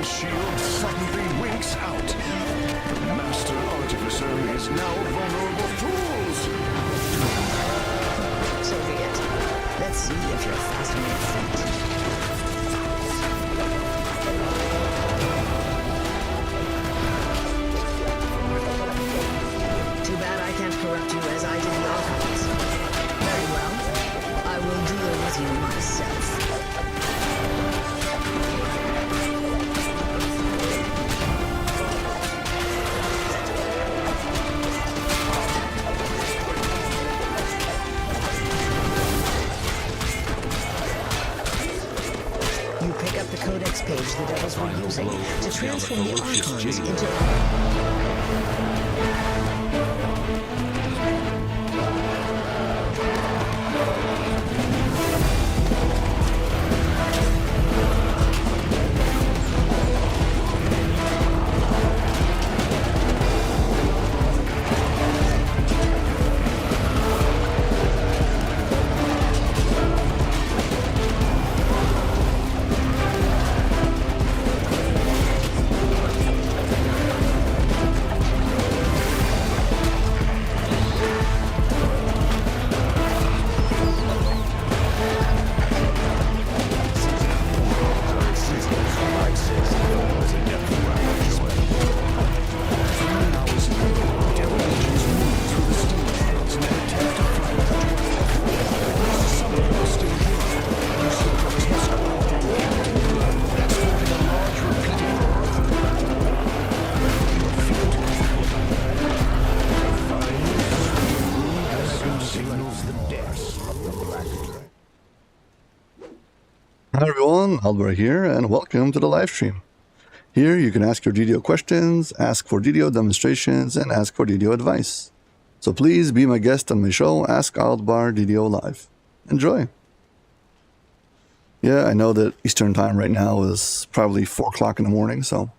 His shield suddenly winks out. The Master Artificer is now vulnerable to fools. So be it. Let's see if you're fast on your feet. Too bad I can't corrupt you as I did the Archives. Very well. I will deal with you myself. You pick up the Codex page the Devils were using to transform the Archons into... Hi everyone, Aldbar here, and welcome to the live stream. Here you can ask your DDO questions, ask for DDO demonstrations, and ask for DDO advice. So please be my guest on my show, Ask Aldbar DDO Live. Enjoy! Yeah, I know that Eastern time right now is probably 4 o'clock in the morning, so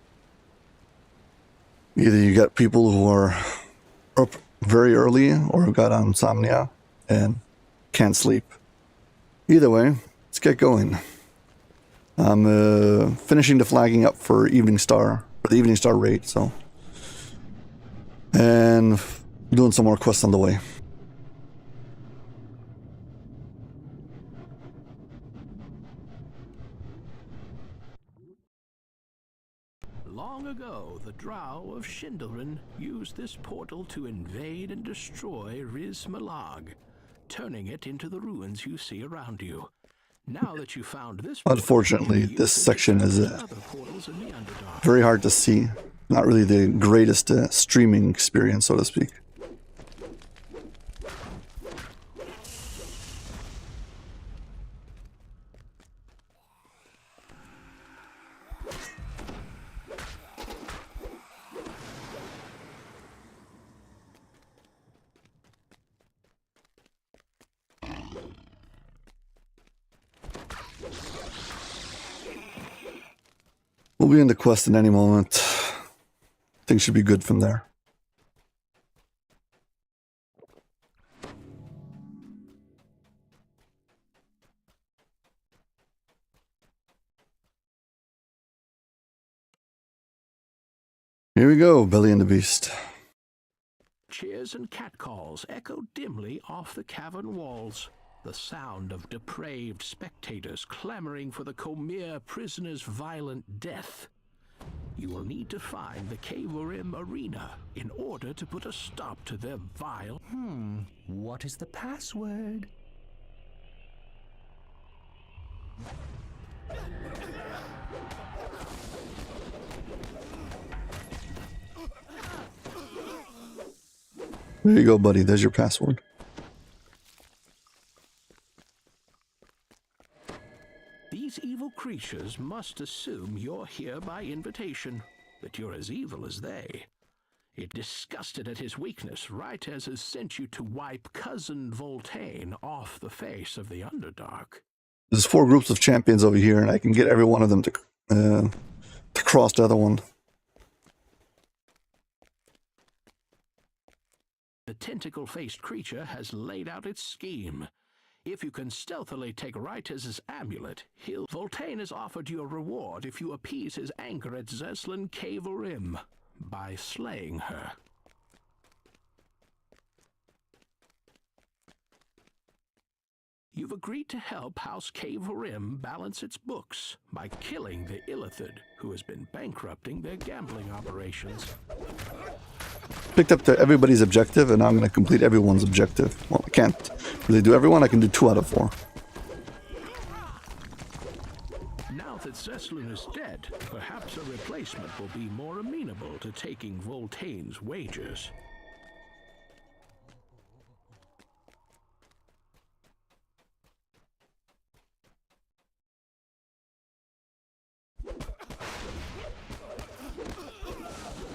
either you got people who are up very early or who got insomnia and can't sleep. Either way, let's get going. I'm finishing the flagging up for Evening Star, for the Evening Star raid, so. And doing some more quests on the way. Long ago, the Drow of Shindelrin used this portal to invade and destroy Riz Malag, turning it into the ruins you see around you. Now that you found this, unfortunately, this section is very hard to see. Not really the greatest streaming experience, so to speak. We'll be in the quest at any moment. Things should be good from there. Here we go, Belly and the Beast. Cheers and catcalls echo dimly off the cavern walls. The sound of depraved spectators clamoring for the Khmer prisoner's violent death. You will need to find the Kevorim arena in order to put a stop to their vile... What is the password? There you go, buddy. There's your password. These evil creatures must assume you're here by invitation, that you're as evil as they. It disgusted at his weakness, right as has sent you to wipe Cousin Voltaine off the face of the Underdark. There's 4 groups of champions over here, and I can get every one of them to cross the other one. The tentacle-faced creature has laid out its scheme. If you can stealthily take Rytez's amulet, Voltaine has offered you a reward if you appease his anger at Zeslin Cave-Urim by slaying her. You've agreed to help House Cave-Urim balance its books by killing the Illithid, who has been bankrupting their gambling operations. Picked up everybody's objective, and now I'm going to complete everyone's objective. Well, I can't really do everyone. I can do 2 out of 4. Now that Zeslin is dead, perhaps a replacement will be more amenable to taking Voltaine's wages.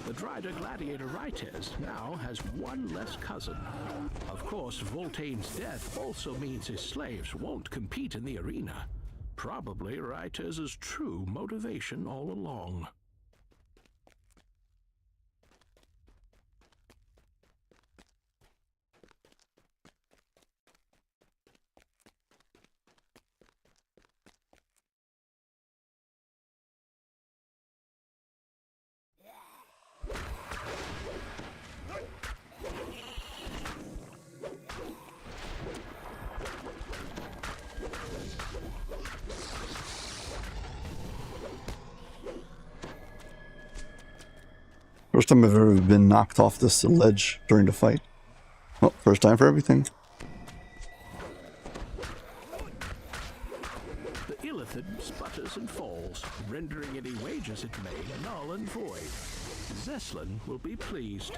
The Drider gladiator Rytez now has one less cousin. Of course, Voltaine's death also means his slaves won't compete in the arena. Probably Rytez's true motivation all along. First time I've ever been knocked off this ledge during the fight. Well, first time for everything. The Illithid sputters and falls, rendering any wages it made null and void. Zeslin will be pleased.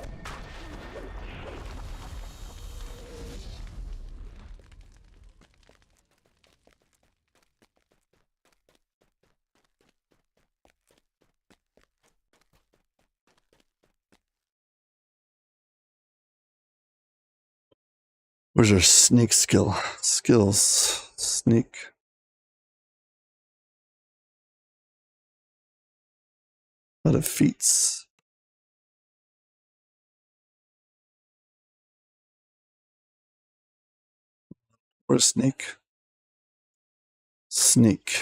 Where's your sneak skill? Skills. Sneak. Out of feats. Where's sneak? Sneak.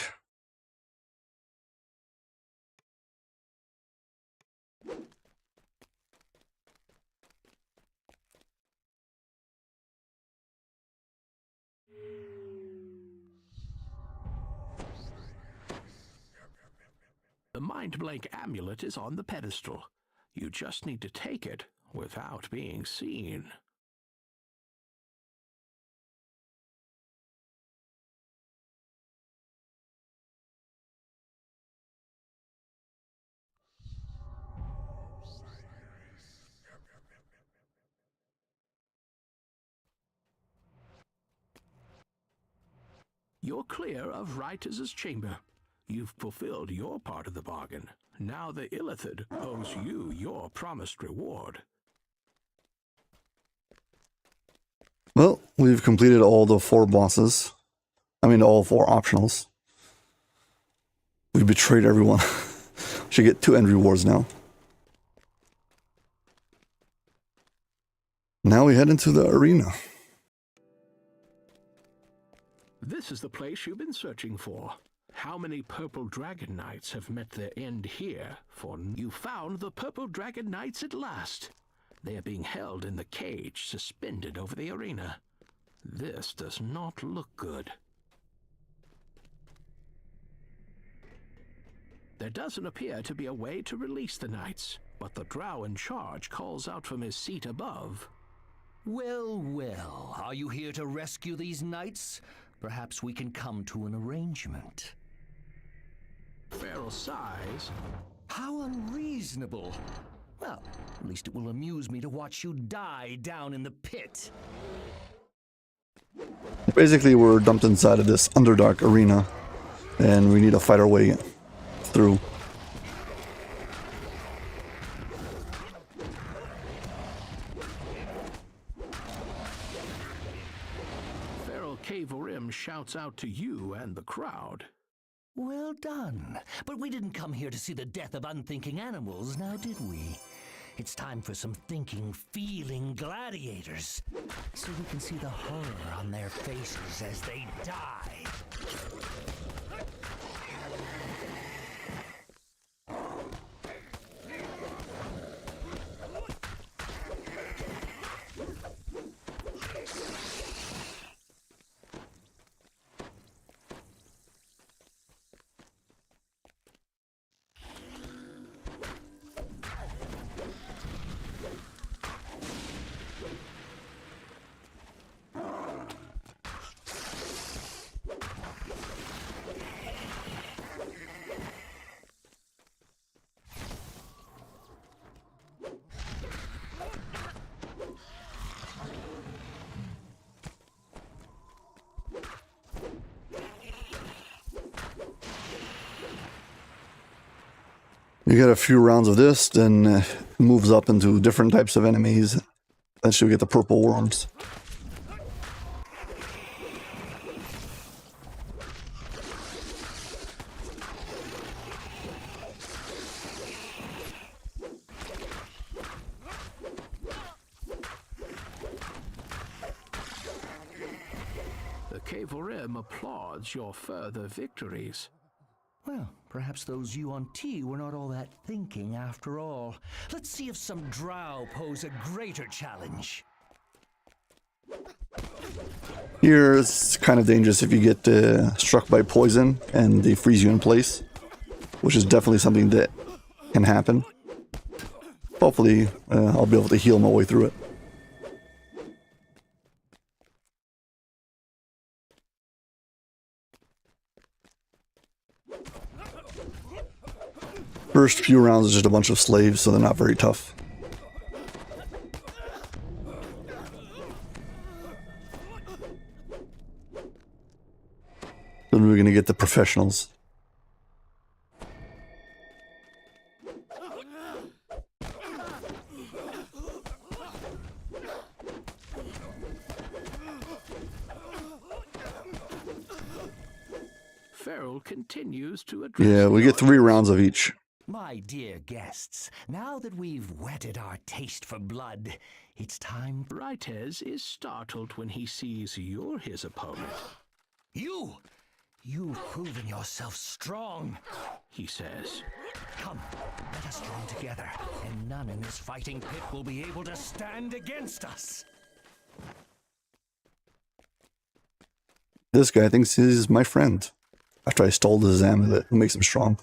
The Mind Blank amulet is on the pedestal. You just need to take it without being seen. You're clear of Rytez's chamber. You've fulfilled your part of the bargain. Now the Illithid owes you your promised reward. Well, we've completed all the 4 bosses. I mean, all 4 optionals. We betrayed everyone. Should get 2 end rewards now. Now we head into the arena. This is the place you've been searching for. How many Purple Dragon Knights have met their end here? For you found the Purple Dragon Knights at last. They are being held in the cage, suspended over the arena. This does not look good. There doesn't appear to be a way to release the knights, but the drow in charge calls out from his seat above. Well, well, are you here to rescue these knights? Perhaps we can come to an arrangement. Feral sighs. How unreasonable. Well, at least it will amuse me to watch you die down in the pit. Basically, we're dumped inside of this Underdark arena, and we need to fight our way through. Feral Cave-Urim shouts out to you and the crowd. Well done. But we didn't come here to see the death of unthinking animals, now did we? It's time for some thinking, feeling gladiators, so we can see the horror on their faces as they die. You get a few rounds of this, then moves up into different types of enemies. Then you get the purple worms. The Cavorim applauds your further victories. Well, perhaps those Yuan-Ti were not all that thinking after all. Let's see if some drow pose a greater challenge. Here, it's kind of dangerous if you get struck by poison and they freeze you in place, which is definitely something that can happen. Hopefully, I'll be able to heal my way through it. First few rounds is just a bunch of slaves, so they're not very tough. Then we're gonna get the professionals. Farrell continues to address. Yeah, we get 3 rounds of each. My dear guests, now that we've whetted our taste for blood, it's time. Brites is startled when he sees you're his opponent. You've proven yourself strong, He says. Come, let us join together, and none in this fighting pit will be able to stand against us. This guy thinks he's my friend. After I stole his amulet, who makes him strong.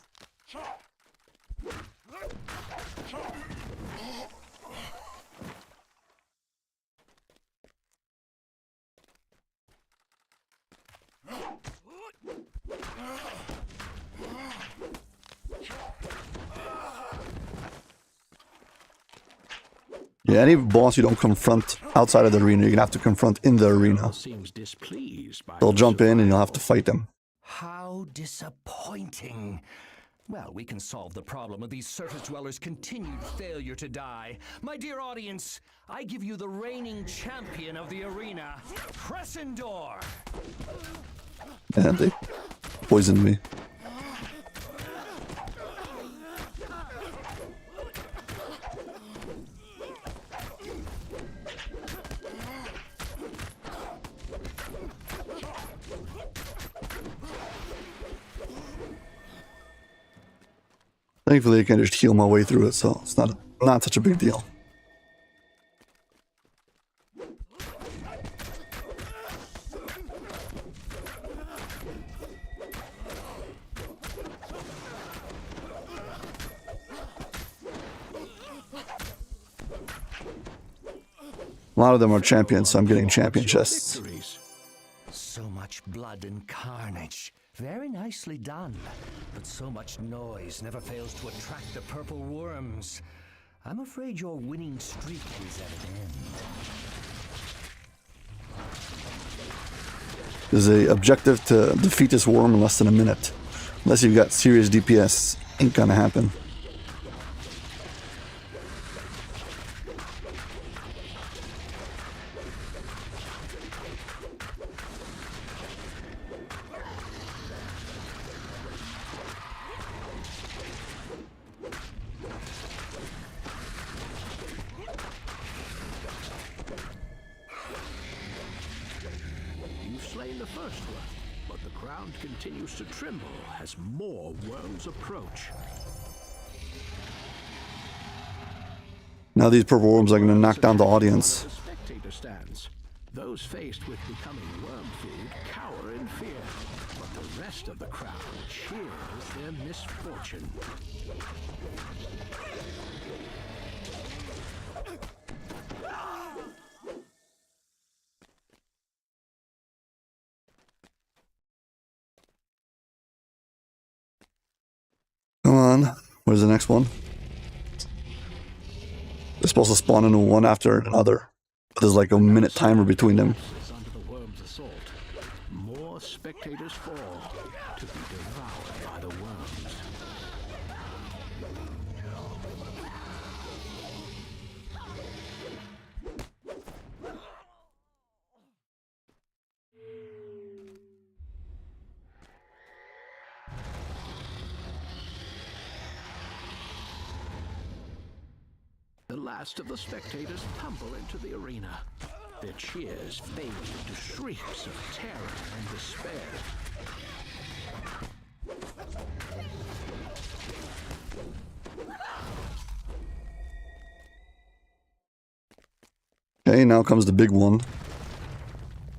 Yeah, any boss you don't confront outside of the arena, you're gonna have to confront in the arena. Seems displeased by They'll the jump in and you'll have to fight them. How disappointing. Well, we can solve the problem of these surface dwellers' continued failure to die. My dear audience, I give you the reigning champion of the arena, Cressendor. And they poisoned me. Thankfully, I can just heal my way through it, so it's not such a big deal. A lot of them are champions, so I'm getting champion chests. victories. So much blood and carnage. Very nicely done. But so much noise never fails to attract the purple worms. I'm afraid your winning streak is at an end. There's a objective to defeat this worm in less than a minute. Unless you've got serious DPS, ain't gonna happen. first one, but the ground continues to tremble as more worms approach. Now these purple worms are going to knock down the audience. The spectator stands. Those faced with becoming worm food cower in fear, but the rest of the crowd cheers their misfortune. Come on, where's the next one? They're supposed to spawn into one after another. But there's like a minute timer between them. Under the worm's assault, more spectators fall to be devoured by the worms. The last of the spectators tumble into the arena. Their cheers fade into shrieks of terror and despair. Okay, now comes the big one.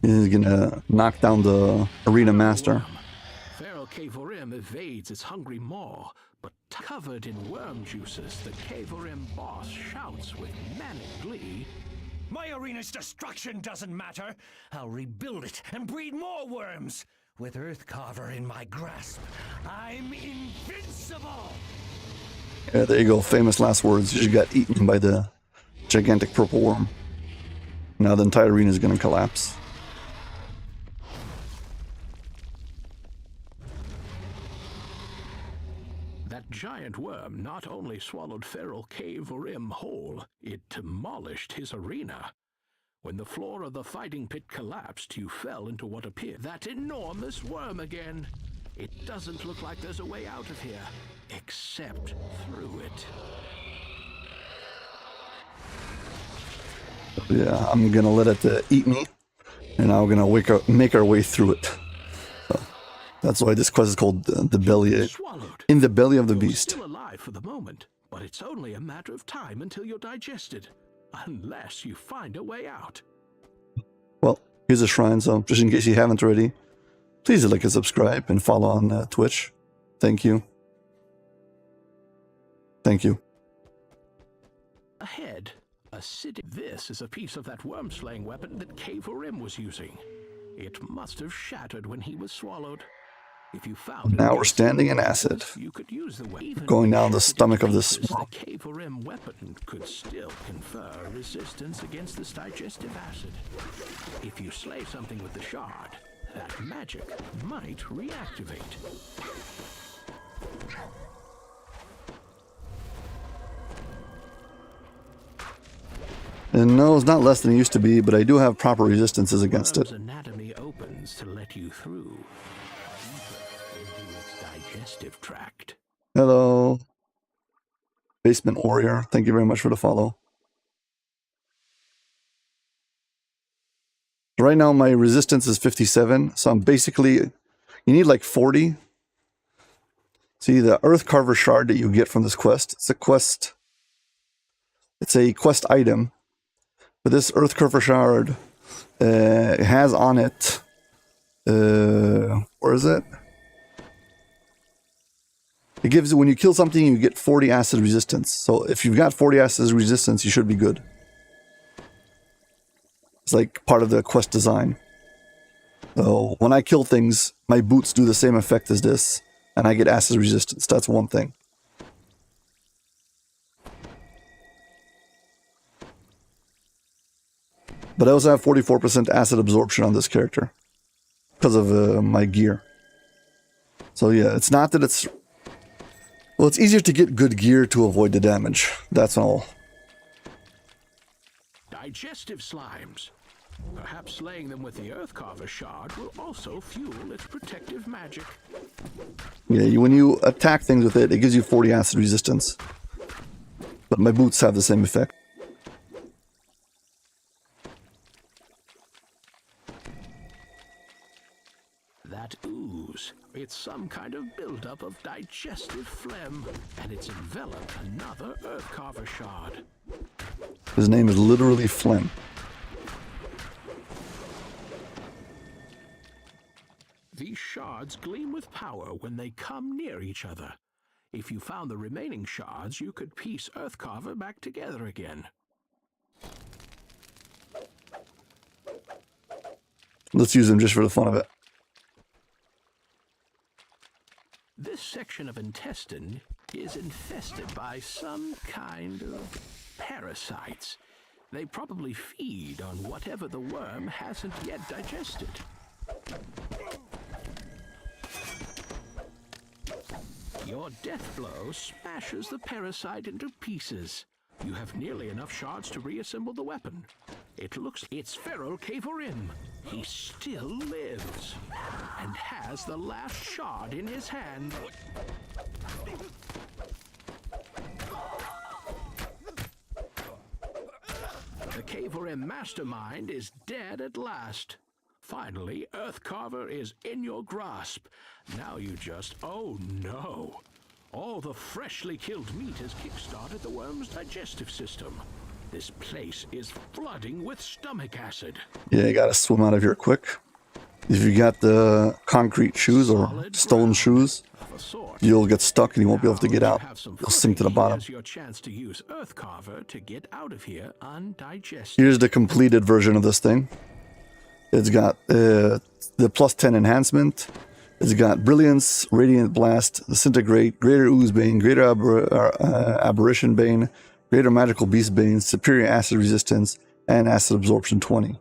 He's gonna knock down the arena master. Feral Cavorim evades its hungry maw, but covered in worm juices, the Cavorim boss shouts with manic glee. My arena's destruction doesn't matter. I'll rebuild it and breed more worms. With Earthcarver in my grasp, I'm invincible! Yeah, there you go. Famous last words. You just got eaten by the gigantic purple worm. Now the entire arena is gonna collapse. That giant worm not only swallowed Feral Cavorim whole, it demolished his arena. When the floor of the fighting pit collapsed, you fell into what appeared that enormous worm again. It doesn't look like there's a way out of here, except through it. Yeah, I'm gonna let it eat me, and now we're gonna make our way through it. So, that's why this quest is called the belly. Swallowed. In the belly of the You're beast. still alive for the moment, but it's only a matter of time until you're digested, unless you find a way out. Well, here's a shrine, so just in case you haven't already, please like and subscribe and follow on Twitch. Thank you. Thank you. Ahead, a city. This is a piece of that worm-slaying weapon that Cavorim was using. It must have shattered when he was swallowed. If you found Now we're standing in acid. you could use the weapon. Going down the stomach of this The worm. Cavorim weapon could still confer resistance against this digestive acid. If you slay something with the shard, that magic might reactivate. And no, it's not less than it used to be, but I do have proper resistances against it. Worm's anatomy opens to let you through into its digestive tract. Hello. Basement Warrior, thank you very much for the follow. Right now my resistance is 57, so I'm basically, you need like 40. See, the Earthcarver shard that you get from this quest, it's a quest item. But this Earthcarver shard has on it, where is it? It gives, when you kill something, you get 40 acid resistance. So if you've got 40 acid resistance, you should be good. It's like part of the quest design. So when I kill things, my boots do the same effect as this, and I get acid resistance. That's one thing. But I also have 44% acid absorption on this character because of my gear. So yeah, it's not that it's... Well, it's easier to get good gear to avoid the damage. That's all. Digestive slimes. Perhaps slaying them with the Earthcarver shard will also fuel its protective magic. Yeah, when you attack things with it, it gives you 40 acid resistance. But my boots have the same effect. It's some kind of buildup of digestive phlegm, and it's enveloped another Earthcarver shard. His name is literally Phlegm. These shards gleam with power when they come near each other. If you found the remaining shards, you could piece Earthcarver back together again. Let's use him just for the fun of it. This section of intestine is infested by some kind of parasites. They probably feed on whatever the worm hasn't yet digested. Your death blow smashes the parasite into pieces. You have nearly enough shards to reassemble the weapon. It's Feral Cavorim. He still lives and has the last shard in his hand. The Cavorim mastermind is dead at last. Finally, Earthcarver is in your grasp. Now you just, oh no. All the freshly killed meat has kickstarted the worm's digestive system. This place is flooding with stomach acid. Yeah, you gotta swim out of here quick. If you got the concrete shoes or stone shoes, you'll get stuck and you won't be able to get out. You'll sink to the bottom. Here's your chance to use Earthcarver to get out of here undigested. Here's the completed version of this thing. It's got the plus 10 enhancement. It's got Brilliance, Radiant Blast, Disintegrate, Greater Ooze Bane, Greater Aberration Bane, Greater Magical Beast Bane, Superior Acid Resistance, and Acid Absorption 20.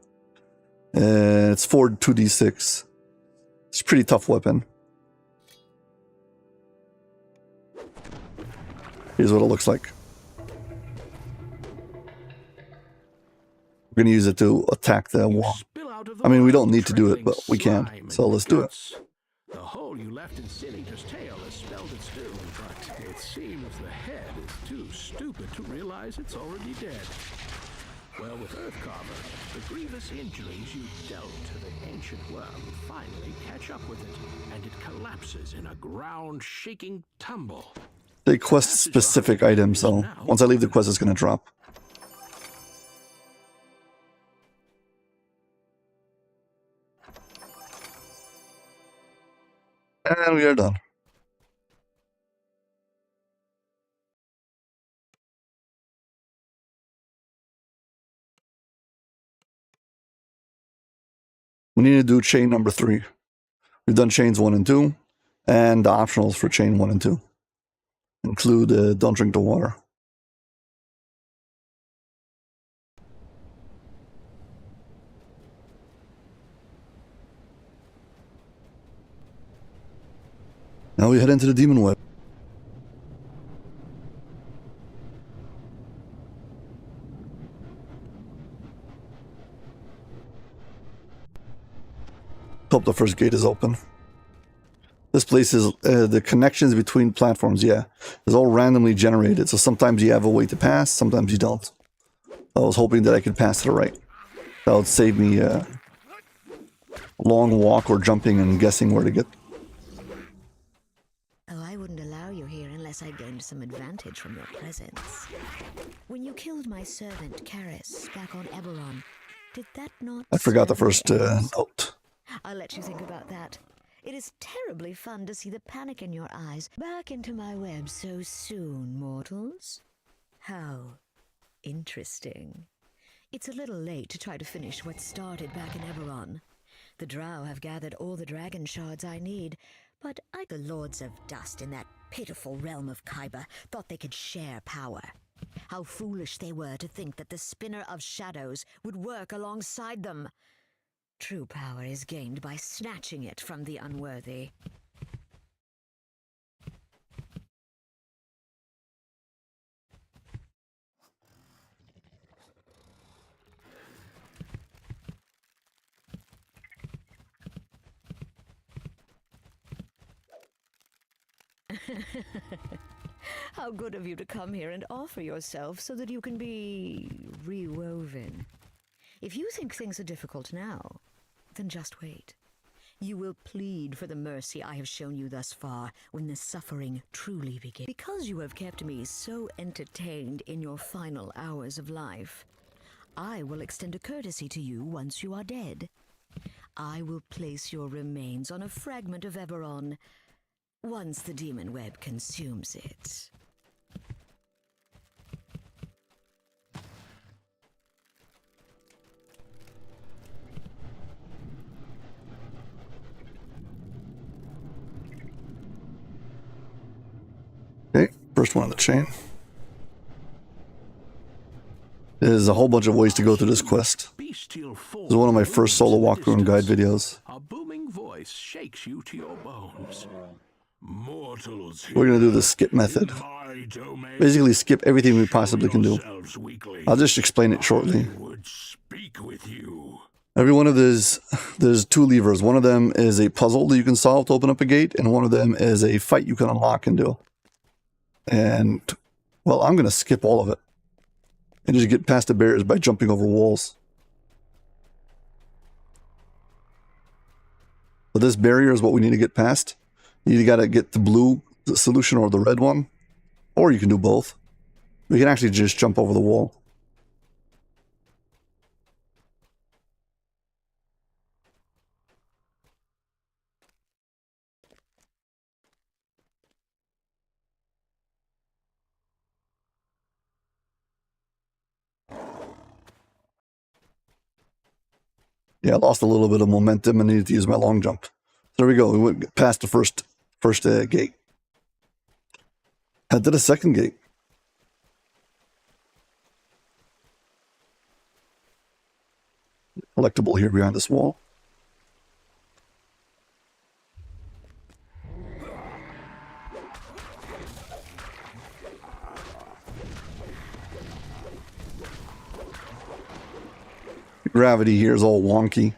It's 4 2d6. It's a pretty tough weapon. Here's what it looks like. We're going to use it to attack the wall. I mean, we don't need to do it, but we can. So let's do it. The hole you left in Sin-Eater's tail has spelled its doom, but it seems the head is too stupid to realize it's already dead. Well, with Earthcarver, the grievous injuries you dealt to the ancient worm finally catch up with it, and it collapses in a ground-shaking tumble. They quest-specific items, so once I leave the quest, it's going to drop. And we are done. We need to do chain number 3. We've done chains 1 and 2, and the optionals for chain 1 and 2 include don't drink the water. Now we head into the demon web. Hope the first gate is open. This place is the connections between platforms, yeah, is all randomly generated. So sometimes you have a way to pass, sometimes you don't. I was hoping that I could pass to the right. That would save me a long walk or jumping and guessing where to get. Oh, I wouldn't allow you here unless I gained some advantage from your presence. When you killed my servant, Karis, back on Eberron, did that not... I forgot the serve first your ends? note. I'll let you think about that. It is terribly fun to see the panic in your eyes. Back into my web so soon, mortals? How interesting. It's a little late to try to finish what started back in Eberron. The Drow have gathered all the dragon shards I need, but the lords of dust in that pitiful realm of Khyber thought they could share power. How foolish they were to think that the Spinner of Shadows would work alongside them. True power is gained by snatching it from the unworthy. How good of you to come here and offer yourself so that you can be rewoven. If you think things are difficult now, then just wait. You will plead for the mercy I have shown you thus far when the suffering truly begins. Because you have kept me so entertained in your final hours of life, I will extend a courtesy to you once you are dead. I will place your remains on a fragment of Everon once the demon web consumes it. Okay, first one on the chain. There's a whole bunch of ways to go through this quest. This is one of my first solo walkthrough and guide videos. A booming voice shakes you to your bones. Mortals, We're going to do the skip method. Basically skip everything we possibly can do. I'll just explain it shortly. Every one of these, there's 2 levers. One of them is a puzzle that you can solve to open up a gate, and one of them is a fight you can unlock and do. And, well, I'm going to skip all of it and just get past the barriers by jumping over walls. So this barrier is what we need to get past. You either got to get the blue solution or the red one, or you can do both. We can actually just jump over the wall. Yeah, I lost a little bit of momentum and needed to use my long jump. So there we go. We went past the first gate. Head to the second gate. Collectible here behind this wall. Gravity here is all wonky.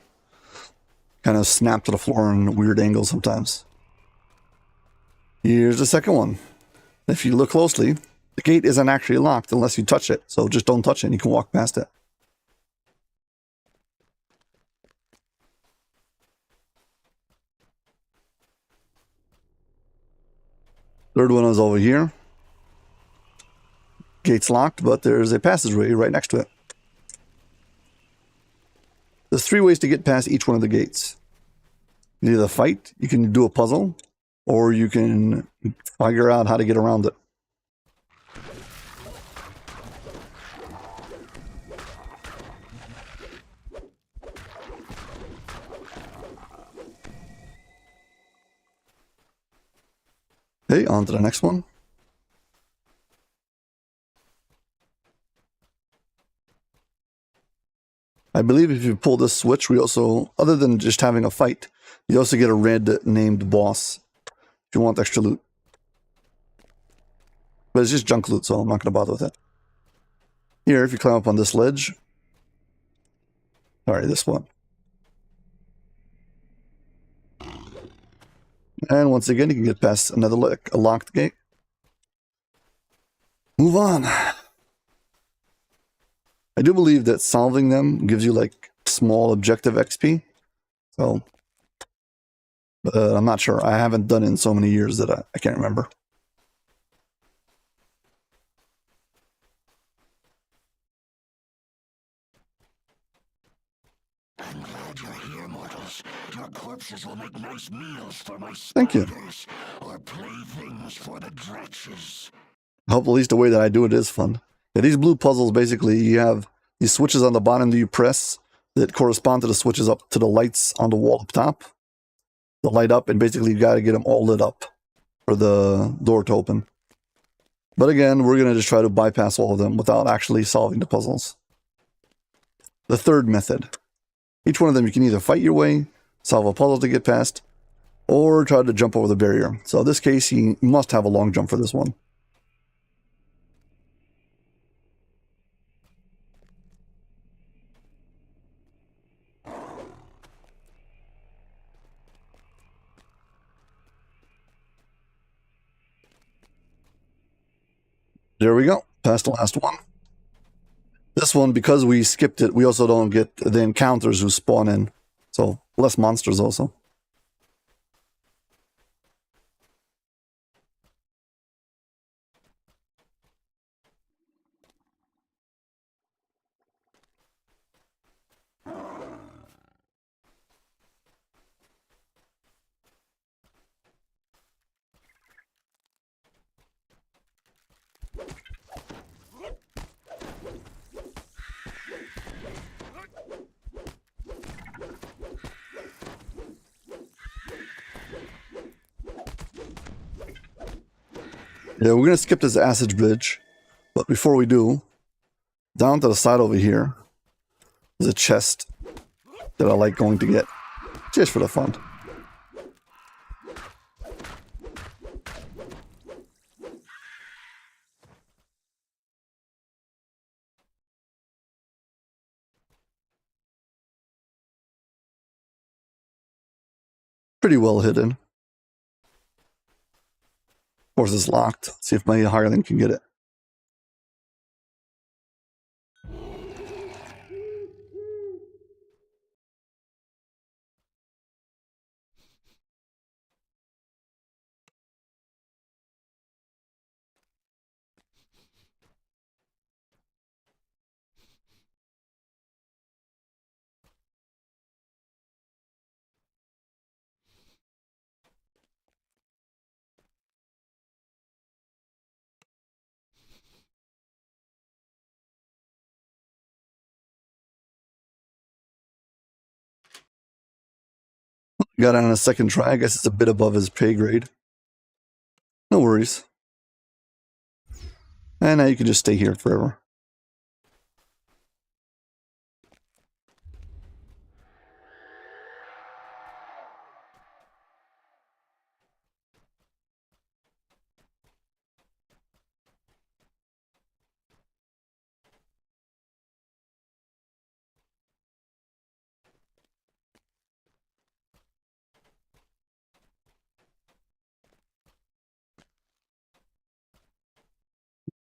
Kind of snap to the floor in weird angles sometimes. Here's the second one. If you look closely, the gate isn't actually locked unless you touch it. So just don't touch it and you can walk past it. Third one is over here. Gate's locked, but there's a passageway right next to it. There's 3 ways to get past each one of the gates. You can either fight, you can do a puzzle, or you can figure out how to get around it. Okay, on to the next one. I believe if you pull this switch, we also, other than just having a fight, you also get a red named boss if you want extra loot. But it's just junk loot, so I'm not going to bother with it. Here, if you climb up on this ledge, sorry, this one. And once again, you can get past another locked gate. Move on. I do believe that solving them gives you like small objective XP. So, I'm not sure. I haven't done it in so many years that I can't remember. I'm glad you're here, mortals. Your corpses will make nice meals for my Thank you. spiders, or playthings for the dretches. I hope at least the way that I do it is fun. Yeah, these blue puzzles, basically, you have these switches on the bottom that you press that correspond to the switches up to the lights on the wall up top. The light up, and basically you got to get them all lit up for the door to open. But again, we're going to just try to bypass all of them without actually solving the puzzles. The third method. Each one of them you can either fight your way, solve a puzzle to get past, or try to jump over the barrier. So in this case, you must have a long jump for this one. There we go, past the last one. This one, because we skipped it, we also don't get the encounters who spawn in. So, less monsters also. Yeah, we're gonna skip this acid bridge, but before we do, down to the side over here, there's a chest that I like going to get, just for the fun. Pretty well hidden. Of course, it's locked. Let's see if my hireling can get it. Got it on a second try. I guess it's a bit above his pay grade. No worries. And now you can just stay here forever.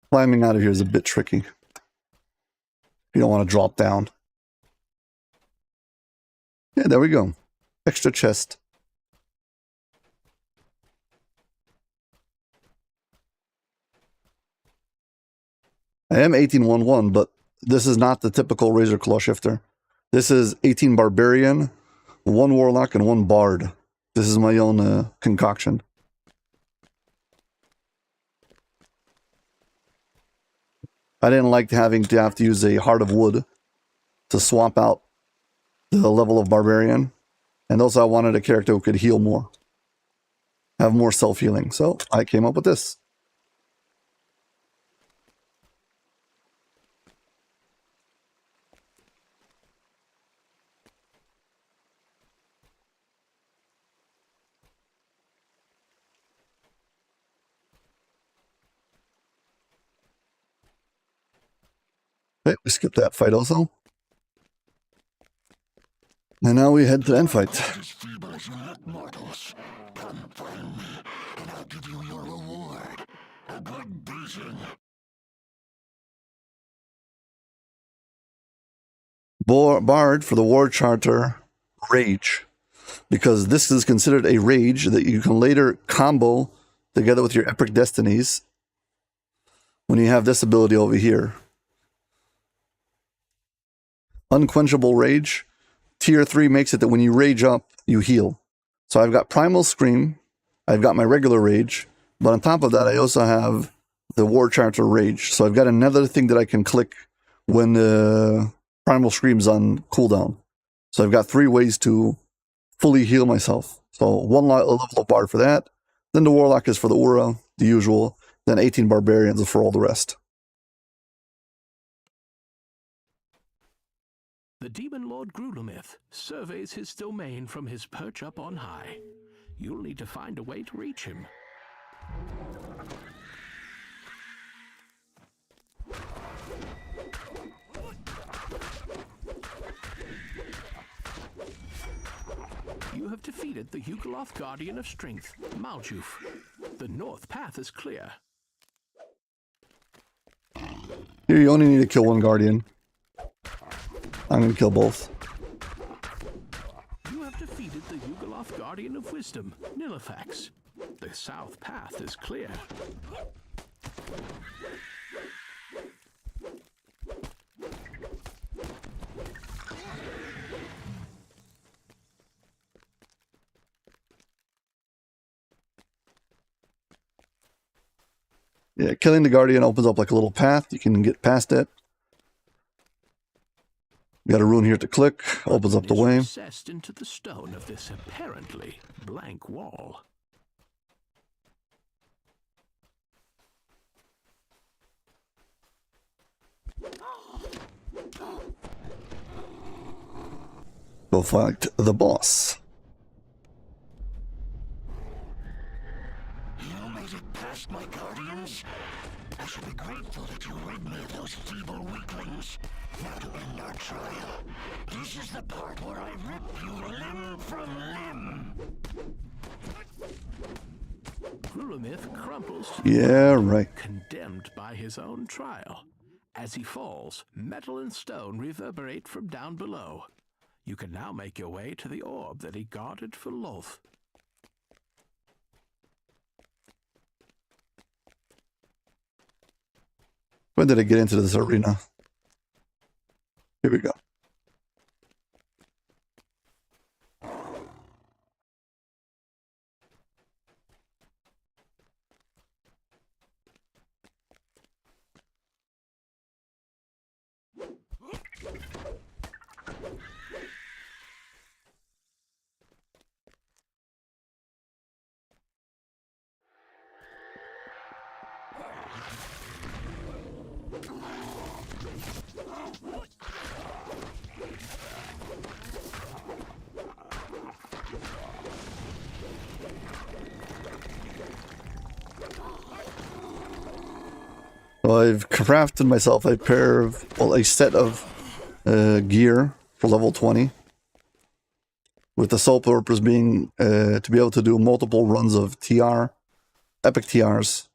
Climbing out of here is a bit tricky. You don't want to drop down. Yeah, there we go. Extra chest. I am 1811, but this is not the typical Razor Claw shifter. This is 18 Barbarian, 1 Warlock, and 1 Bard. This is my own concoction. I didn't like having to have to use a Heart of Wood to swap out the level of Barbarian. And also I wanted a character who could heal more. Have more self-healing. So I came up with this. Okay, we skipped that fight also. And now we head to the end fight. As feeble as you look, mortals. Come find me, and I'll give you your reward. A good beating. Bard for the War Charter Rage. Because this is considered a rage that you can later combo together with your Epic Destinies when you have this ability over here. Unquenchable Rage. Tier 3 makes it that when you rage up, you heal. So I've got Primal Scream, I've got my regular Rage, but on top of that, I also have the War Charter Rage. So I've got another thing that I can click when the Primal Scream's on cooldown. So I've got 3 ways to fully heal myself. So 1 level of Bard for that, then the Warlock is for the Aura, the usual, then 18 Barbarians is for all the rest. The Demon Lord Grulomith surveys his domain from his perch up on high. You'll need to find a way to reach him. You have defeated the Yugoloth Guardian of Strength, Maljuf. The north path is clear. Here you only need to kill 1 Guardian. I'm going to kill both. You have defeated the Yugoloth Guardian of Wisdom, Nillifax. The south path is clear. Yeah, killing the Guardian opens up like a little path. You can get past it. You got a rune here to click. Opens up the way. Recessed into the stone of this apparently blank wall. Go fight the boss. You made it past my guardians? I should be grateful that you rid me of those feeble weaklings. Now to end our trial. This is the part where I rip you limb from limb. Rulamith crumples, Yeah, right. condemned by his own trial. As he falls, metal and stone reverberate from down below. You can now make your way to the orb that he guarded for Loth. When did I get into this arena? Here we go. So I've crafted myself a pair of, well, a set of gear for level 20. With the sole purpose being to be able to do multiple runs of TR, epic TRs,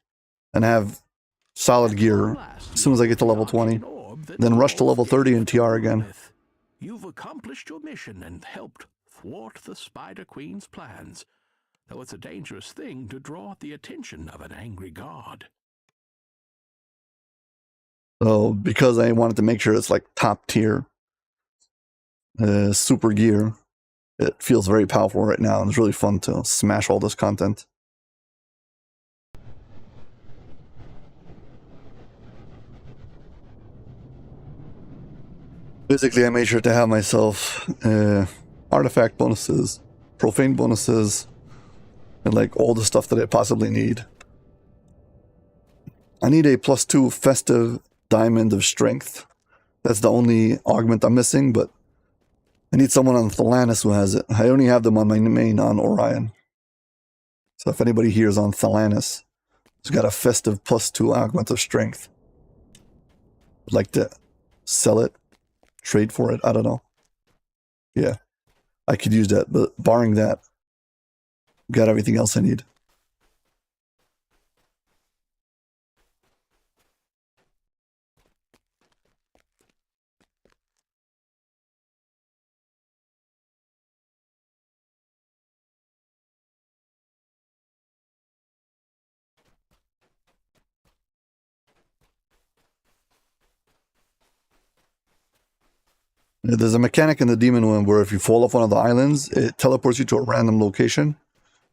and have solid gear as soon as I get to level 20. Then rush to level 30 and TR again. You've accomplished your mission and helped thwart the Spider Queen's plans, though it's a dangerous thing to draw the attention of an angry god. So because I wanted to make sure it's like top tier super gear, it feels very powerful right now, and it's really fun to smash all this content. Basically, I made sure to have myself artifact bonuses, profane bonuses, and like all the stuff that I possibly need. I need a +2 festive diamond of strength. That's the only augment I'm missing, but I need someone on Thalanis who has it. I only have them on my main on Orion. So if anybody here is on Thalanis, who's got a festive +2 augment of strength, I'd like to sell it, trade for it, I don't know. Yeah, I could use that, but barring that, got everything else I need. There's a mechanic in the Demon Web where if you fall off one of the islands, it teleports you to a random location.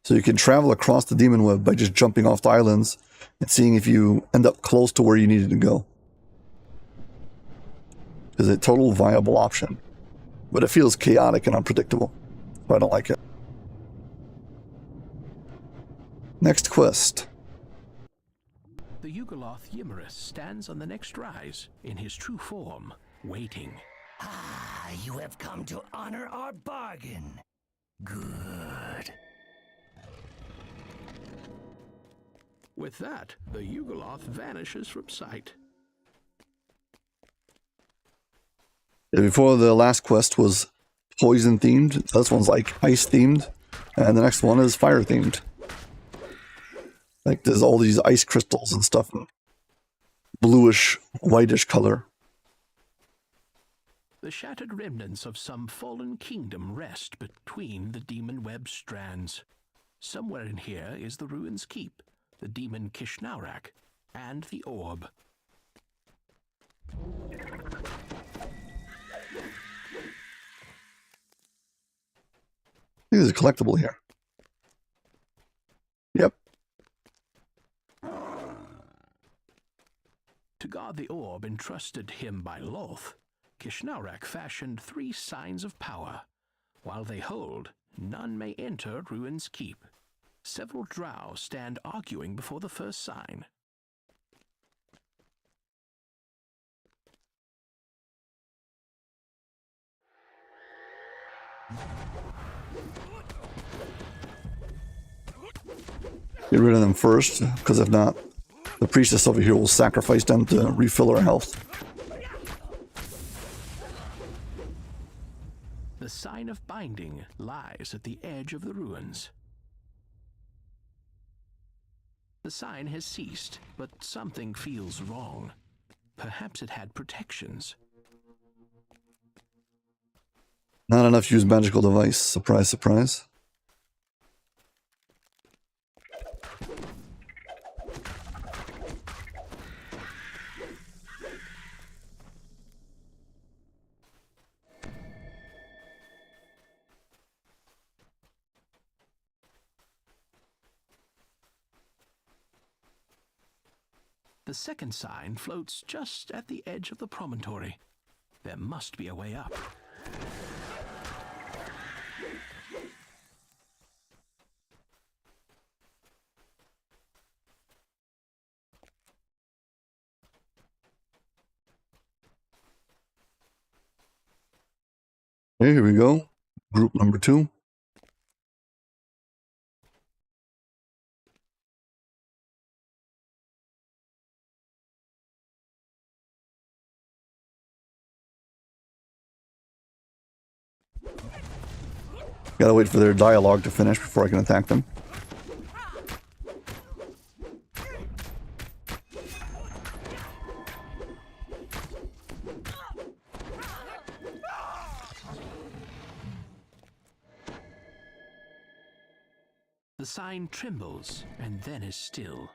So you can travel across the Demon Web by just jumping off the islands and seeing if you end up close to where you needed to go. It's a total viable option, but it feels chaotic and unpredictable, so I don't like it. Next quest. The Yugoloth Yimmerus stands on the next rise, in his true form, waiting. Ah, you have come to honor our bargain. Good. With that, the Yugoloth vanishes from sight. Before, the last quest was poison themed. This one's like ice themed, and the next one is fire themed. Like there's all these ice crystals and stuff, bluish, whitish color. The shattered remnants of some fallen kingdom rest between the Demon Web strands. Somewhere in here is the Ruin's Keep, the demon Kishnaurak, and the orb. I think there's a collectible here. Yep. To guard the orb entrusted him by Loth, Kishnaurak fashioned 3 signs of power. While they hold, none may enter Ruin's Keep. Several drow stand arguing before the first sign. Get rid of them first, because if not, the priestess over here will sacrifice them to refill our health. The sign of binding lies at the edge of the ruins. The sign has ceased, but something feels wrong. Perhaps it had protections. Not enough use magical device. Surprise, surprise. The second sign floats just at the edge of the promontory. There must be a way up. Okay, here we go. Group number 2. Gotta wait for their dialogue to finish before I can attack them. The sign trembles and then is still.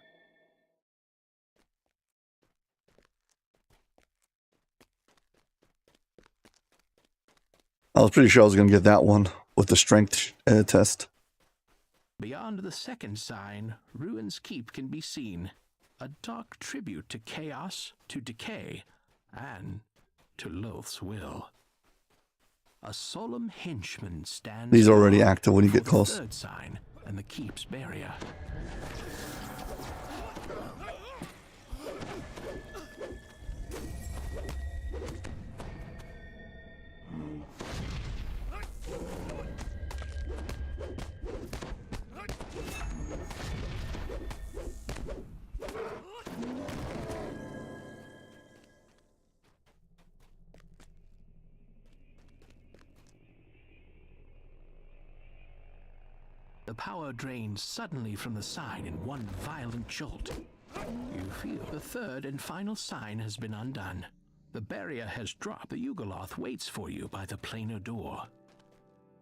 I was pretty sure I was going to get that one with the strength test. Beyond the second sign, Ruin's Keep can be seen. A dark tribute to chaos, to decay, and to Loth's will. A solemn henchman stands. These are already active when you get for the close. third sign and the Keep's barrier. The power drains suddenly from the sign in one violent jolt. You feel the third and final sign has been undone. The barrier has dropped. The Yugoloth waits for you by the planar door.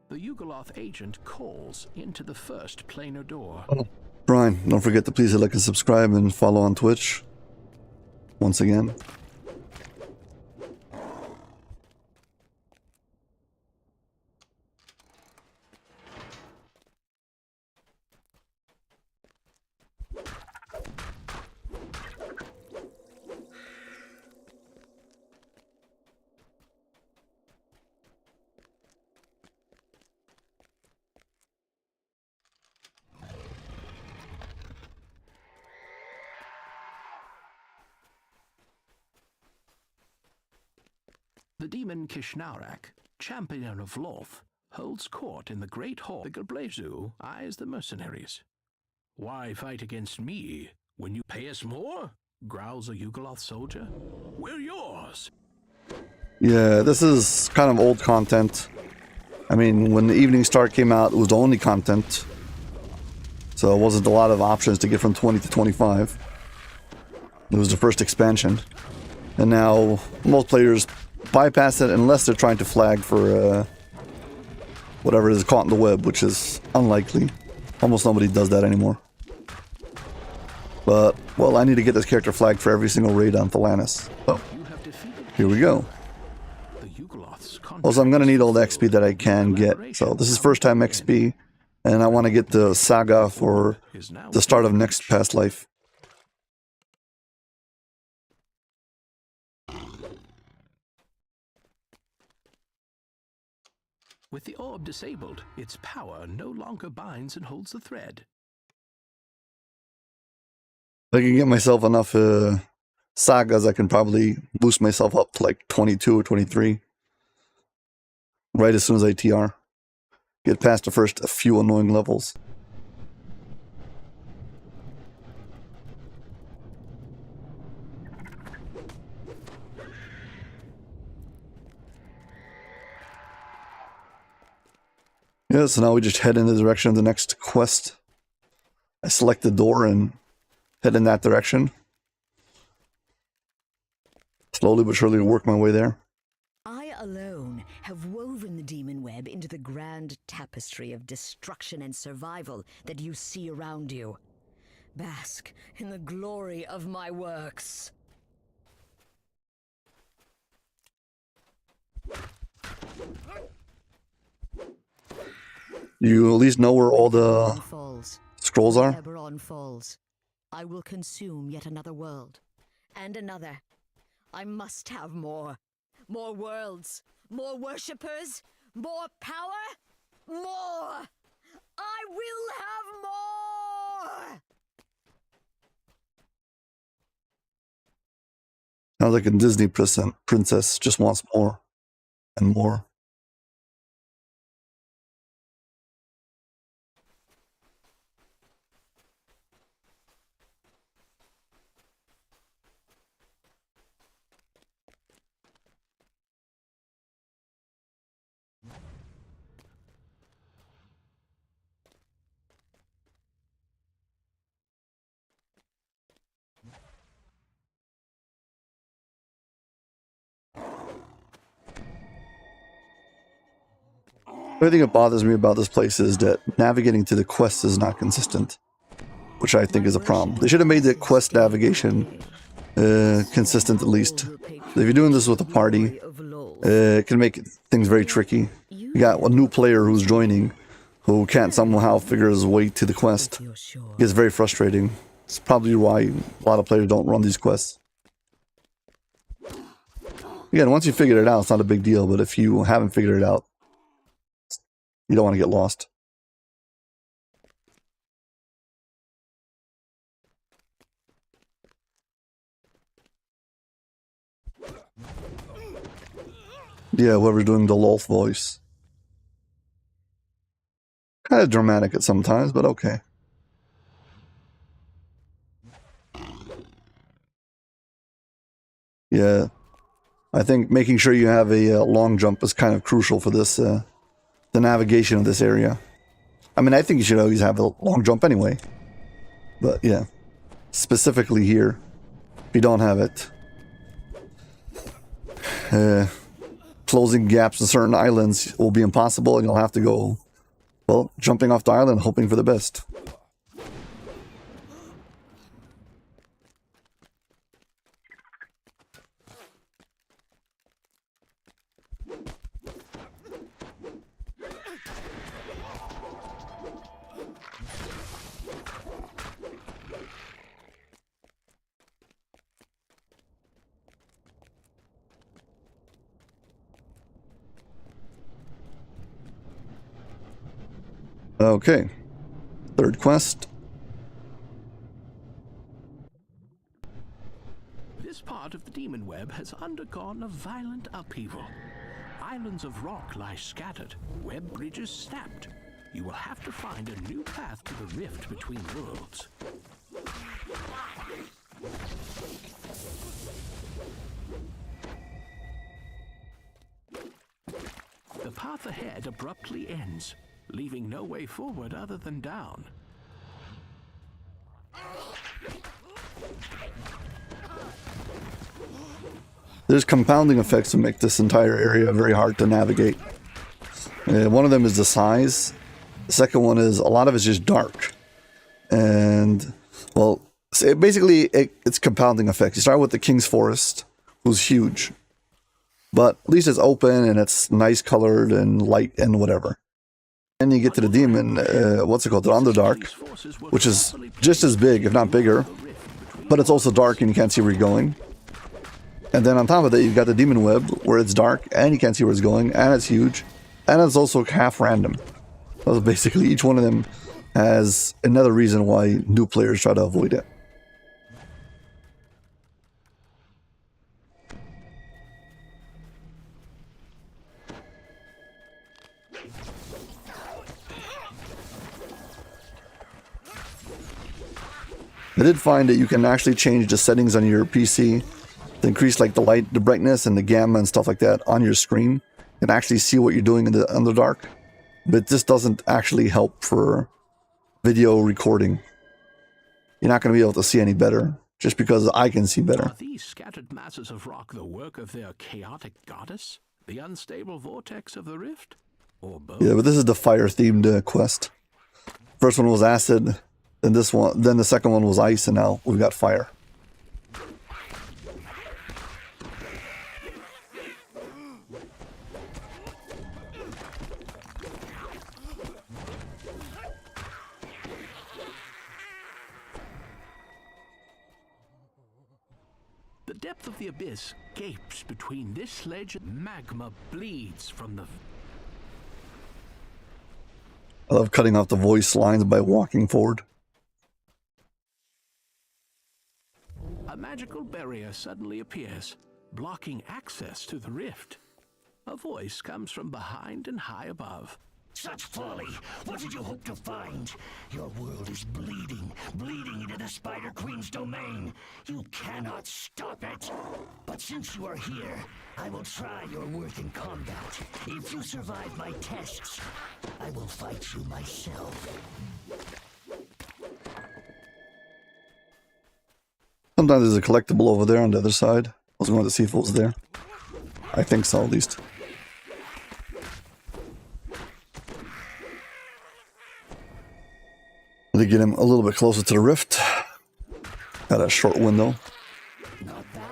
The Yugoloth agent calls into the first planar door. Oh, Brian, don't forget to please hit like and subscribe and follow on Twitch. Once again. The demon Kishnaurak, champion of Loth, holds court in the great hall. The Galblazu eyes the mercenaries. Why fight against me when you pay us more? Growls a Yugoloth soldier. We're yours. Yeah, this is kind of old content. I mean, when the Evening Star came out, it was the only content. So it wasn't a lot of options to get from 20 to 25. It was the first expansion. And now most players bypass it unless they're trying to flag for whatever is caught in the web, which is unlikely. Almost nobody does that anymore. But, well, I need to get this character flagged for every single raid on Thelanis. So, here we go. Also, I'm going to need all the XP that I can get. So, this is first time XP, and I want to get the saga for the start of next past life. With the orb disabled, its power no longer binds and holds the thread. If I can get myself enough sagas, I can probably boost myself up to like 22 or 23. Right as soon as I TR. get past the first few annoying levels. Yeah, so now we just head in the direction of the next quest. I select the door and head in that direction. Slowly but surely work my way there. I alone have woven the demon web into the grand tapestry of destruction and survival that you see around you. Bask in the glory of my works. You at least know where all the Falls. scrolls are? Eberron falls. I will consume yet another world. And another. I must have more. More worlds. More worshippers. More power. More! I will have more! Sounds like a Disney princess just wants more and more. The only thing that bothers me about this place is that navigating to the quests is not consistent, which I think is a problem. They should have made the quest navigation consistent at least. If you're doing this with a party, it can make things very tricky. You got a new player who's joining, who can't somehow figure his way to the quest. It gets very frustrating. It's probably why a lot of players don't run these quests. Again, once you figure it out, it's not a big deal, but if you haven't figured it out, you don't want to get lost. Yeah, whoever's doing the Lolth voice. Kind of dramatic at sometimes, but okay. Yeah, I think making sure you have a long jump is kind of crucial for this, the navigation of this area. I mean, I think you should always have a long jump anyway. But yeah, specifically here, if you don't have it, closing gaps in certain islands will be impossible, and you'll have to go, well, jumping off the island, hoping for the best. Okay, third quest. This part of the demon web has undergone a violent upheaval. Islands of rock lie scattered, web bridges snapped. You will have to find a new path to the rift between worlds. The path ahead abruptly ends, leaving no way forward other than down. There's compounding effects that make this entire area very hard to navigate. One of them is the size. The second one is a lot of it's just dark. And, well, it's compounding effects. You start with the King's Forest, who's huge. But at least it's open and it's nice colored and light and whatever. And you get to the demon, what's it called? The Underdark, which is just as big, if not bigger. But it's also dark and you can't see where you're going. And then on top of that, you've got the demon web, where it's dark and you can't see where it's going, and it's huge. And it's also half random. So basically, each one of them has another reason why new players try to avoid it. I did find that you can actually change the settings on your PC to increase like the light, the brightness, and the gamma and stuff like that on your screen. You can actually see what you're doing in the Underdark, but this doesn't actually help for video recording. You're not going to be able to see any better, just because I can see better. Are these scattered masses of rock the work of their chaotic goddess? The unstable vortex of the rift? Or both? Yeah, but this is the fire-themed quest. First one was acid, then this one, then the second one was ice, and now we've got fire. The depth of the abyss gapes between this ledge and magma bleeds from the... I love cutting off the voice lines by walking forward. A magical barrier suddenly appears, blocking access to the rift. A voice comes from behind and high above. Such folly! What did you hope to find? Your world is bleeding, bleeding into the Spider Queen's domain. You cannot stop it. But since you are here, I will try your worth in combat. If you survive my tests, I will fight you myself. Sometimes there's a collectible over there on the other side. I was going to see if it was there. I think so, at least. To get him a little bit closer to the rift. Got a short window. Not bad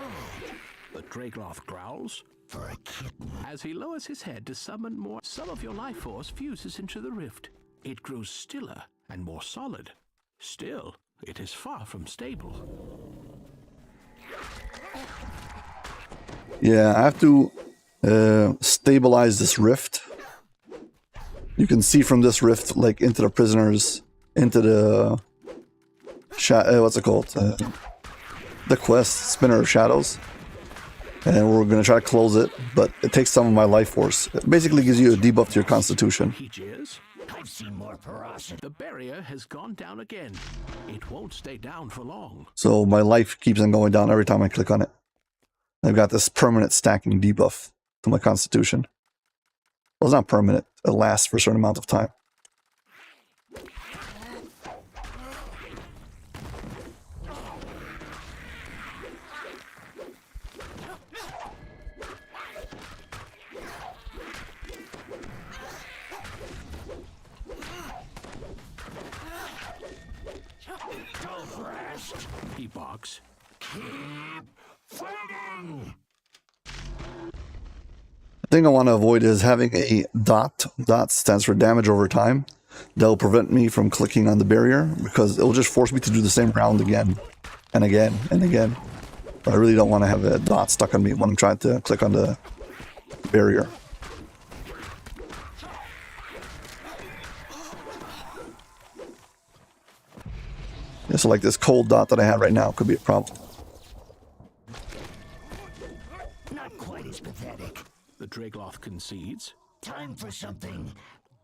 The Dragloth growls. for a kitten. As he lowers his head to summon more, some of your life force fuses into the rift. It grows stiller and more solid. Still, it is far from stable. Yeah, I have to stabilize this rift. You can see from this rift, like, into the prisoners, into the... what's it called? The quest, Spinner of Shadows. And we're going to try to close it, but it takes some of my life force. It basically gives you a debuff to your constitution. He jeers. I've seen more ferocity. The barrier has gone down again. It won't stay down for long. So my life keeps on going down every time I click on it. I've got this permanent stacking debuff to my constitution. Well, it's not permanent. It lasts for a certain amount of time. Don't rest. He barks. Keep fighting. The thing I want to avoid is having a dot. Dot stands for damage over time. That'll prevent me from clicking on the barrier because it'll just force me to do the same round again and again and again. But I really don't want to have a dot stuck on me when I'm trying to click on the barrier. Yeah, so like this cold dot that I have right now could be a problem. Not quite as pathetic. The Dragloth concedes. Time for something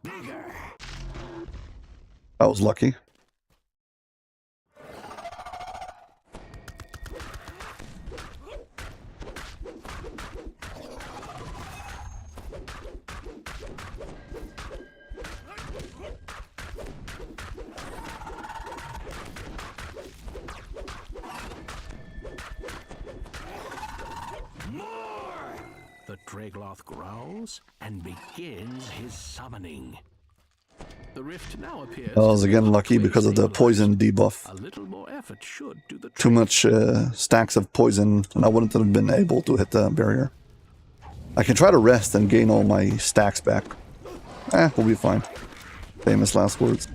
bigger. I was lucky. The Dragloth growls and begins his summoning. The rift now appears. I was again lucky because of the poison debuff. A little more effort should do the trick. Too much stacks of poison, and I wouldn't have been able to hit the barrier. I can try to rest and gain all my stacks back. We'll be fine. Famous last words.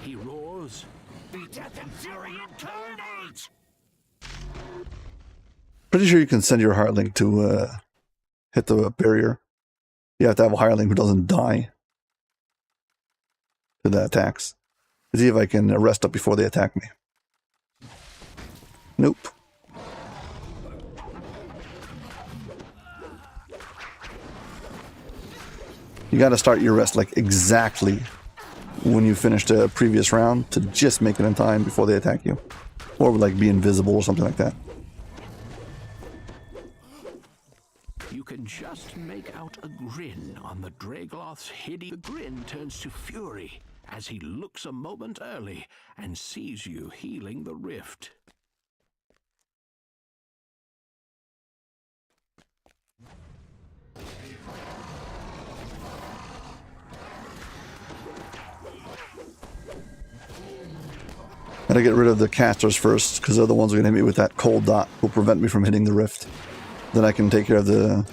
He roars. Be death and fury incarnate. Pretty sure you can send your Heartling to hit the barrier. You have to have a Heartling who doesn't die to the attacks. See if I can rest up before they attack me. Nope. You got to start your rest like exactly when you finished a previous round to just make it in time before they attack you. Or like be invisible or something like that. You can just make out a grin on the Dragloth's hideous. The grin turns to fury as he looks a moment early and sees you healing the rift. Gotta get rid of the casters first, because they're the ones who are gonna hit me with that cold dot, will prevent me from hitting the rift. Then I can take care of the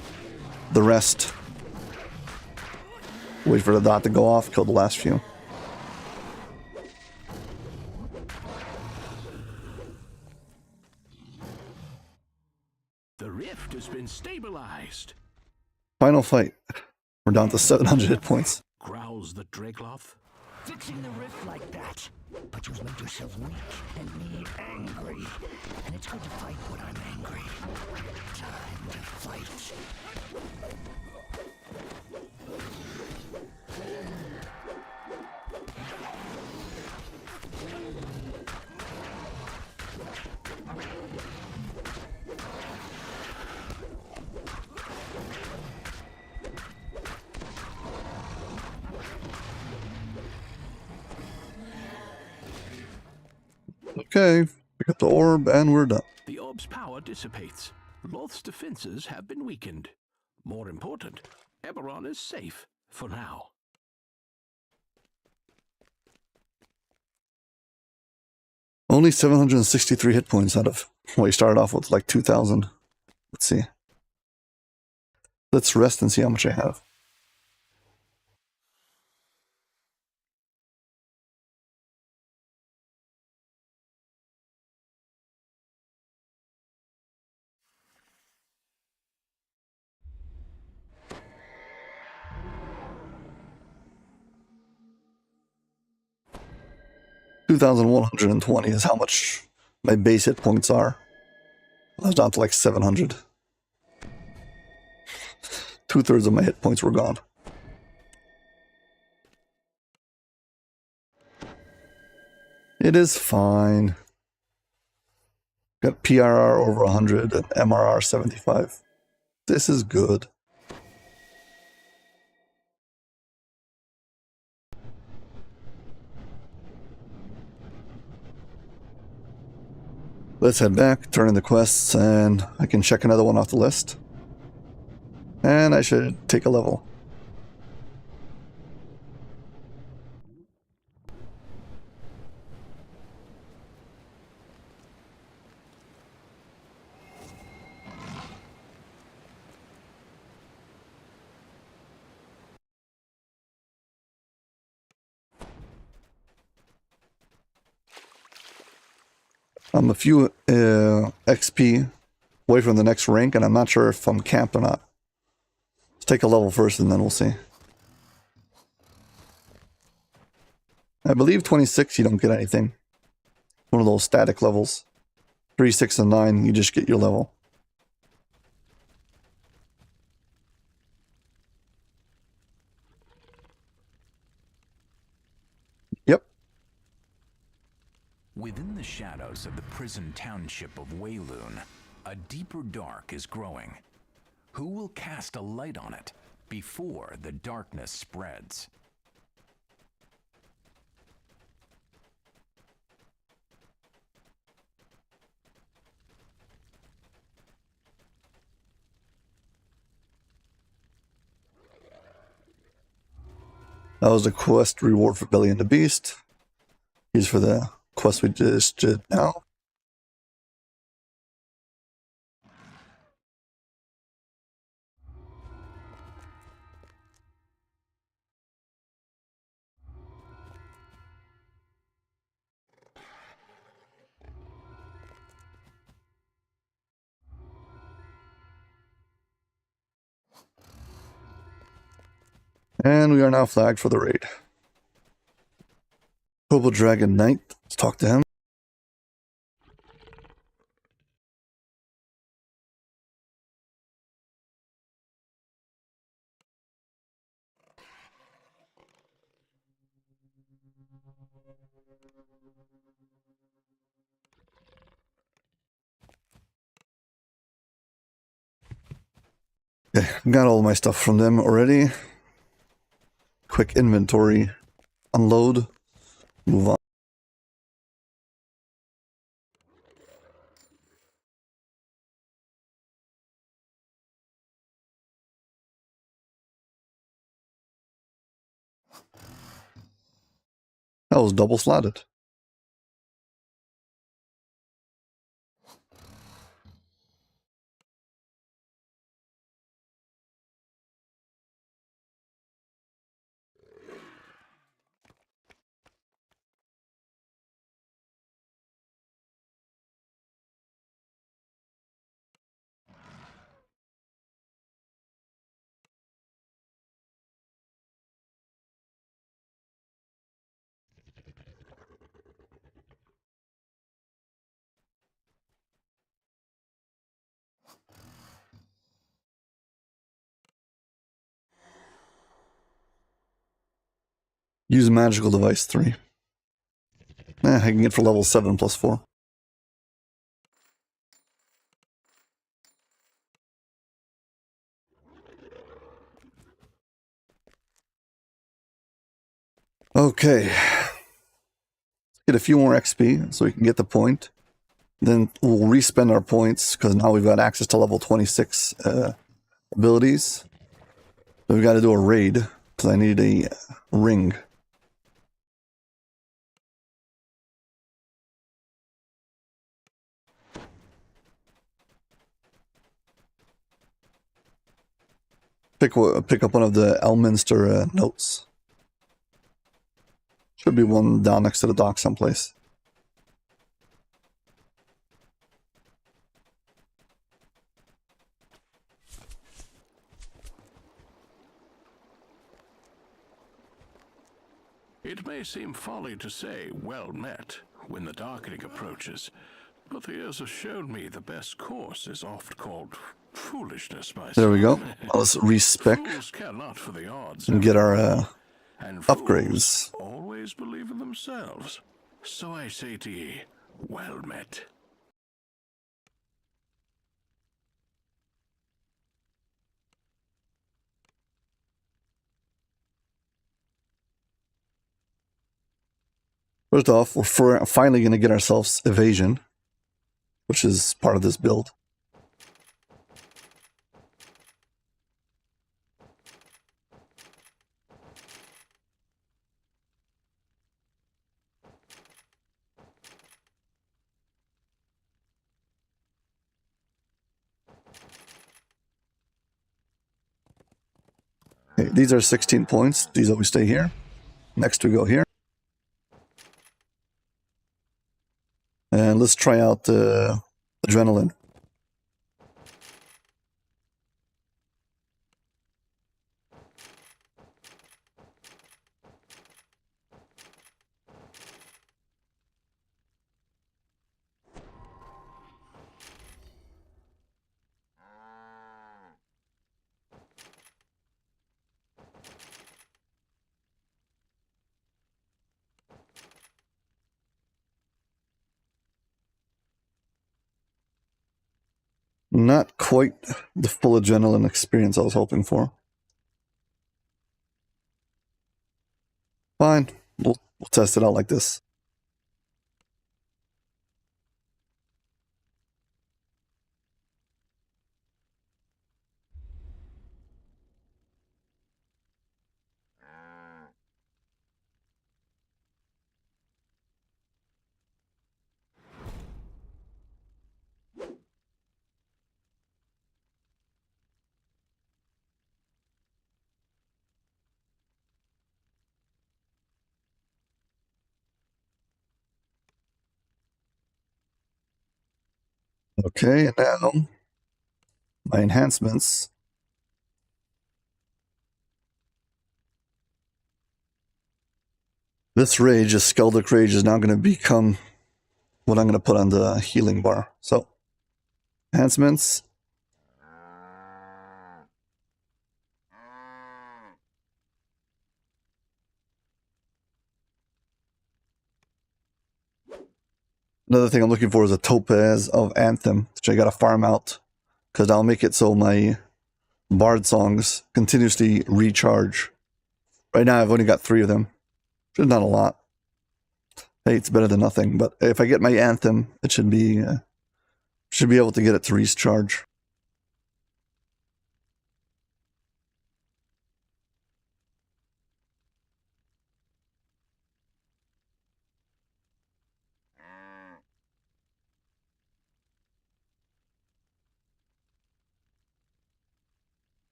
rest. Wait for the dot to go off, kill the last few. The rift has been stabilized, Final fight. We're down to 700 hit points. growls the Dragloth. Fixing the rift like that. But you've made yourself weak and me angry. And it's good to fight when I'm angry. Time to fight. Okay, pick up the orb and we're done. The orb's power dissipates. Loth's defenses have been weakened. More important, Eberron is safe for now. Only 763 hit points out of, well, he started off with like 2,000. Let's see. Let's rest and see how much I have. $2,120 is how much my base hit points are. I was down to like 700. 2/3 of my hit points were gone. It is fine. Got PRR over 100 and MRR 75. This is good. Let's head back, turn in the quests, and I can check another one off the list. And I should take a level. I'm a few XP away from the next rank, and I'm not sure if I'm camped or not. Let's take a level first, and then we'll see. I believe 26, you don't get anything. One of those static levels. 3, 6, and 9, you just get your level. Yep. Within the shadows of the prison township of Wayloon, a deeper dark is growing. Who will cast a light on it before the darkness spreads? That was the quest reward for Belly and the Beast. Here's for the quest we just did now. And we are now flagged for the raid. Purple Dragon Knight. Let's talk to him. Okay, got all my stuff from them already. Quick inventory, unload, move on. That was double slotted. Use magical device 3. I can get for level 7 plus 4. Okay. Get a few more XP so we can get the point. Then we'll respend our points because now we've got access to level 26 abilities. So we've got to do a raid because I need a ring. Pick up one of the Elminster notes. Should be one down next to the dock someplace. It may seem folly to say, well met, when the darkening approaches, but the years have shown me the best course is oft called foolishness, my There we go. son. Let's respec Fools care not for the odds, and get our and upgrades. fools always believe in themselves. So I say to ye, well met. First off, we're finally going to get ourselves evasion, which is part of this build. Okay, these are 16 points. These always stay here. Next we go here. And let's try out the adrenaline. Not quite the full adrenaline experience I was hoping for. Fine, we'll test it out like this. Okay, now my enhancements. This rage, a Skeldic Rage, is now going to become what I'm going to put on the healing bar. So, enhancements. Another thing I'm looking for is a Topaz of Anthem, which I got to farm out, because I'll make it so my bard songs continuously recharge. Right now I've only got 3 of them. Which is not a lot. Hey, it's better than nothing, but if I get my anthem, it should be able to get it to recharge.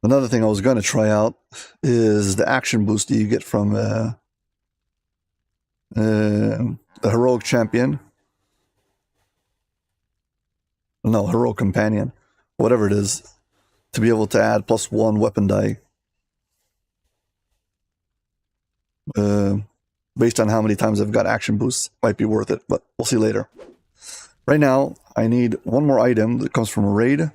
Another thing I was going to try out is the action boost that you get from the heroic champion. No, heroic companion, whatever it is, to be able to add +1 weapon die. Based on how many times I've got action boosts, might be worth it, but we'll see later. Right now, I need one more item that comes from a raid.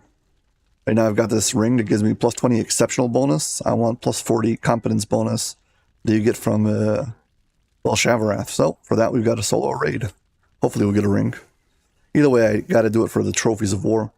Right now I've got this ring that gives me +20 exceptional bonus. I want +40 competence bonus that you get from, well, Shavarath. So for that, we've got a solo raid. Hopefully we'll get a ring. Either way, I got to do it for the trophies of war.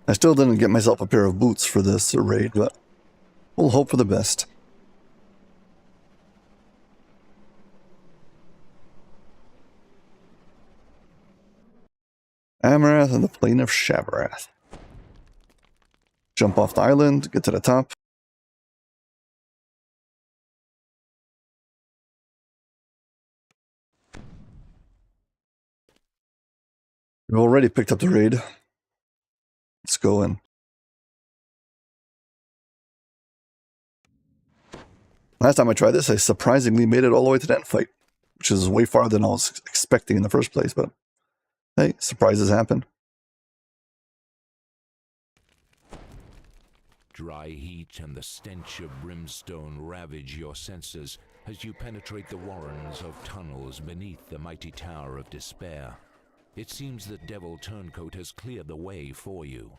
I still didn't get myself a pair of boots for this raid, but we'll hope for the best. Amarath and the Plain of Shavarath. Jump off the island, get to the top. We've already picked up the raid. Let's go in. Last time I tried this, I surprisingly made it all the way to the end fight, which is way farther than I was expecting in the first place, but hey, surprises happen. Dry heat and the stench of brimstone ravage your senses as you penetrate the warrens of tunnels beneath the mighty Tower of Despair. It seems that Devil Turncoat has cleared the way for you.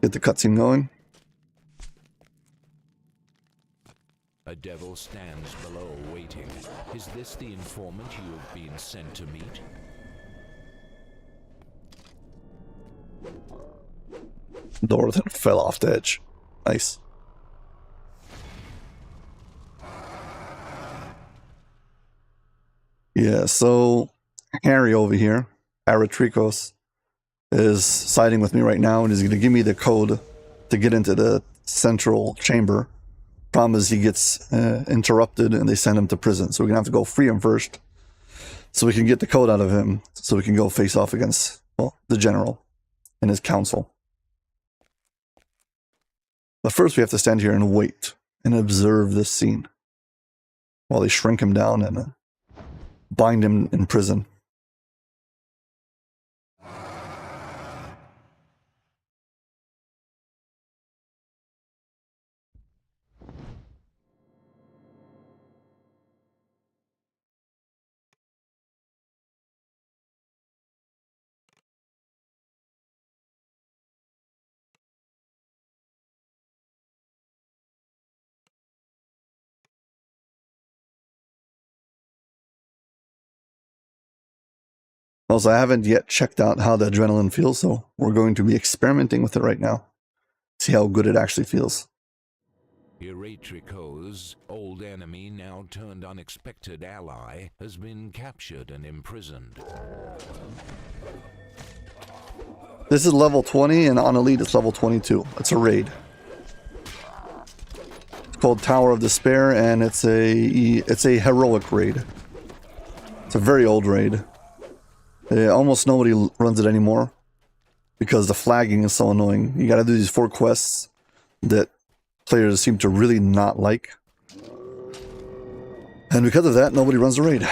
Get the cutscene going. A devil stands below waiting. Is this the informant you have been sent to meet? Dorothy fell off the edge. Nice. Yeah, so Harry over here, Aratrikos, is siding with me right now and is going to give me the code to get into the central chamber. Problem is he gets interrupted and they send him to prison. So we're going to have to go free him first so we can get the code out of him so we can go face off against, well, the general and his council. But first we have to stand here and wait and observe this scene while they shrink him down and bind him in prison. Also, I haven't yet checked out how the adrenaline feels, so we're going to be experimenting with it right now. See how good it actually feels. Eratriko's old enemy, now turned unexpected ally, has been captured and imprisoned. This is level 20, and on Elite it's level 22. It's a raid. It's called Tower of Despair, and it's a heroic raid. It's a very old raid. Almost nobody runs it anymore because the flagging is so annoying. You gotta do these 4 quests that players seem to really not like. And because of that, nobody runs the raid.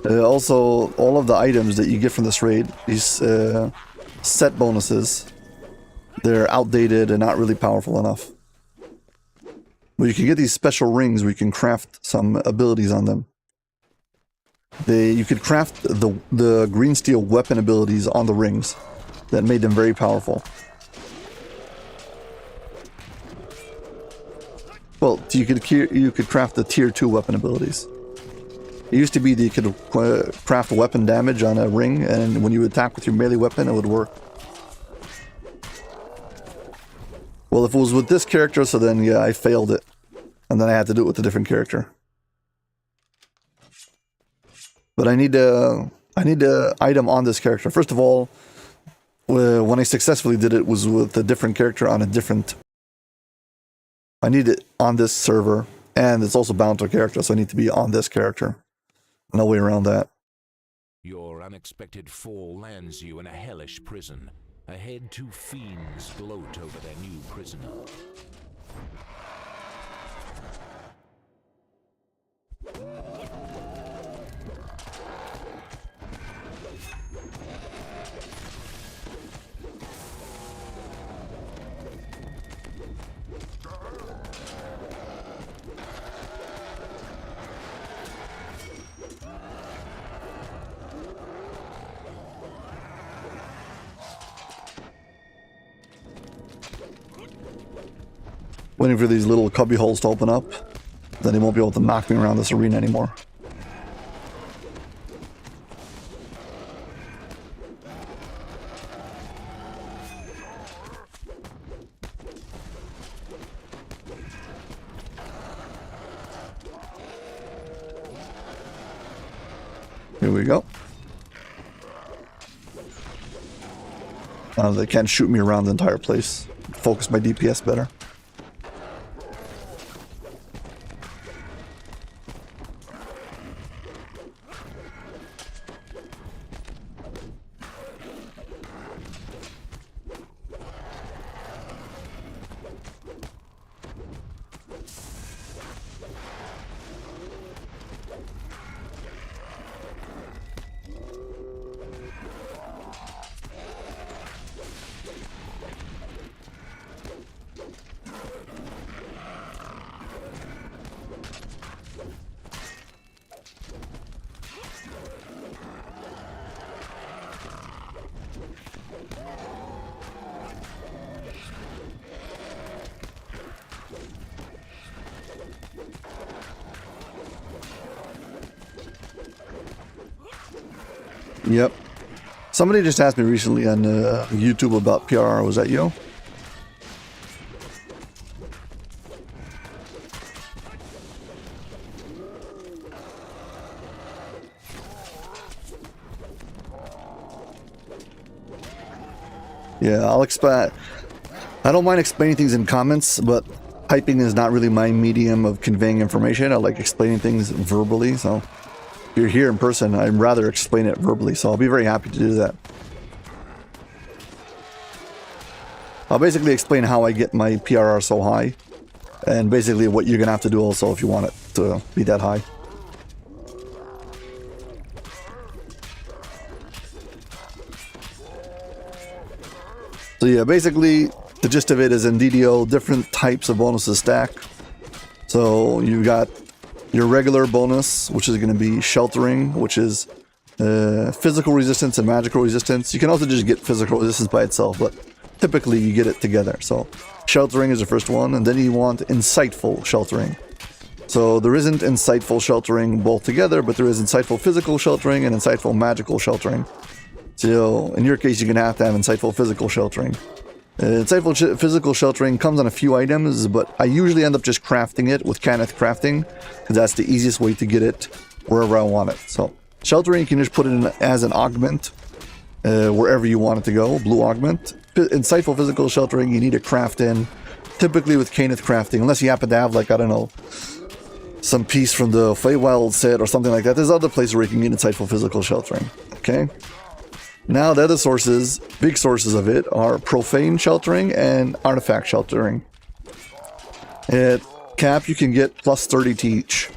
Also, all of the items that you get from this raid, these set bonuses, they're outdated and not really powerful enough. But you can get these special rings where you can craft some abilities on them. You could craft the green steel weapon abilities on the rings that made them very powerful. Well, you could craft the tier 2 weapon abilities. It used to be that you could craft weapon damage on a ring, and when you attack with your melee weapon, it would work. Well, if it was with this character, so then yeah, I failed it. And then I had to do it with a different character. But I need the item on this character. First of all, when I successfully did it was with a different character on a different... I need it on this server, and it's also bound to a character, so I need to be on this character. No way around that. Your unexpected fall lands you in a hellish prison. Ahead, 2 fiends gloat over their new prisoner. Waiting for these little cubby holes to open up, then they won't be able to knock me around this arena anymore. Here we go. Now they can't shoot me around the entire place. Focus my DPS better. Yep. Somebody just asked me recently on YouTube about PRR. Was that you? Yeah, I'll explain. I don't mind explaining things in comments, but typing is not really my medium of conveying information. I like explaining things verbally, so if you're here in person, I'd rather explain it verbally, so I'll be very happy to do that. I'll basically explain how I get my PRR so high, and basically what you're gonna have to do also if you want it to be that high. So yeah, basically the gist of it is in DDO, different types of bonuses stack. So you got your regular bonus, which is going to be sheltering, which is physical resistance and magical resistance. You can also just get physical resistance by itself, but typically you get it together. So sheltering is the first one, and then you want insightful sheltering. So there isn't insightful sheltering both together, but there is insightful physical sheltering and insightful magical sheltering. So in your case, you're going to have insightful physical sheltering. Insightful physical sheltering comes on a few items, but I usually end up just crafting it with Kenneth crafting, because that's the easiest way to get it wherever I want it. So sheltering, you can just put it in as an augment wherever you want it to go, blue augment. Insightful physical sheltering, you need to craft in, typically with Kenneth crafting, unless you happen to have, like, I don't know, some piece from the Feywild set or something like that. There's other places where you can get insightful physical sheltering, okay? Now the other sources, big sources of it, are profane sheltering and artifact sheltering. At cap you can get plus 30 to each.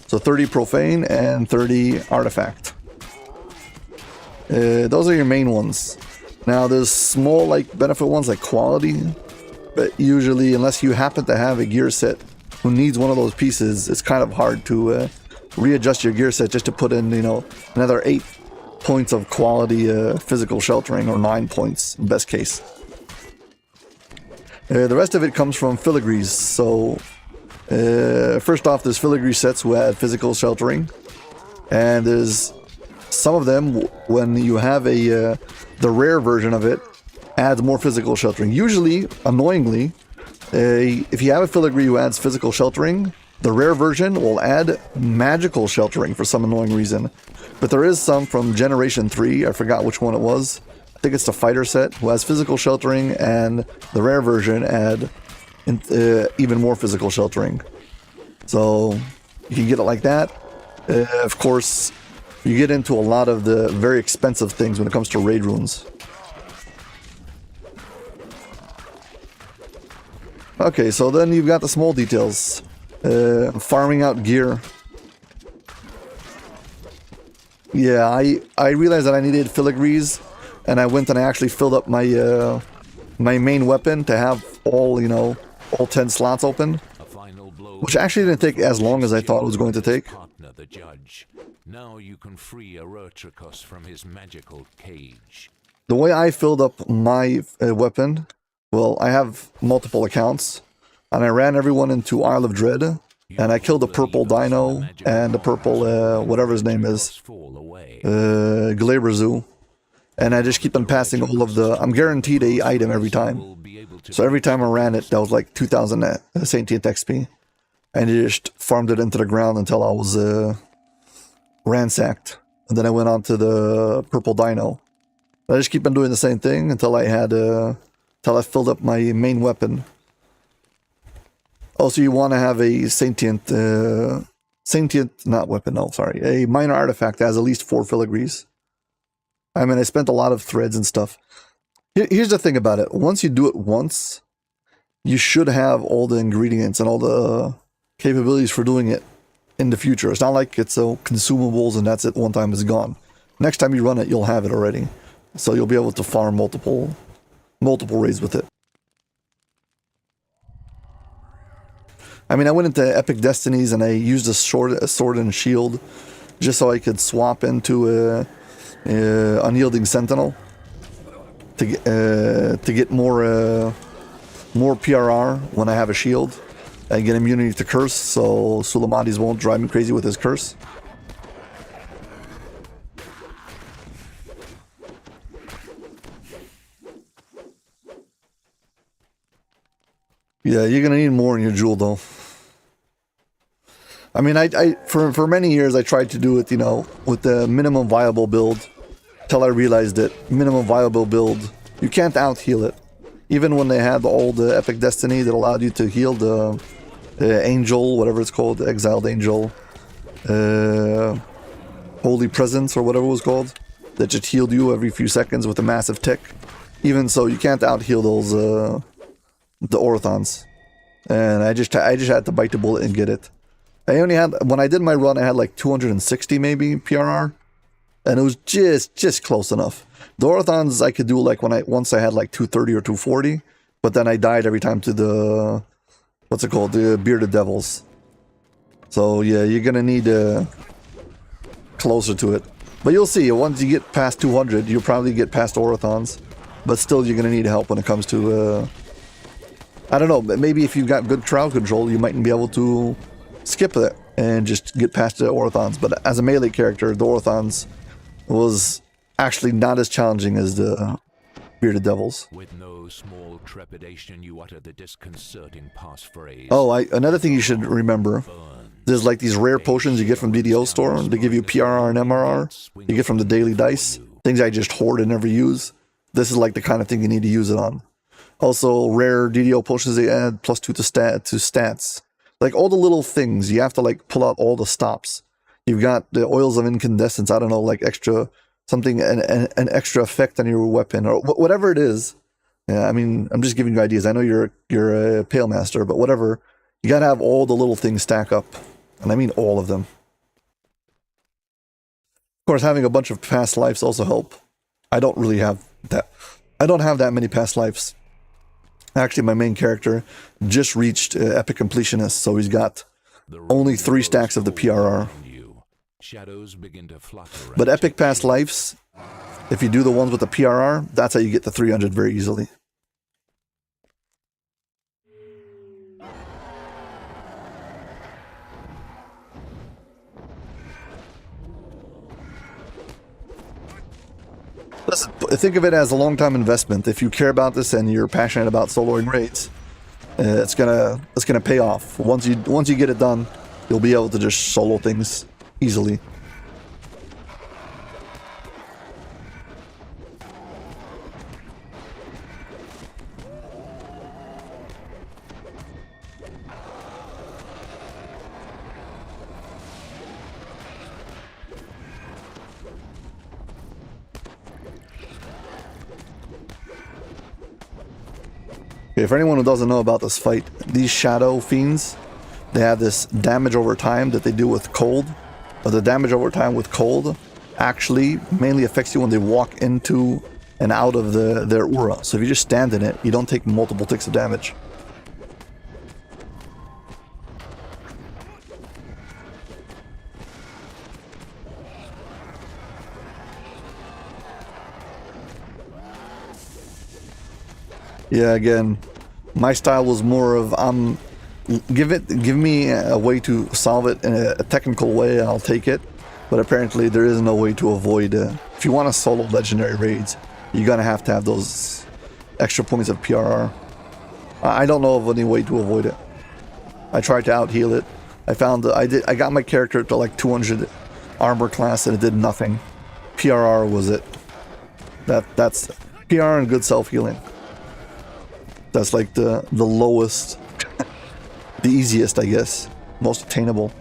So 30 profane and 30 artifact. Those are your main ones. Now there's small like benefit ones like quality, but usually unless you happen to have a gear set who needs one of those pieces, it's kind of hard to readjust your gear set just to put in, you know, another 8 points of quality physical sheltering, or 9 points in best case. The rest of it comes from filigrees. So first off, there's filigree sets who add physical sheltering, and there's some of them when you have a the rare version of it adds more physical sheltering. Usually, annoyingly, if you have a filigree who adds physical sheltering, the rare version will add magical sheltering for some annoying reason. But there is some from Generation 3, I forgot which one it was. I think it's the fighter set who has physical sheltering, and the rare version add even more physical sheltering. So you can get it like that. Of course, you get into a lot of the very expensive things when it comes to raid runes. Okay, so then you've got the small details. Farming out gear. Yeah, I realized that I needed filigrees, and I went and I actually filled up my my main weapon to have all, you know, all 10 slots open, which actually didn't take as long as I thought it was going to take. The judge. Now you can free Erotricus from his magical cage. The way I filled up my weapon, well, I have multiple accounts, and I ran everyone into Isle of Dread, and I killed the purple dino and the purple, whatever his name is, Glaberzu, and I just keep on passing all of the, I'm guaranteed a item every time. So every time I ran it, that was like 2000 Sentient XP, and I just farmed it into the ground until I was ransacked, and then I went on to the purple dino. I just keep on doing the same thing until I had until I filled up my main weapon. Also, you want to have a sentient not weapon, no, sorry, a minor artifact that has at least 4 filigrees. I mean, I spent a lot of threads and stuff. Here's the thing about it. Once you do it once, you should have all the ingredients and all the capabilities for doing it in the future. It's not like it's consumables and that's it, one time it's gone. Next time you run it, you'll have it already. So you'll be able to farm multiple raids with it. I mean, I went into Epic Destinies and I used a sword and shield just so I could swap into a Unyielding Sentinel to get more PRR when I have a shield. I get immunity to curse, so Sulamades won't drive me crazy with his curse. Yeah, you're gonna need more in your jewel though. I mean, for many years I tried to do it, you know, with the minimum viable build, till I realized that minimum viable build, you can't out heal it. Even when they had the old Epic Destiny that allowed you to heal the angel, whatever it's called, the exiled angel, holy presence or whatever it was called, that just healed you every few seconds with a massive tick. Even so, you can't out heal those the Orthons, and I just had to bite the bullet and get it. I only had, when I did my run, I had like 260 maybe PRR, and it was just close enough. The Orthons I could do like once I had like 230 or 240, but then I died every time to the, what's it called, the Bearded Devils. So yeah, you're gonna need closer to it. But you'll see, once you get past 200, you'll probably get past Orthons, but still you're gonna need help when it comes to I don't know, maybe if you've got good crowd control, you mightn't be able to skip it and just get past the Orthons. But as a melee character, the Orthons was actually not as challenging as the Bearded Devils. With no small trepidation, you utter the disconcerting passphrase. Oh, another thing you should remember, there's like these rare potions you get from DDO store. They give you PRR and MRR. You get from the daily dice. Things I just hoard and never use. This is like the kind of thing you need to use it on. Also, rare DDO potions they add +2 to stats. Like all the little things, you have to like pull out all the stops. You've got the oils of incandescence, I don't know, like extra something, an extra effect on your weapon, or whatever it is. Yeah, I mean, I'm just giving you ideas. I know you're a Pale Master, but whatever. You gotta have all the little things stack up. And I mean all of them. Of course, having a bunch of past lives also help. I don't really have that. I don't have that many past lives. Actually, my main character just reached Epic Completionist, so he's got only 3 stacks of the PRR. But Epic Past Lives, if you do the ones with the PRR, that's how you get the 300 very easily. Listen, think of it as a long-time investment. If you care about this and you're passionate about soloing raids, it's gonna pay off. Once you get it done, you'll be able to just solo things easily. Okay, for anyone who doesn't know about this fight, these Shadow Fiends, they have this damage over time that they do with cold. But the damage over time with cold actually mainly affects you when they walk into and out of their aura. So if you just stand in it, you don't take multiple ticks of damage. Yeah, again, my style was more of give me a way to solve it in a technical way and I'll take it. But apparently there is no way to avoid if you want to solo legendary raids, you're gonna have to have those extra points of PRR. I don't know of any way to avoid it. I tried to out heal it. I found that I got my character to like 200 armor class and it did nothing. PRR was it. That's PRR and good self healing. That's like the lowest, the easiest, I guess, most attainable.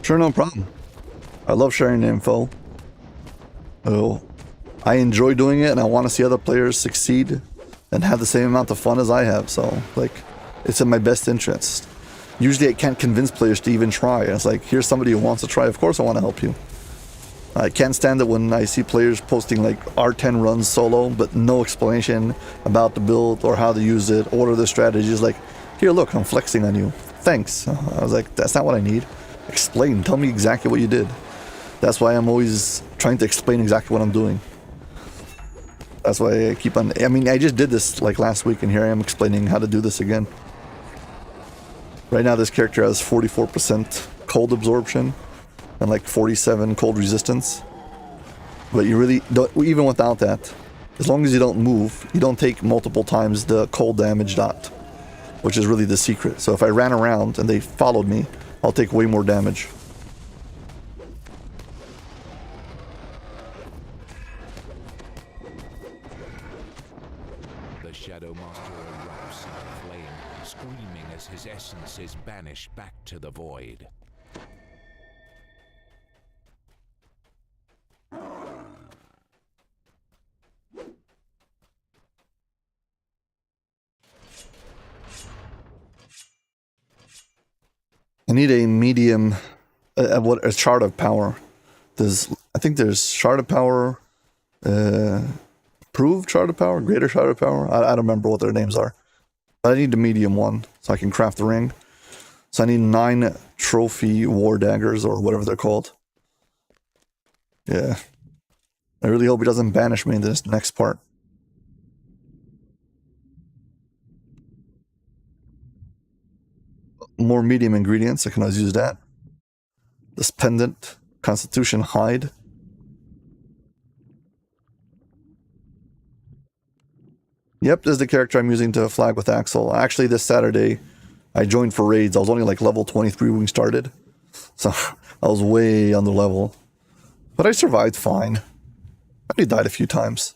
Sure, no problem. I love sharing the info. Oh, I enjoy doing it and I want to see other players succeed and have the same amount of fun as I have. So, like, it's in my best interest. Usually I can't convince players to even try. It's like, here's somebody who wants to try. Of course I want to help you. I can't stand it when I see players posting like R10 runs solo, but no explanation about the build or how to use it or the strategies. Like, here, look, I'm flexing on you. Thanks. I was like, that's not what I need. Explain. Tell me exactly what you did. That's why I'm always trying to explain exactly what I'm doing. That's why I keep on... I mean, I just did this like last week, and here I am explaining how to do this again. Right now, this character has 44% cold absorption and like 47 cold resistance. But you really don't... Even without that, as long as you don't move, you don't take multiple times the cold damage dot, which is really the secret. So if I ran around and they followed me, I'll take way more damage. The Shadow Master erupts into flame, screaming as his essence is banished back to the void. I need a medium, a shard of power. I think there's shard of power, improved shard of power, greater shard of power. I don't remember what their names are, but I need the medium one so I can craft the ring. So I need 9 trophy war daggers or whatever they're called. Yeah, I really hope he doesn't banish me in this next part. more medium ingredients. I can always use that. This pendant, Constitution Hide. Yep, this is the character I'm using to flag with Axel. Actually, this Saturday, I joined for raids. I was only like level 23 when we started. So I was way under level. But I survived fine. I only died a few times.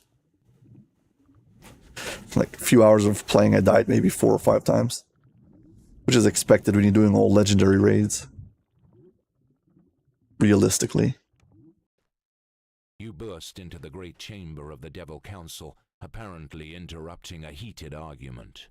Like a few hours of playing, I died maybe 4 or 5 times. Which is expected when you're doing all legendary raids. Realistically. You burst into the great chamber of the Devil Council, apparently interrupting a heated argument.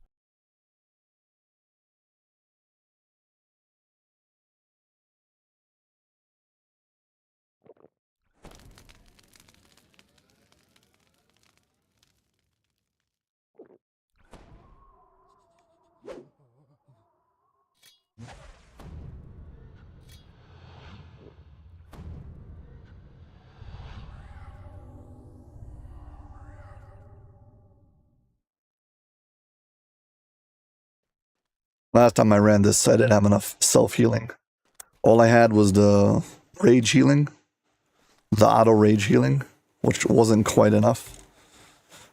Last time I ran this, I didn't have enough self-healing. All I had was the rage healing, the auto rage healing, which wasn't quite enough.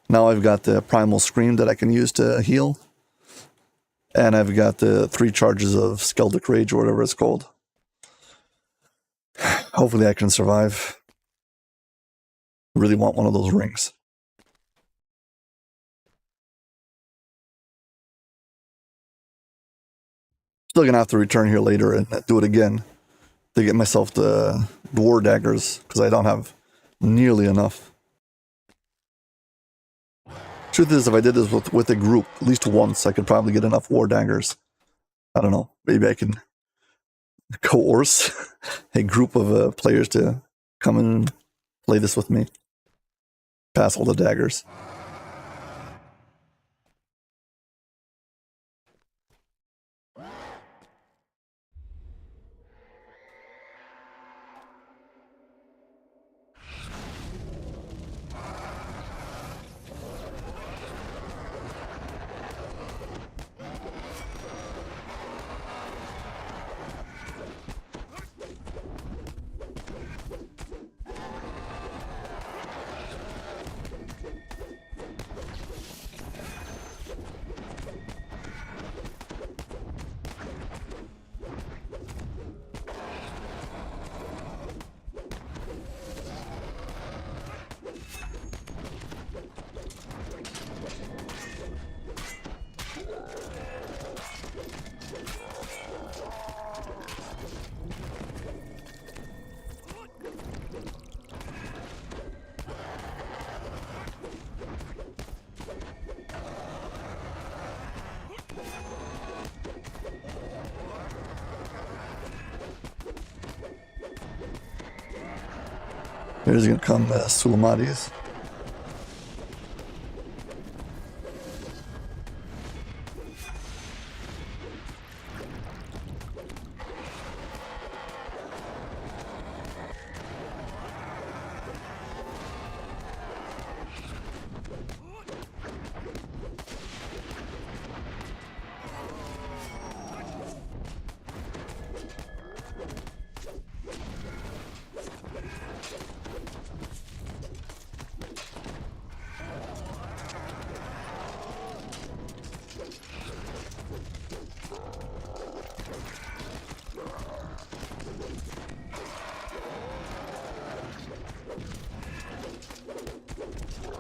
Now I've got the primal scream that I can use to heal. And I've got the 3 charges of Skeldic Rage or whatever it's called. Hopefully I can survive. Really want one of those rings. Still gonna have to return here later and do it again to get myself the war daggers, because I don't have nearly enough. Truth is, if I did this with a group at least once, I could probably get enough war daggers. I don't know. Maybe I can coerce a group of players to come in and play this with me. Pass all the daggers. Here's gonna come Sulamadis.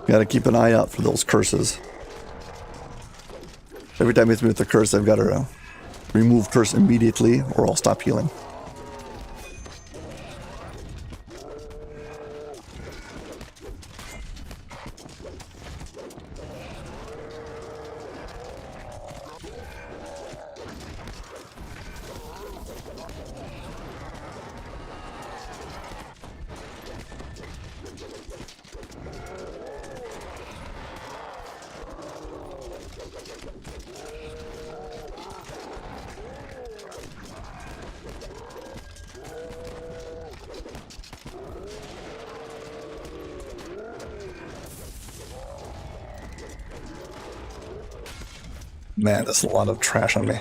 Gotta keep an eye out for those curses. Every time he hits me with the curse, I've got to remove curse immediately or I'll stop healing. Man, that's a lot of trash on me.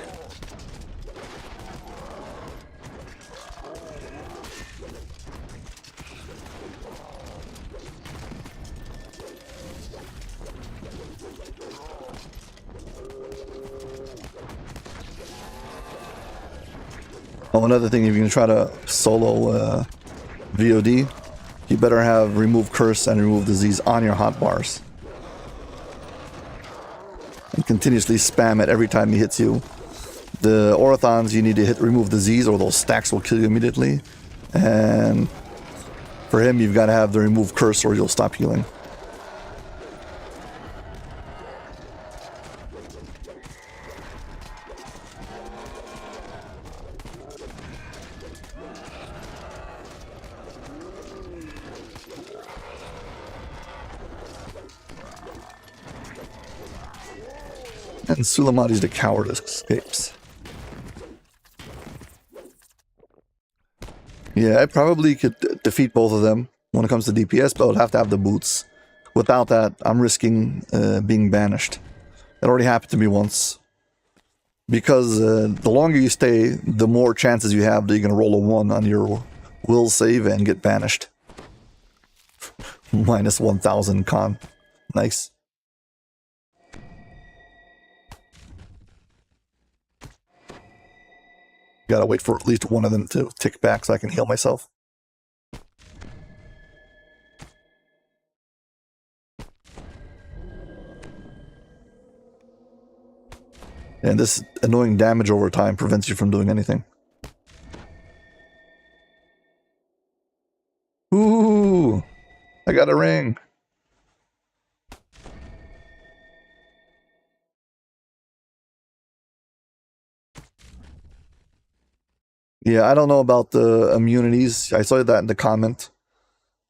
Oh, another thing, if you're gonna try to solo VOD, you better have remove curse and remove disease on your hotbars. And continuously spam it every time he hits you. The Orathons, you need to hit remove disease or those stacks will kill you immediately. And for him, you've got to have the remove curse or you'll stop healing. And Sulamati's the coward escapes. Yeah, I probably could defeat both of them when it comes to DPS, but I would have to have the boots. Without that, I'm risking being banished. It already happened to me once. Because the longer you stay, the more chances you have that you're going to roll a 1 on your will save and get banished. Minus 1,000 con. Nice. Gotta wait for at least one of them to tick back so I can heal myself. And this annoying damage over time prevents you from doing anything. Ooh! I got a ring! Yeah, I don't know about the immunities. I saw that in the comment.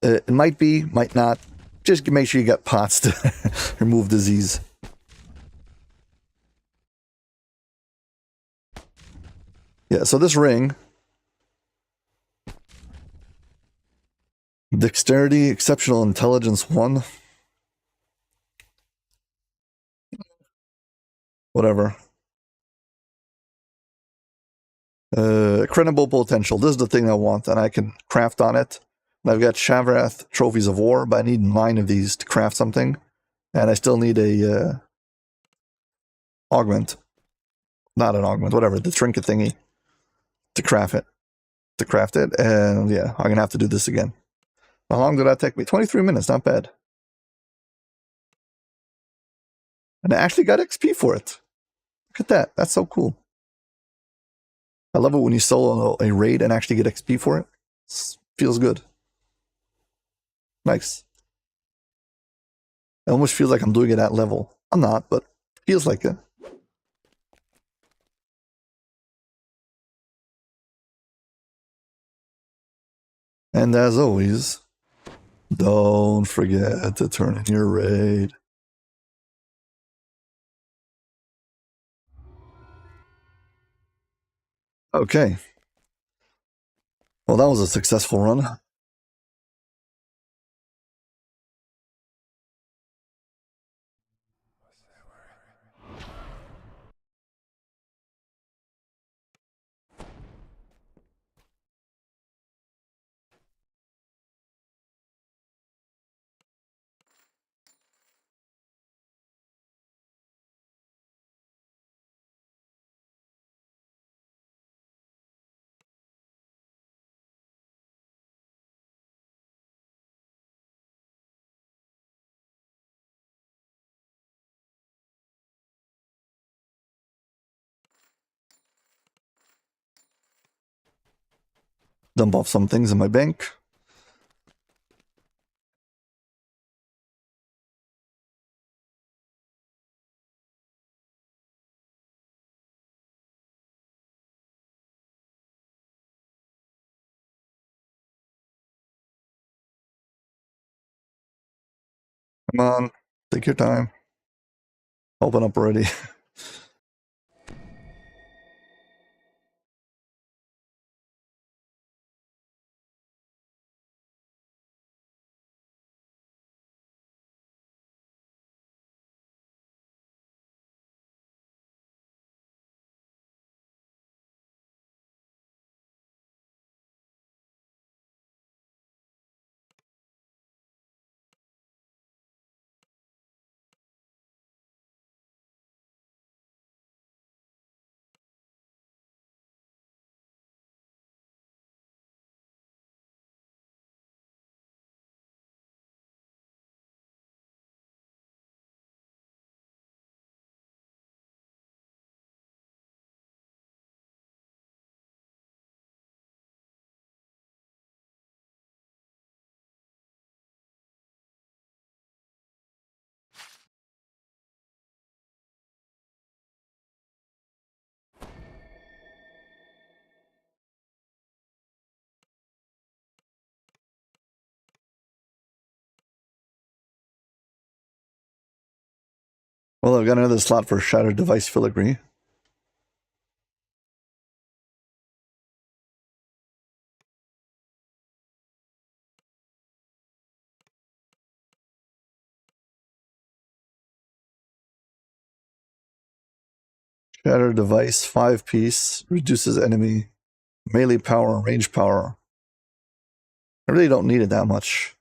It might be, might not. Just make sure you get pots to remove disease. Yeah, so this ring... Dexterity, Exceptional Intelligence 1. Whatever. Credible Potential. This is the thing I want, and I can craft on it. And I've got Shavrath Trophies of War, but I need 9 of these to craft something. And I still need a augment. Not an augment, whatever, the trinket thingy. To craft it. And yeah, I'm gonna have to do this again. How long did that take me? 23 minutes, not bad. And I actually got XP for it. Look at that. That's so cool. I love it when you solo a raid and actually get XP for it. Feels good. Nice. It almost feels like I'm doing it at level. I'm not, but feels like it. And as always, don't forget to turn in your raid. Okay. Well, that was a successful run. Dump off some things in my bank. Come on, take your time. Open up already. Well, I've got another slot for Shattered Device Filigree. Shattered Device, 5-piece, reduces enemy melee power and range power. I really don't need it that much.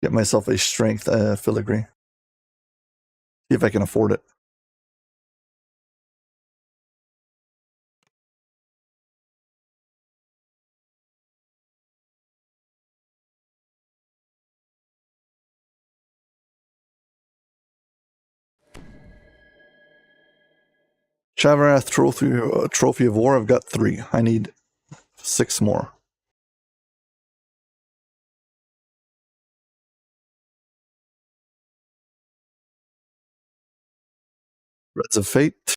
Get myself a strength filigree. See if I can afford it. Shavarath Trophy of War, I've got 3. I need 6 more. Reds of Fate.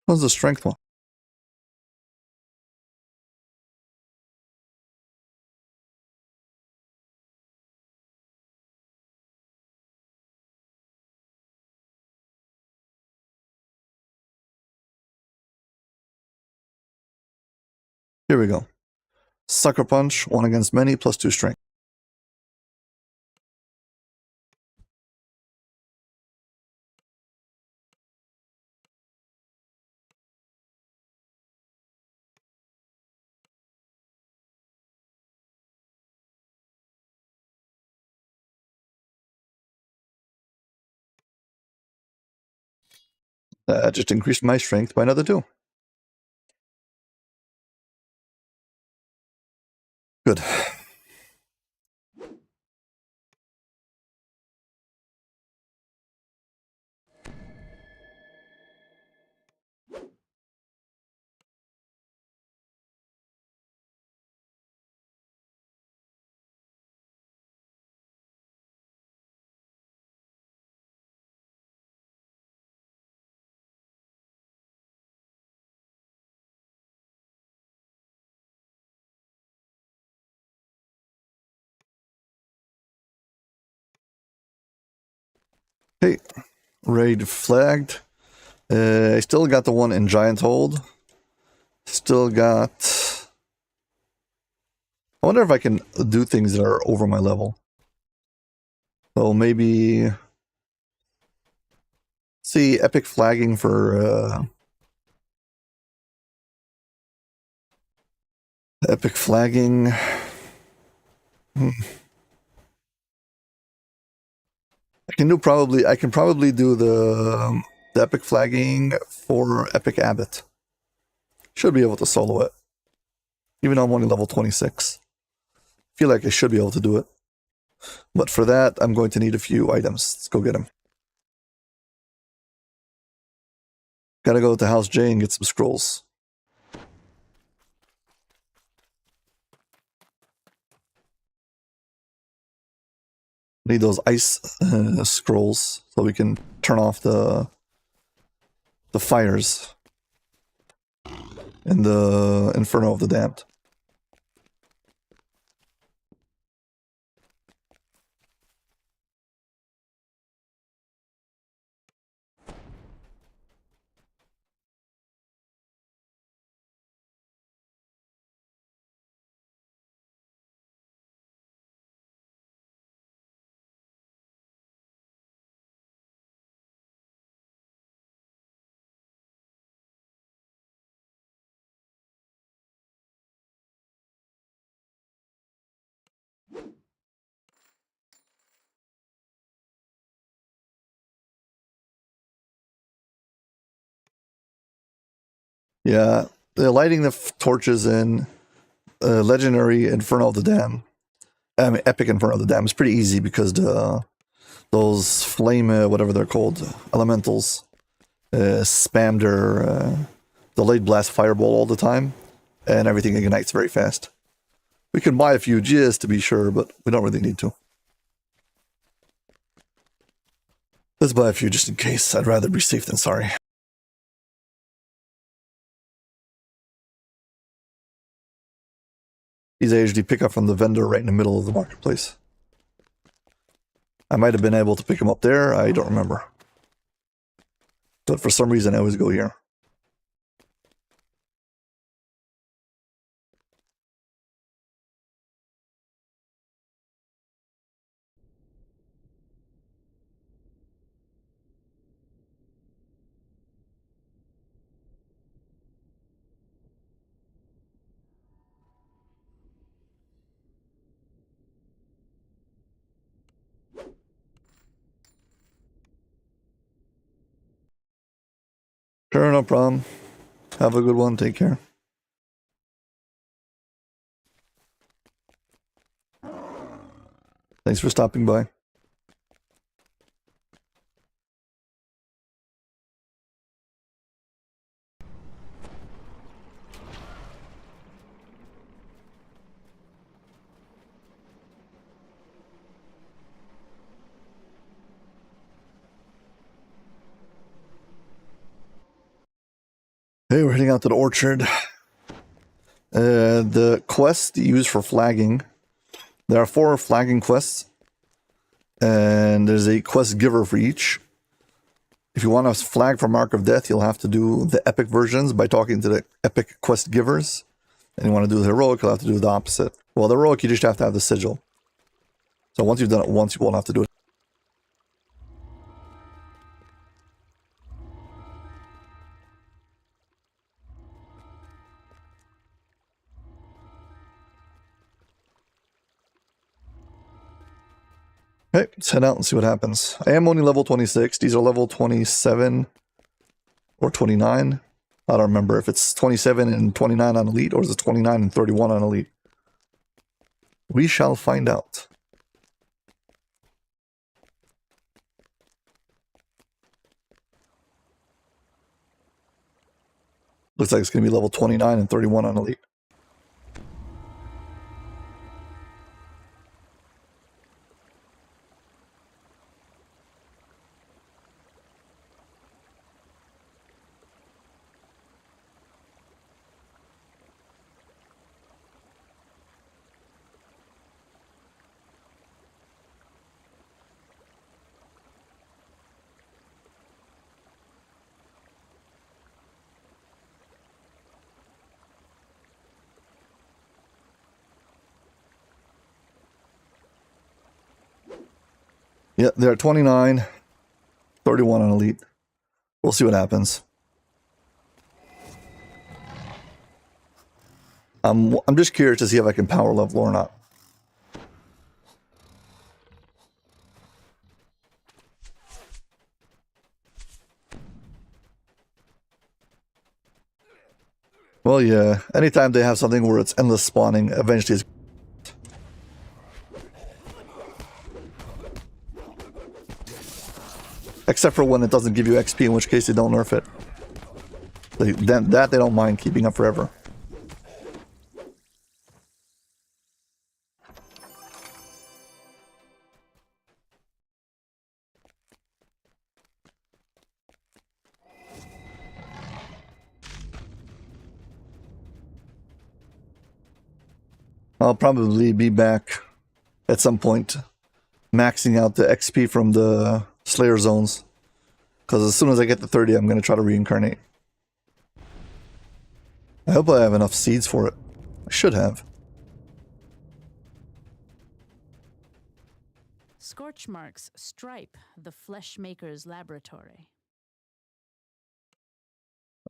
What's the strength one? Here we go. Sucker Punch, 1 against many, plus 2 strength. Just increased my strength by another 2. Good. Hey, raid flagged. I still got the one in Giant Hold. Still got... I wonder if I can do things that are over my level. So maybe... See, epic flagging for... Epic flagging... I can probably do the epic flagging for Epic Abbot. Should be able to solo it. Even though I'm only level 26. Feel like I should be able to do it. But for that, I'm going to need a few items. Let's go get them. Gotta go to House J and get some scrolls. Need those ice scrolls so we can turn off the fires in the Inferno of the Damned. Yeah, they're lighting the torches in Legendary Inferno of the Dam. I mean, Epic Inferno of the Dam is pretty easy because those flame, whatever they're called, elementals, spam their delayed blast fireball all the time, and everything ignites very fast. We can buy a few just to be sure, but we don't really need to. Let's buy a few just in case. I'd rather be safe than sorry. These AHD pick up from the vendor right in the middle of the marketplace. I might have been able to pick them up there. I don't remember. But for some reason, I always go here. Sure, no problem. Have a good one. Take care. Thanks for stopping by. Hey, we're heading out to the orchard. The quest used for flagging. There are 4 flagging quests. And there's a quest giver for each. If you want to flag for Mark of Death, you'll have to do the epic versions by talking to the epic quest givers. And you want to do the heroic, you'll have to do the opposite. Well, the heroic, you just have to have the sigil. So once you've done it once, you won't have to do it. Okay, let's head out and see what happens. I am only level 26. These are level 27 or 29. I don't remember if it's 27 and 29 on Elite or is it 29 and 31 on Elite. We shall find out. Looks like it's going to be level 29 and 31 on Elite. Yeah, they're 29, 31 on Elite. We'll see what happens. I'm just curious to see if I can power level or not. Well, yeah, anytime they have something where it's endless spawning, eventually it's... Except for when it doesn't give you XP, in which case they don't nerf it. That they don't mind keeping up forever. I'll probably be back at some point, maxing out the XP from the Slayer zones. Because as soon as I get to 30, I'm going to try to reincarnate. I hope I have enough seeds for it. I should have. Scorch marks stripe the Fleshmaker's laboratory.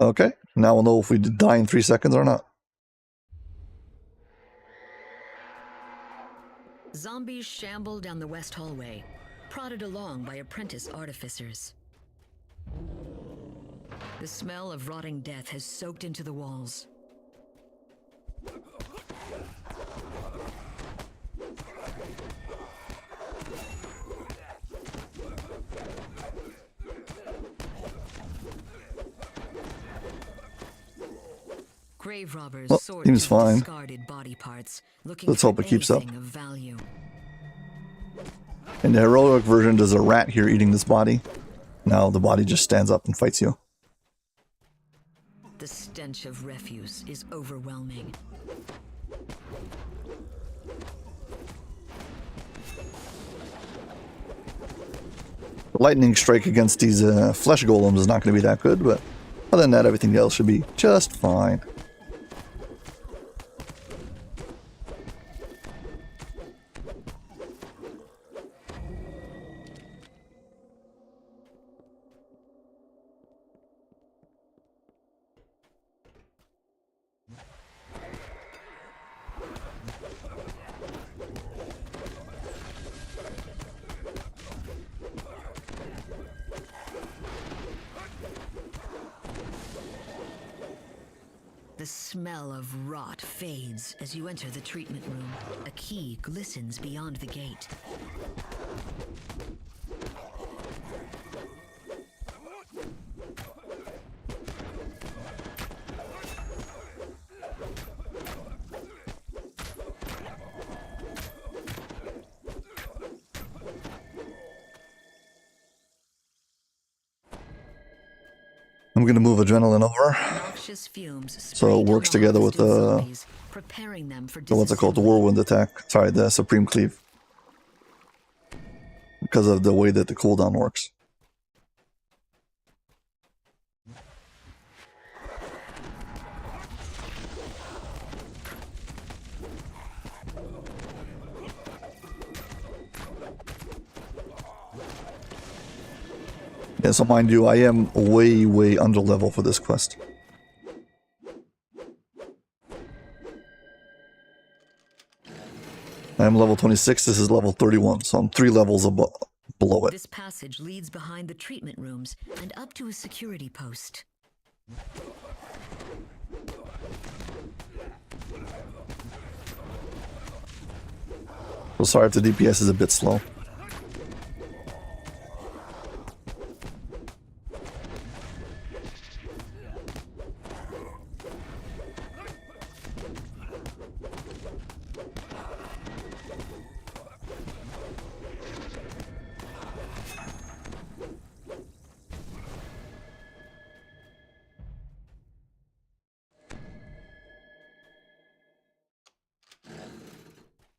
Okay, now we'll know if we die in 3 seconds or not. Zombies shamble down the west hallway, prodded along by apprentice artificers. The smell of rotting death has soaked into the walls. Grave robbers Well, sort seems through fine. discarded body parts, looking Let's for hope it keeps up. anything of value. In the heroic version, there's a rat here eating this body. Now the body just stands up and fights you. The stench of refuse is overwhelming. The lightning strike against these flesh golems is not going to be that good, but other than that, everything else should be just fine. The smell of rot fades as you enter the treatment room. A key glistens beyond the gate. I'm going to move adrenaline over. Noxious fumes So it works together with the preparing them for what's it called? The disassembly. whirlwind attack. Sorry, the supreme cleave. Because of the way that the cooldown works. Yeah, so mind you, I am way, way under level for this quest. I am level 26, this is level 31, so I'm 3 levels below it. This passage leads behind the treatment rooms and up to a security post. So sorry if the DPS is a bit slow.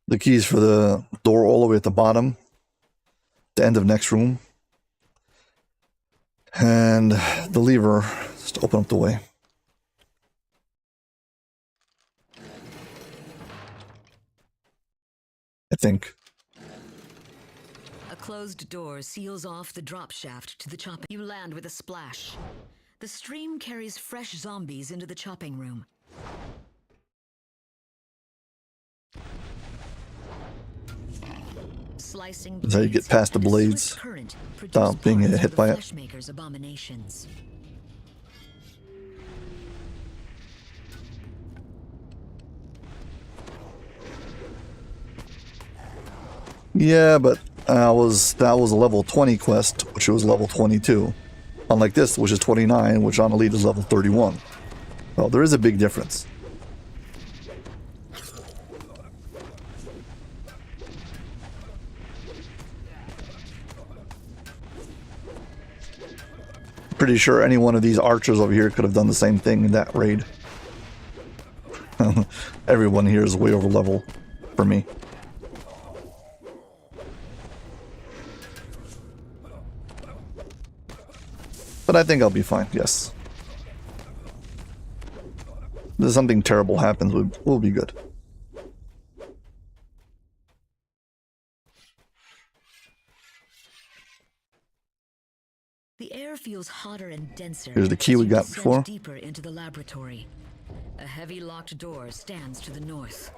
The keys for the door all the way at the bottom, the end of next room, and the lever just to open up the way. I think. A closed door seals off the drop shaft to the chopping. You land with a splash. The stream carries fresh zombies into the chopping room. Slicing That's how you get blades past the and a swift blades current produce without being parts of hit the by it. Fleshmaker's abominations. Yeah, but that was a level 20 quest, which was level 22. Unlike this, which is 29, which on Elite is level 31. Well, there is a big difference. Pretty sure any one of these archers over here could have done the same thing in that raid. Everyone here is way over level for me. But I think I'll be fine, yes. If something terrible happens, we'll be good. The air feels hotter and denser. Here's the key as we you got descend before. Deeper into the laboratory. A heavy locked door stands to the north.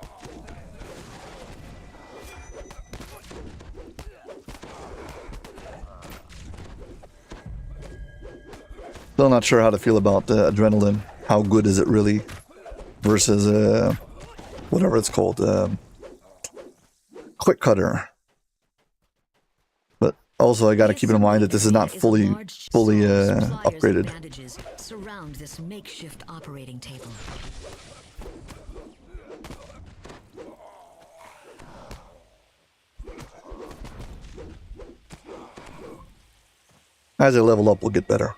Still not sure how to feel about adrenaline. How good is it really? Versus whatever it's called, quick cutter. But also I got to keep in mind that this is not fully upgraded. Surround this makeshift operating table. As I level up, we'll get better.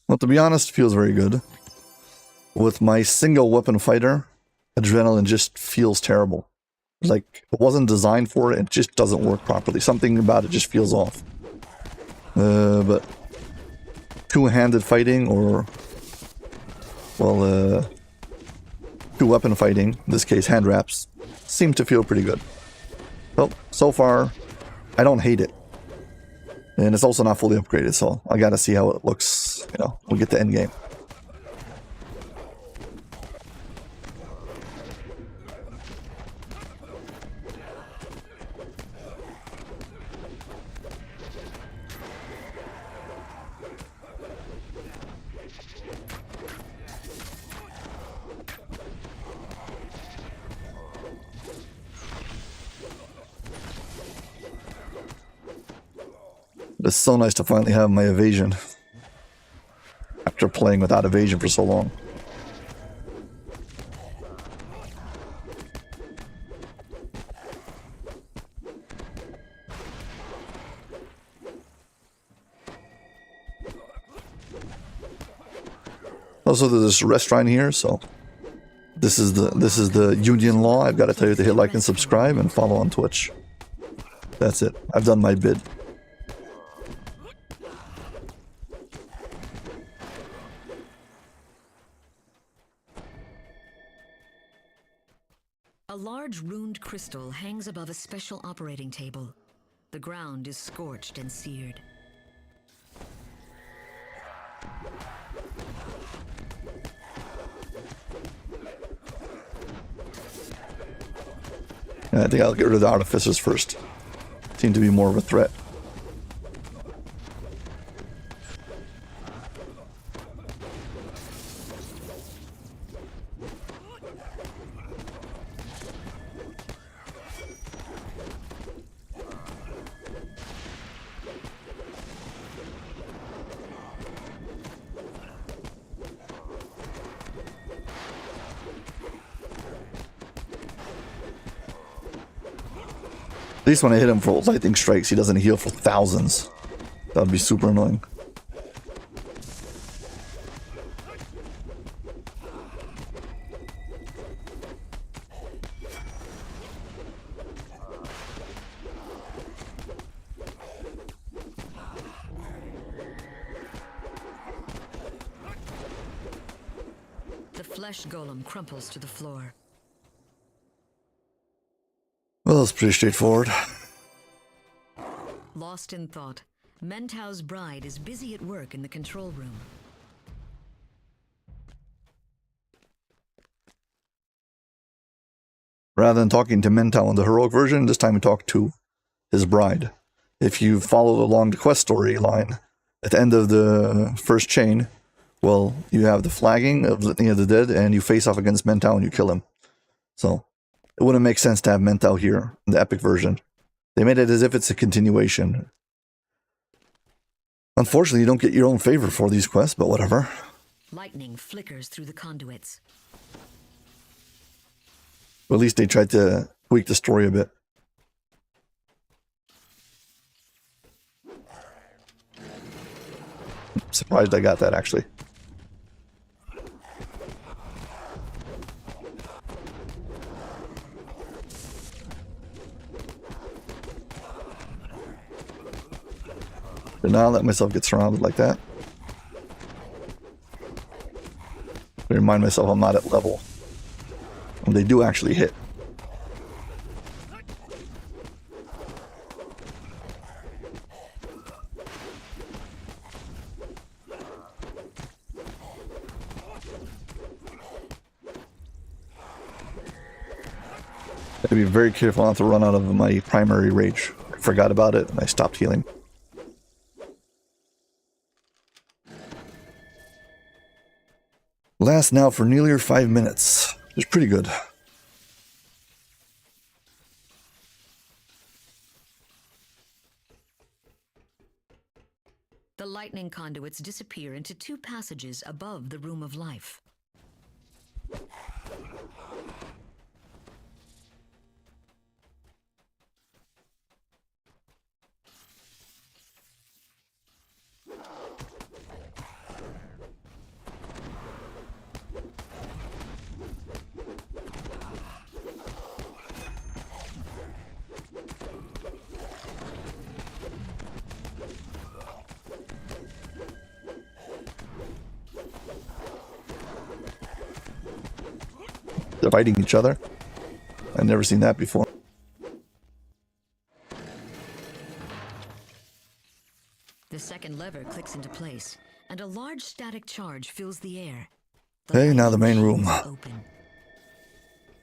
Well, to be honest, it feels very good. With my single weapon fighter, adrenaline just feels terrible. Like, it wasn't designed for it, it just doesn't work properly. Something about it just feels off. But two-handed fighting or, well, two-weapon fighting, in this case hand wraps, seem to feel pretty good. Well, so far, I don't hate it. And it's also not fully upgraded, so I gotta see how it looks, you know, we'll get to endgame. It's so nice to finally have my evasion after playing without evasion for so long. Also, there's this restaurant here, so this is the union law. I've got to tell you to hit like and subscribe and follow on Twitch. That's it. I've done my bid. A large runed crystal hangs above a special operating table. The ground is scorched and seared. I think I'll get rid of the artificers first. Seem to be more of a threat. At least when I hit him for lightning strikes, he doesn't heal for thousands. That would be super annoying. The flesh golem crumples to the floor. Well, it's pretty straightforward. Lost in thought, Mentau's bride is busy at work in the control room. Rather than talking to Mentau in the heroic version, this time we talk to his bride. If you followed along the quest storyline, at the end of the first chain, well, you have the flagging of Litany of the Dead, and you face off against Mentau and you kill him. So it wouldn't make sense to have Mentau here in the epic version. They made it as if it's a continuation. Unfortunately, you don't get your own favor for these quests, but whatever. Lightning flickers through the conduits. Well, at least they tried to tweak the story a bit. I'm surprised I got that, actually. Do not let myself get surrounded like that. I remind myself I'm not at level. And they do actually hit. Gotta be very careful not to run out of my primary rage. I forgot about it and I stopped healing. Lasts now for nearly 5 minutes. It's pretty good. The lightning conduits disappear into 2 passages above the Room of Life. They're fighting each other. I've never seen that before. The second lever clicks into place, and a large static charge fills the air. Okay, now the main room. Open.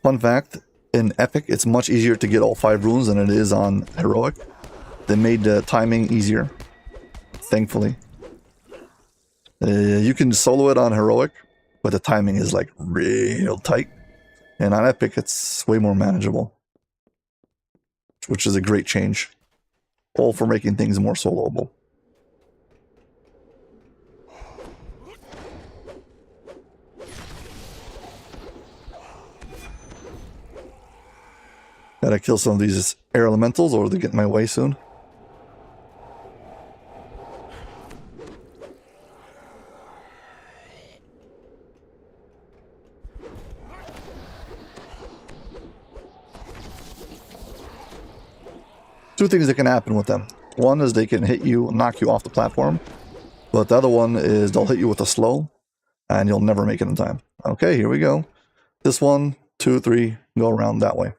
Fun fact, in Epic, it's much easier to get all 5 runes than it is on Heroic. They made the timing easier, thankfully. You can solo it on Heroic, but the timing is like real tight. And on Epic, it's way more manageable, which is a great change. All for making things more soloable. Gotta kill some of these air elementals or they get in my way soon. Two things that can happen with them. One is they can hit you, knock you off the platform. But the other one is they'll hit you with a slow and you'll never make it in time. Okay, here we go. This 1, 2, 3, go around that way.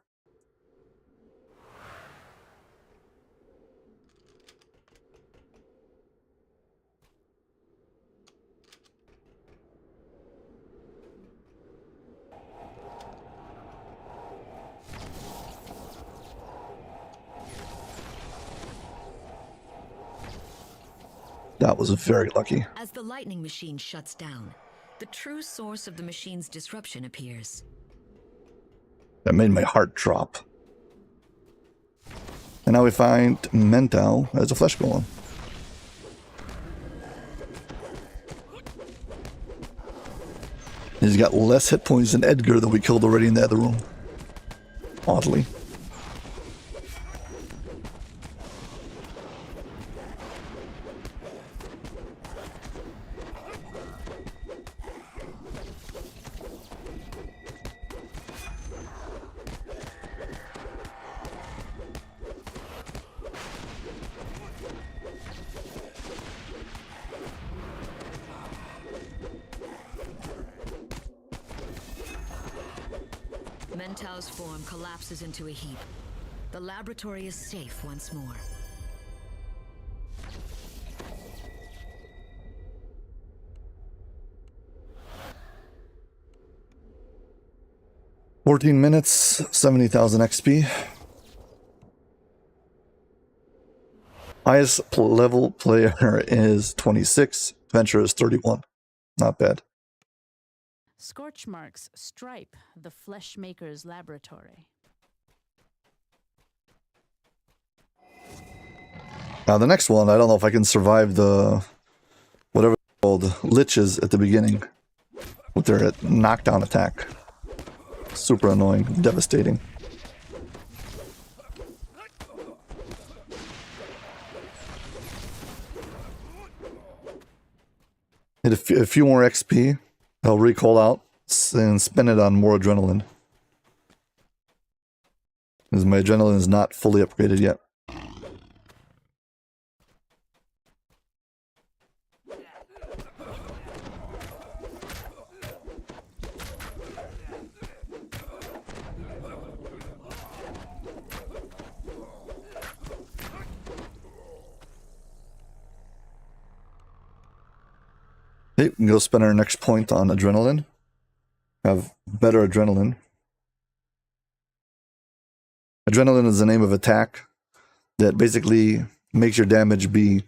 That was very lucky. As the lightning machine shuts down, the true source of the machine's disruption appears. That made my heart drop. And now we find Mentau as a flesh golem. He's got less hit points than Edgar that we killed already in the other room. Oddly. Mentau's form collapses into a heap. The laboratory is safe once more. "14 minutes, 70,000 XP. Highest level player is 26. Venture is 31. Not bad. Scorch marks stripe the flesh maker's laboratory. Now the next one, I don't know if I can survive the whatever it's called, liches at the beginning with their knockdown attack. Super annoying, devastating. Hit a few more XP. I'll recall out and spend it on more adrenaline. Because my adrenaline is not fully upgraded yet. Okay, we can go spend our next point on adrenaline. Have better adrenaline. Adrenaline is the name of attack that basically makes your damage be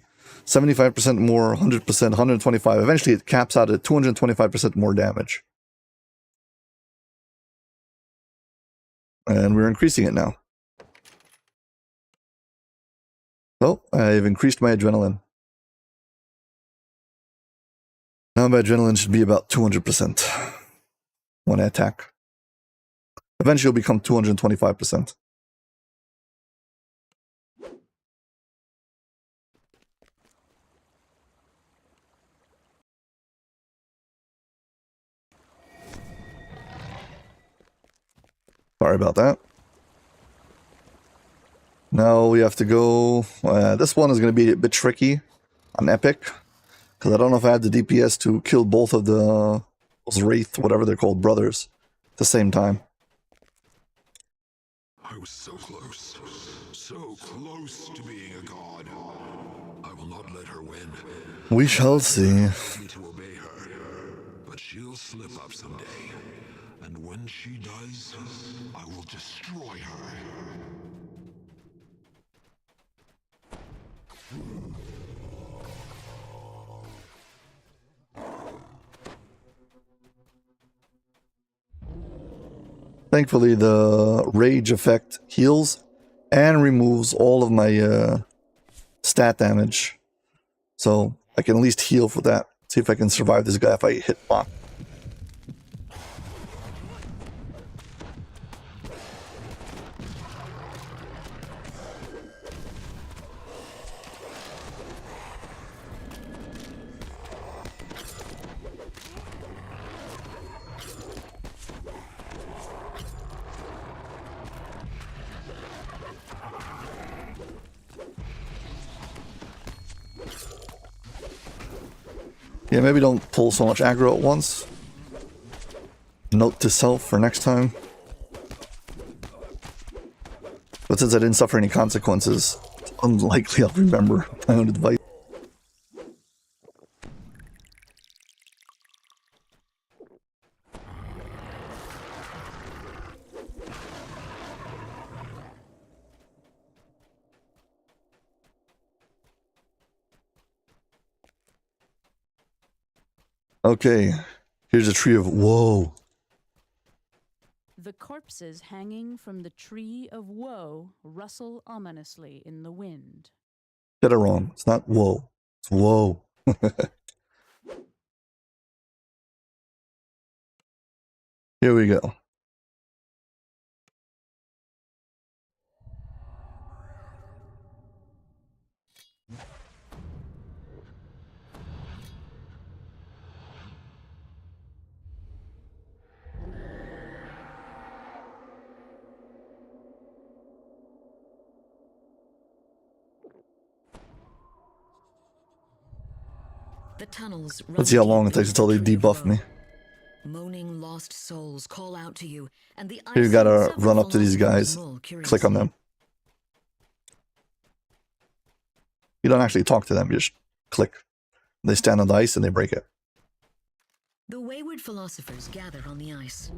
75% more, 100%, 125. Eventually it caps out at 225% more damage. And we're increasing it now. So I've increased my adrenaline. Now my adrenaline should be about 200% when I attack. Eventually it'll become 225%. Sorry about that. Now we have to go... this one is going to be a bit tricky on Epic, because I don't know if I have the DPS to kill both of those Wraith, whatever they're called, brothers, at the same time. I was so close to being a god. I will not let her win. We shall see. To obey her, but she'll slip up someday. And when she does, I will destroy her. Thankfully, the rage effect heals and removes all of my stat damage. So I can at least heal for that. See if I can survive this guy if I hit block. Yeah, maybe don't pull so much aggro at once. Note to self for next time. But since I didn't suffer any consequences, it's unlikely I'll remember my own advice. Okay, here's a tree of woe. The corpses hanging from the tree of woe rustle ominously in the wind. Get it wrong. It's not woe. It's woe. Here we go. The tunnels Let's see how long it takes until they debuff me. Moaning lost souls call out to you, and the Here you gotta run up to these guys, click on them. You don't actually talk to them, you just click. They stand on the ice and they break it. The wayward philosophers gather on the ice.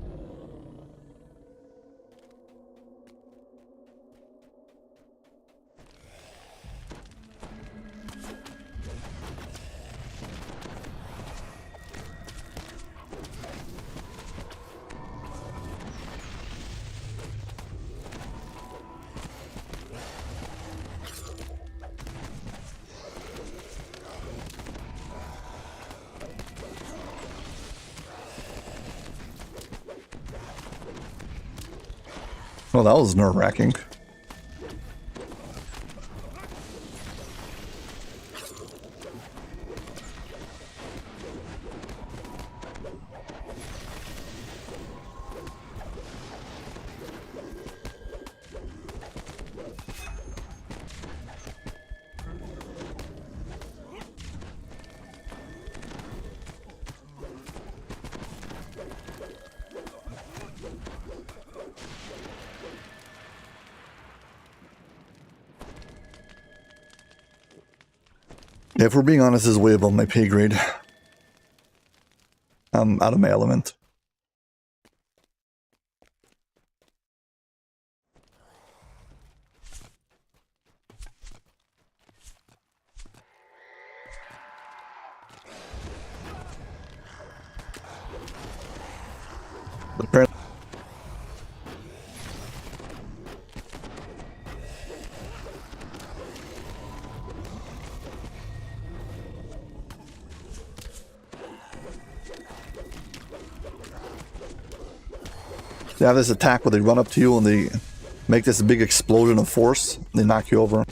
Oh, that was nerve-wracking. Yeah, if we're being honest, this is way above my pay grade. I'm out of my element. Apparently, they have this attack where they run up to you and they make this big explosion of force. They knock you over.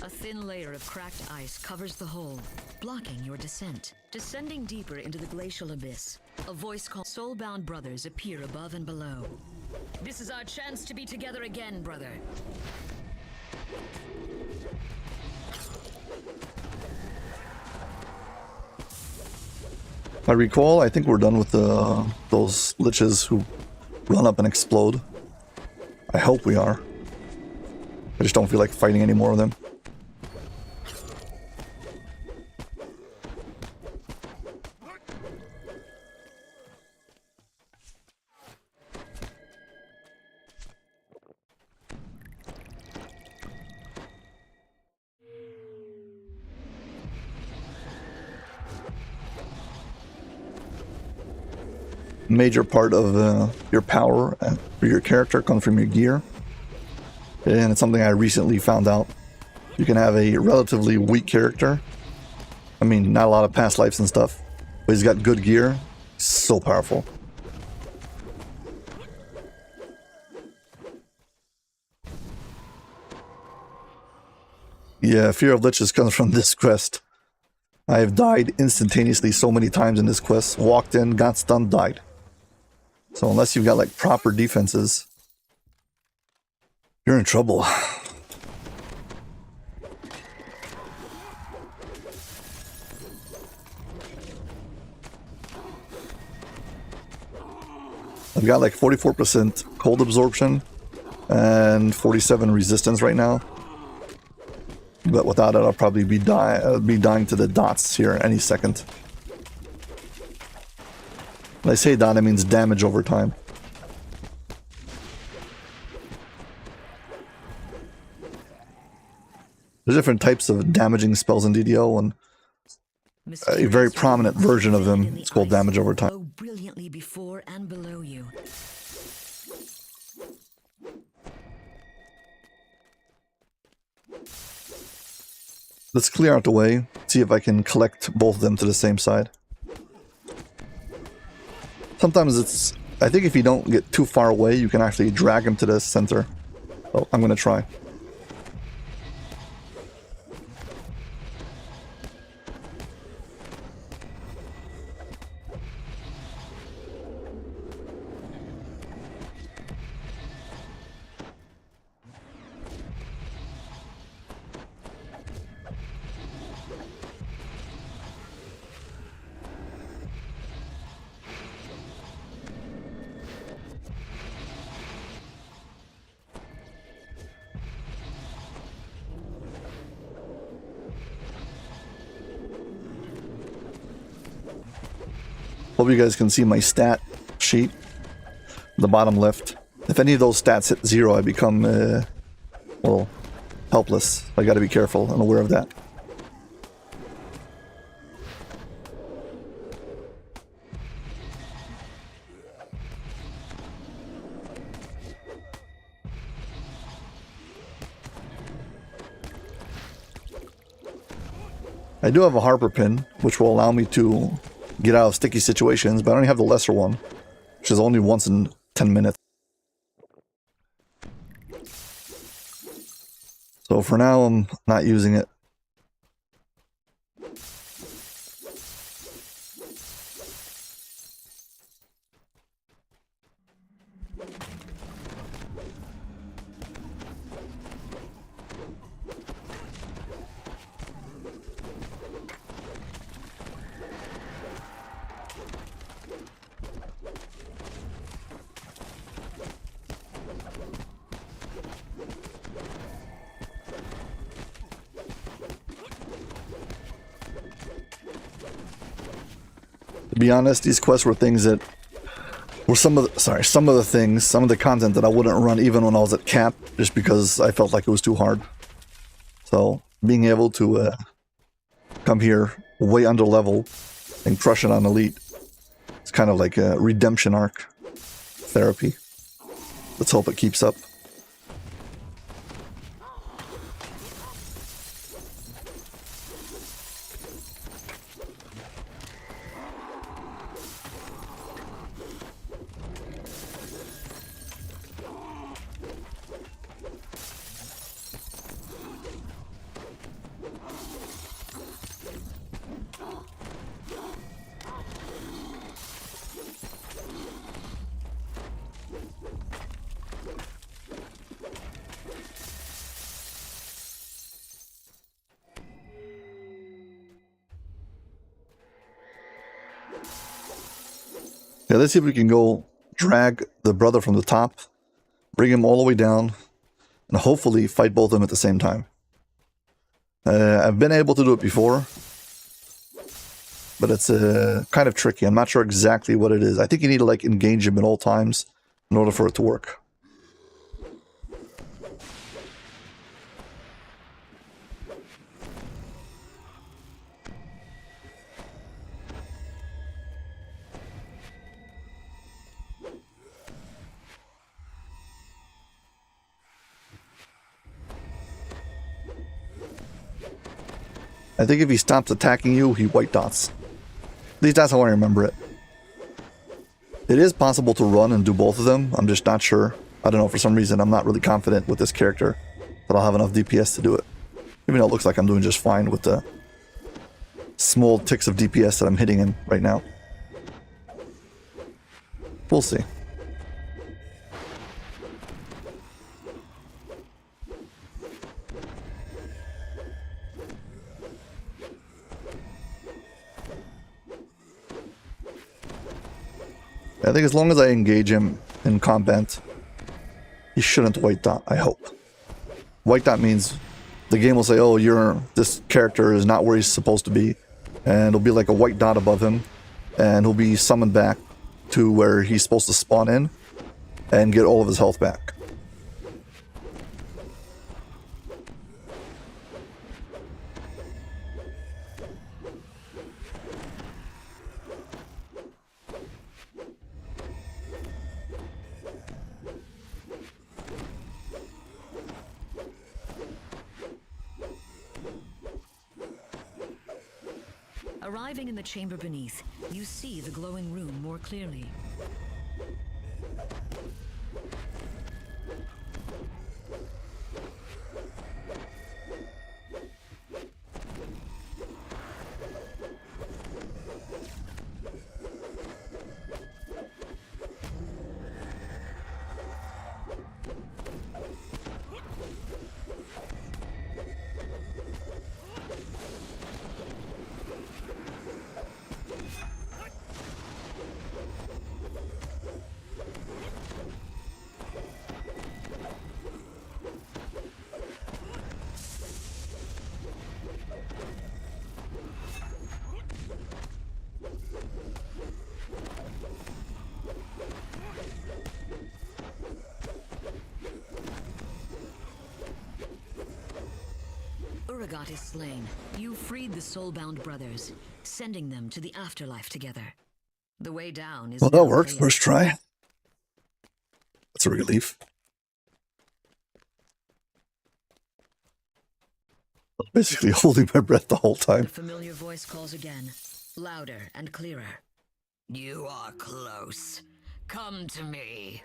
A thin layer of cracked ice covers the hole, blocking your descent. Descending deeper into the glacial abyss, a voice called soul-bound brothers appear above and below. This is our chance to be together again, brother. If I recall, I think we're done with those liches who run up and explode. I hope we are. I just don't feel like fighting any more of them. Major part of your power for your character comes from your gear, and it's something I recently found out. You can have a relatively weak character, I mean not a lot of past lives and stuff, but he's got good gear. So powerful. Yeah, Fear of Liches comes from this quest. I have died instantaneously so many times in this quest. Walked in, got stunned, died. So unless you've got like proper defenses, you're in trouble. I've got like 44% cold absorption and 47 resistance right now. But without it, I'll probably be dying to the dots here any second. When I say dot, it means damage over time. There's different types of damaging spells in DDO, and a very prominent version of them is called damage over time. Glow brilliantly before and below you. Let's clear out the way, see if I can collect both of them to the same side. Sometimes it's... I think if you don't get too far away, you can actually drag them to the center. Oh, I'm gonna try. Hope you guys can see my stat sheet, the bottom left. If any of those stats hit 0, I become, well, helpless. I gotta be careful and aware of that. I do have a Harper pin, which will allow me to get out of sticky situations, but I only have the lesser one, which is only once in 10 minutes. So for now, I'm not using it. To be honest, these quests were things that were some of the content that I wouldn't run even when I was at cap, just because I felt like it was too hard. So being able to come here way under level and crush it on elite, it's kind of like a redemption arc therapy. Let's hope it keeps up. Yeah, let's see if we can go drag the brother from the top, bring him all the way down, and hopefully fight both of them at the same time. I've been able to do it before, but it's kind of tricky. I'm not sure exactly what it is. I think you need to like engage him at all times in order for it to work. I think if he stops attacking you, he white dots. At least that's how I remember it. It is possible to run and do both of them. I'm just not sure. I don't know, for some reason I'm not really confident with this character that I'll have enough DPS to do it. Even though it looks like I'm doing just fine with the small ticks of DPS that I'm hitting in right now. We'll see. I think as long as I engage him in combat, he shouldn't white dot, I hope. White dot means the game will say, oh, this character is not where he's supposed to be, and it'll be like a white dot above him, and he'll be summoned back to where he's supposed to spawn in and get all of his health back. Arriving in the chamber beneath, you see the glowing room more clearly. Uragat is slain. You freed the soul-bound brothers, sending them to the afterlife together. The way down is... Well, that worked. First try. That's a relief. I'm basically holding my breath the whole time. The familiar voice calls again, louder and clearer. You are close. Come to me.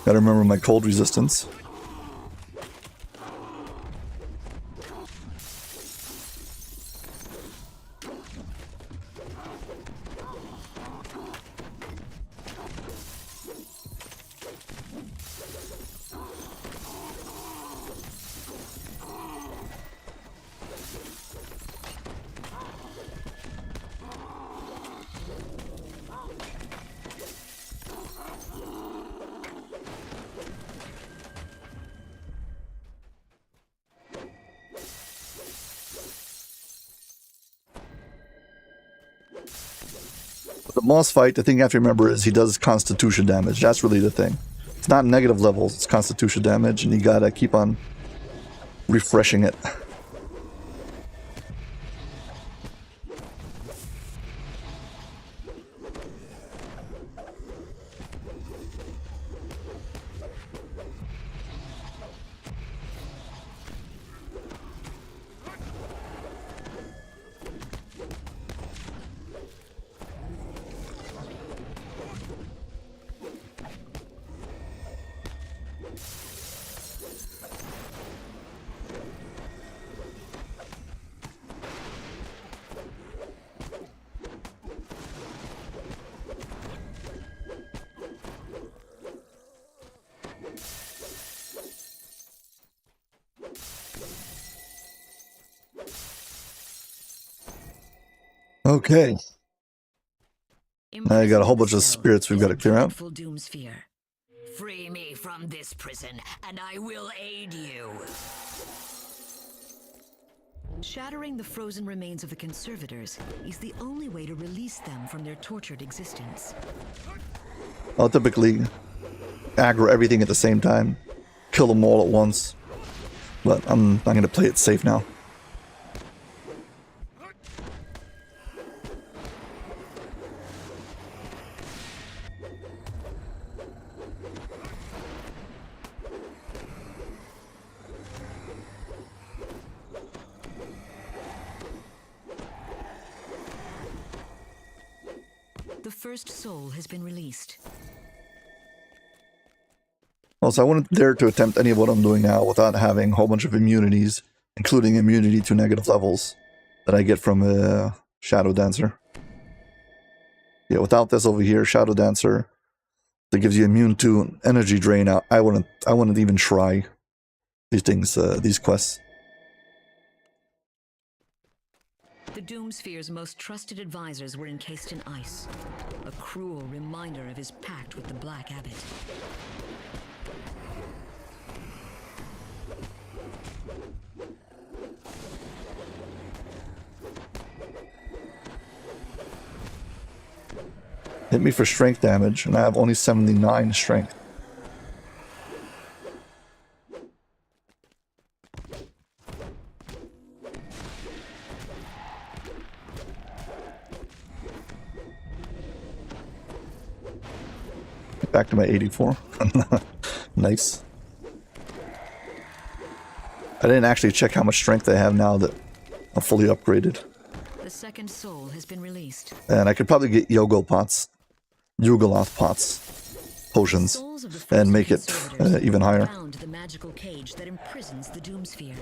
Gotta remember my cold resistance. the boss fight, the thing you have to remember is he does constitution damage. That's really the thing. It's not negative levels, it's constitution damage, and you gotta keep on refreshing it. Okay. I got a whole bunch of spirits we've got to clear out. Free me from this prison, and I will aid you. Shattering the frozen remains of the conservators is the only way to release them from their tortured existence. I'll typically aggro everything at the same time, kill them all at once, but I'm going to play it safe now. The first soul has been released. Also, I wouldn't dare to attempt any of what I'm doing now without having a whole bunch of immunities, including immunity to negative levels that I get from a Shadow Dancer. Yeah, without this over here, Shadow Dancer, that gives you immune to energy drain out. I wouldn't even try these things, these quests. The Doomsphere's most trusted advisors were encased in ice, a cruel reminder of his pact with the Black Abbot. Hit me for strength damage, and I have only 79 strength. Back to my 84. Nice. I didn't actually check how much strength I have now that I'm fully upgraded. The second soul has been released. And I could probably get Yogoloth pots, potions, and make it even higher. Found the magical cage that imprisons the Doomsphere.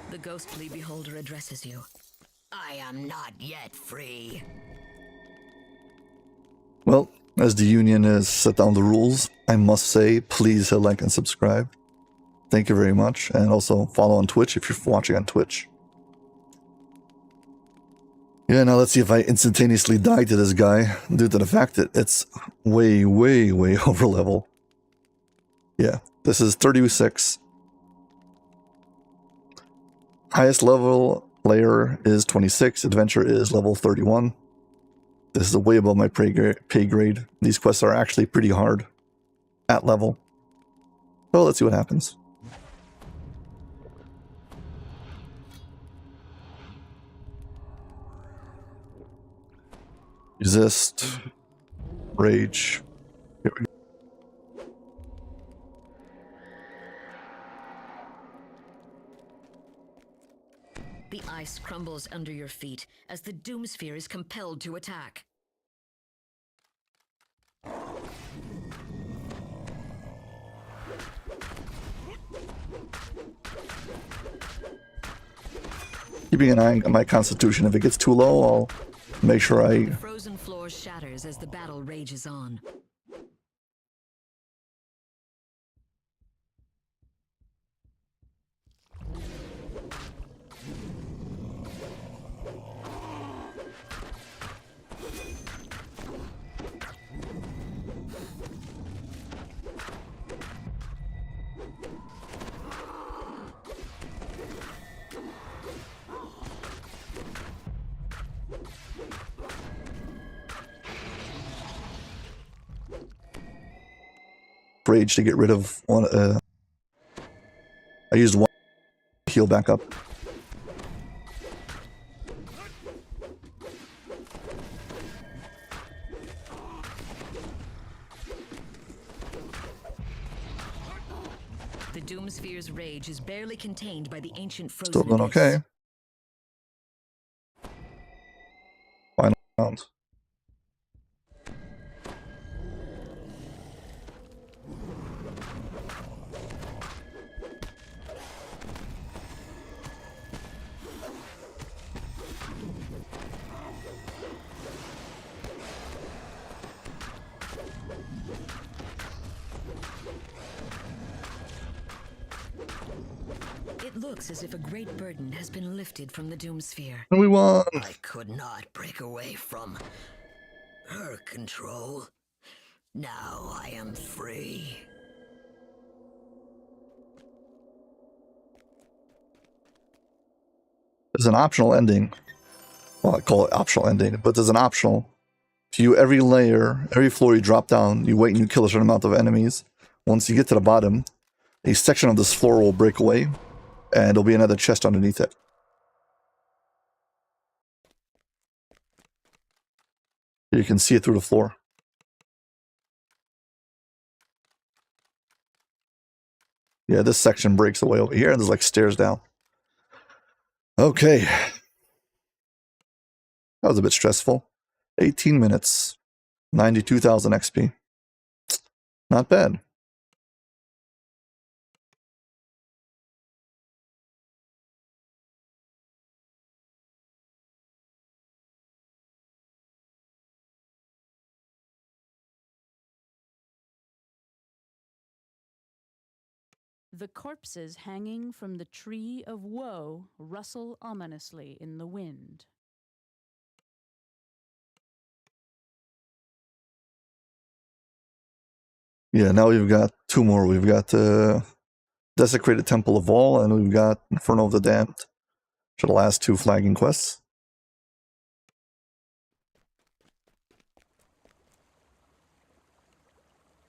The ghostly beholder addresses you. I am not yet free. Well, as the Union has set down the rules, I must say, please hit like and subscribe. Thank you very much. And also follow on Twitch if you're watching on Twitch. Yeah, now let's see if I instantaneously die to this guy due to the fact that it's way, way, way over level. Yeah, this is 36. Highest level player is 26. Adventure is level 31. This is way above my pay grade. These quests are actually pretty hard at level. So let's see what happens. Resist. Rage. Here we go. The ice crumbles under your feet as the Doomsphere is compelled to attack. Keeping an eye on my constitution. If it gets too low, I'll make sure I as the battle rages on. Rage to get rid of one. I used one to heal back up. The Doomsphere's rage is barely contained by the ancient frozen Still doing abyss. okay. Final round. It looks as if a great burden has been lifted from the Doomsphere. And we won. I could not break away from her control. Now I am free. There's an optional ending. Well, I call it optional ending, but there's an optional. If you every layer, every floor you drop down, you wait and you kill a certain amount of enemies. Once you get to the bottom, a section of this floor will break away, and there'll be another chest underneath it. You can see it through the floor. Yeah, this section breaks away over here, and there's like stairs down. Okay. That was a bit stressful. 18 minutes. 92,000 XP. Not bad. The corpses hanging from the tree of woe rustle ominously in the wind. Yeah, now we've got two more. We've got Desecrated Temple of All, and we've got Inferno of the Damned, which are the last two flagging quests.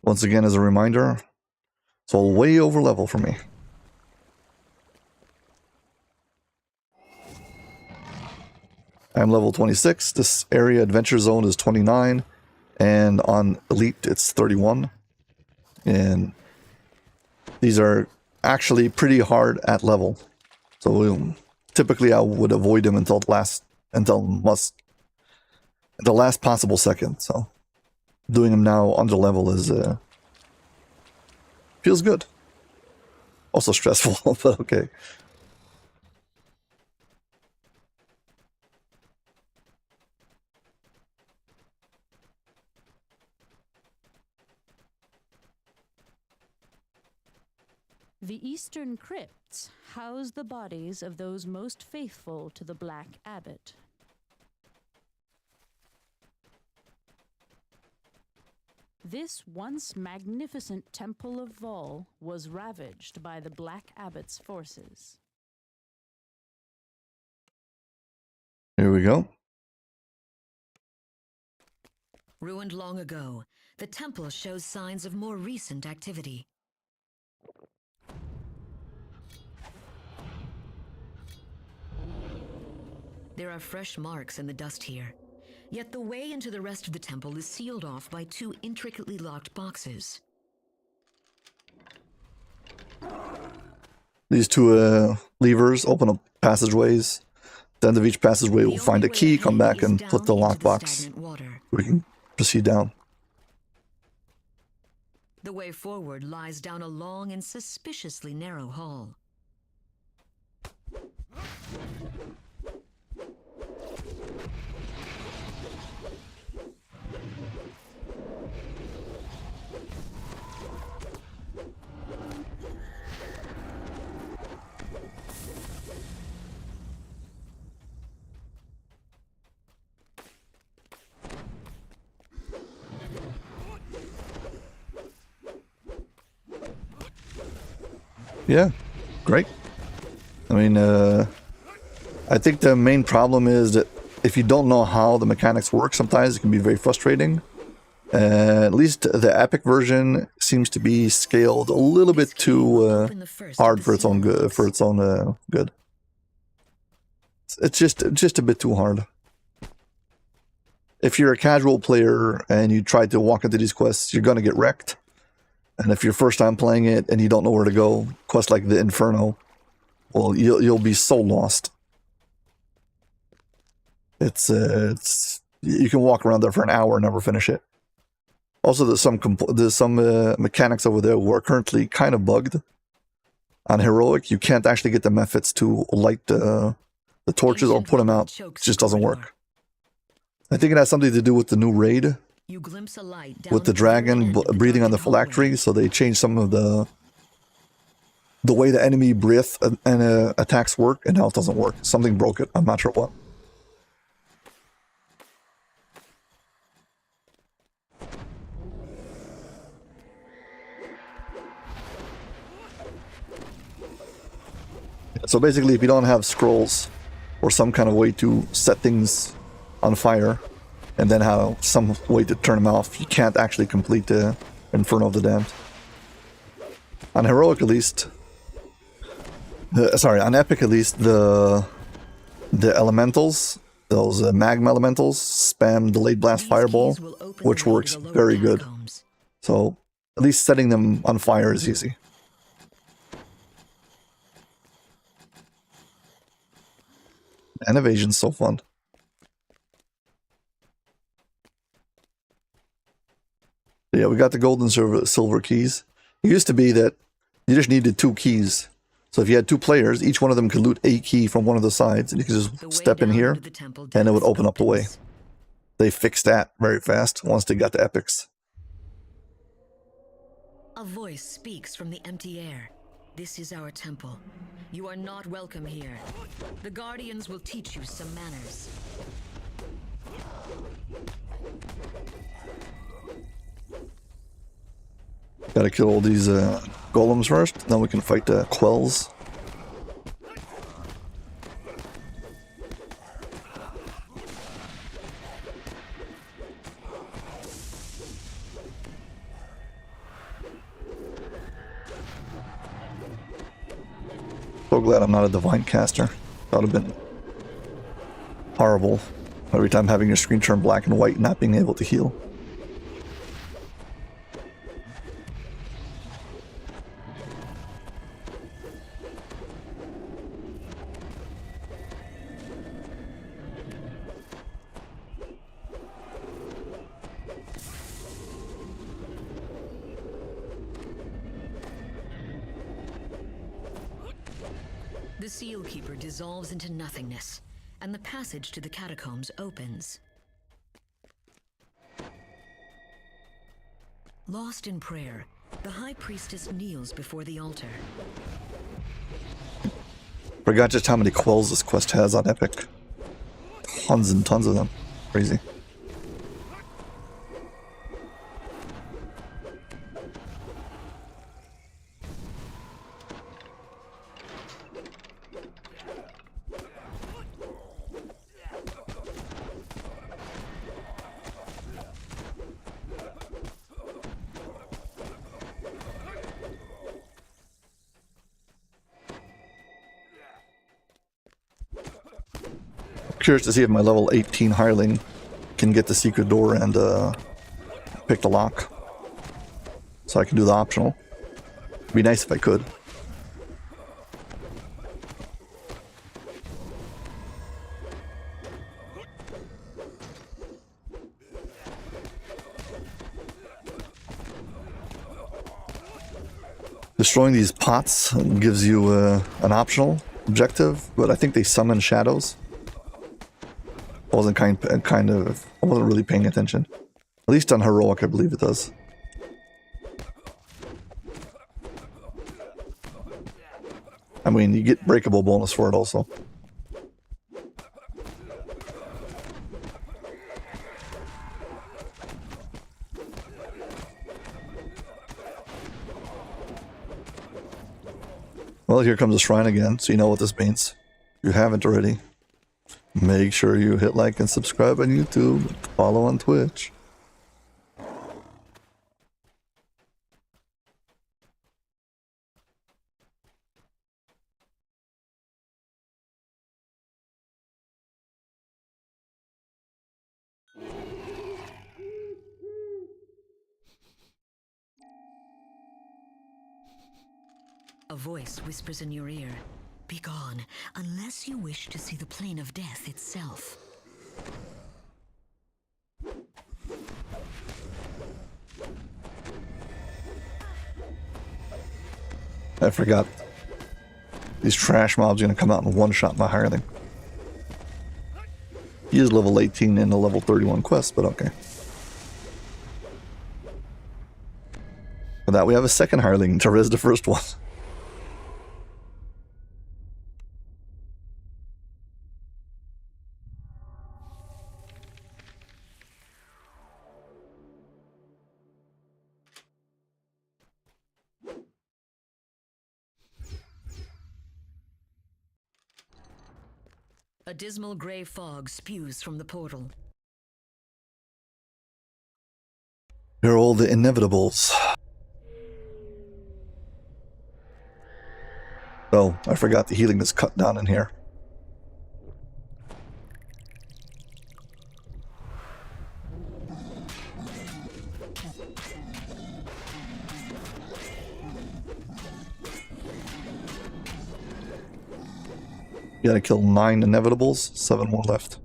Once again, as a reminder, it's all way over level for me. I'm level 26. This area adventure zone is 29, and on Elite it's 31. And these are actually pretty hard at level. So typically I would avoid them until the last possible second. So doing them now under level is feels good. Also stressful, but okay. The eastern crypts house the bodies of those most faithful to the Black Abbot. This once magnificent Temple of Vol was ravaged by the Black Abbot's forces. Here we go. Ruined long ago, the temple shows signs of more recent activity. There are fresh marks in the dust here. Yet the way into the rest of the temple is sealed off by two intricately locked boxes. These two levers open up passageways. At the end of each passageway, we'll find a key, come back, and put the lockbox. We can proceed down. The way forward lies down a long and suspiciously narrow hall. Yeah, great. I mean, I think the main problem is that if you don't know how the mechanics work, sometimes it can be very frustrating. At least the epic version seems to be scaled a little bit too hard for its own good. Good. It's just a bit too hard. If you're a casual player and you try to walk into these quests, you're gonna get wrecked. And if you're first time playing it and you don't know where to go, quests like the Inferno, well, you'll be so lost. It's you can walk around there for an hour and never finish it. Also, there's some mechanics over there who are currently kind of bugged. On Heroic, you can't actually get the methods to light the torches or put them out. It just doesn't work. I think it has something to do with the new raid. You glimpse a light With the dragon breathing on the phylactery, so they changed some of the way the enemy breath and attacks work, and now it doesn't work. Something broke it. I'm not sure what. So basically, if you don't have scrolls or some kind of way to set things on fire, and then have some way to turn them off, you can't actually complete the Inferno of the Damned. On Heroic, at least, on Epic, at least, the elementals, those magma elementals, spam Delayed Blast Fireball, which works very good. So at least setting them on fire is easy. And evasion's so fun. Yeah, we got the gold and silver keys. It used to be that you just needed 2 keys. So if you had 2 players, each one of them could loot a key from one of the sides, and you could just step in here, and it would open up the way. They fixed that very fast once they got the epics. A voice speaks from the empty air. This is our temple. You are not welcome here. The Guardians will teach you some manners. Gotta kill all these golems first, then we can fight the quells. So glad I'm not a divine caster. That would have been horrible. Every time having your screen turn black and white, not being able to heal. The Seal Keeper dissolves into nothingness, and the passage to the catacombs opens. Lost in prayer, the High Priestess kneels before the altar. Forgot just how many quells this quest has on Epic. Tons and tons of them. Crazy. Curious to see if my level 18 hireling can get the secret door and pick the lock, so I can do the optional. It'd be nice if I could. Destroying these pots gives you an optional objective, but I think they summon shadows. I wasn't I wasn't really paying attention. At least on Heroic, I believe it does. I mean, you get breakable bonus for it also. Well, here comes the shrine again, so you know what this means. If you haven't already, make sure you hit like and subscribe on YouTube, follow on Twitch. A voice whispers in your ear, "Be gone, unless you wish to see the plane of death itself." I forgot. These trash mobs are gonna come out and one-shot my hireling. He is level 18 in a level 31 quest, but okay. For that, we have a second hireling to res the first one. A dismal gray fog spews from the portal. Here are all the inevitables. Oh, I forgot the healing is cut down in here. You gotta kill 9 inevitables, 7 more left.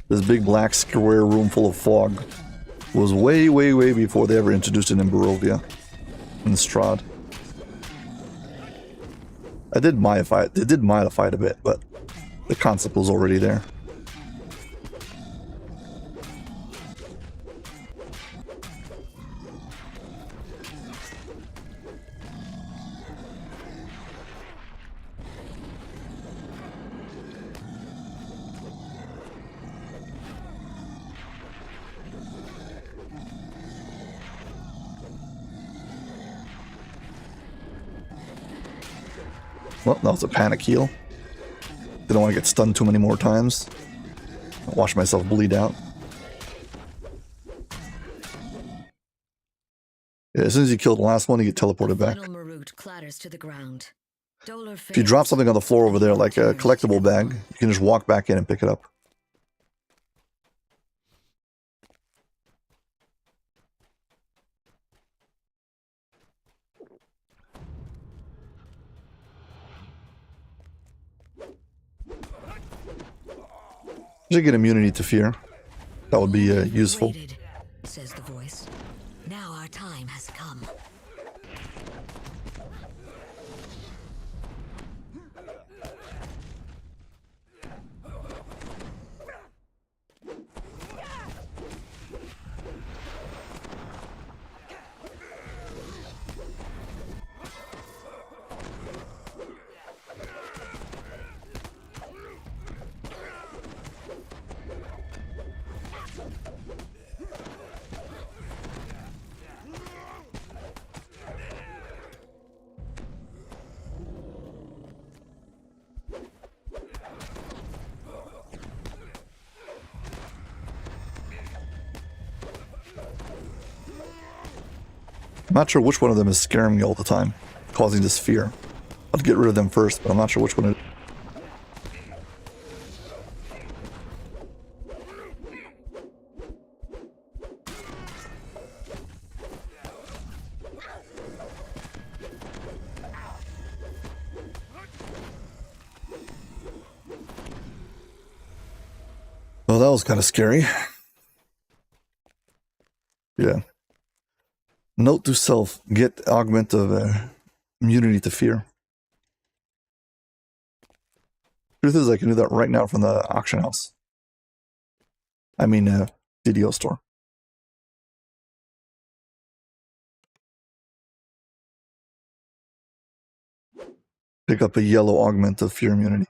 This big black square room full of fog was way, way, way before they ever introduced it in Barovia and Strahd. It did modify it a bit, but the concept was already there. Well, that was a panic heal. Didn't want to get stunned too many more times. Watch myself bleed out. Yeah, as soon as you kill the last one, you get teleported back. Clatters to the ground. If you drop something on the floor over there, like a collectible bag, you can just walk back in and pick it up. You should get immunity to fear. That would be useful. Waited, says the voice. Now our time has come. I'm not sure which one of them is scaring me all the time, causing this fear. I'll get rid of them first, but I'm not sure which one it is. Well, that was kind of scary. Yeah. Note to self, get augment of immunity to fear. Truth is, I can do that right now from the auction house. I mean, DDO store. Pick up a yellow augment of fear immunity.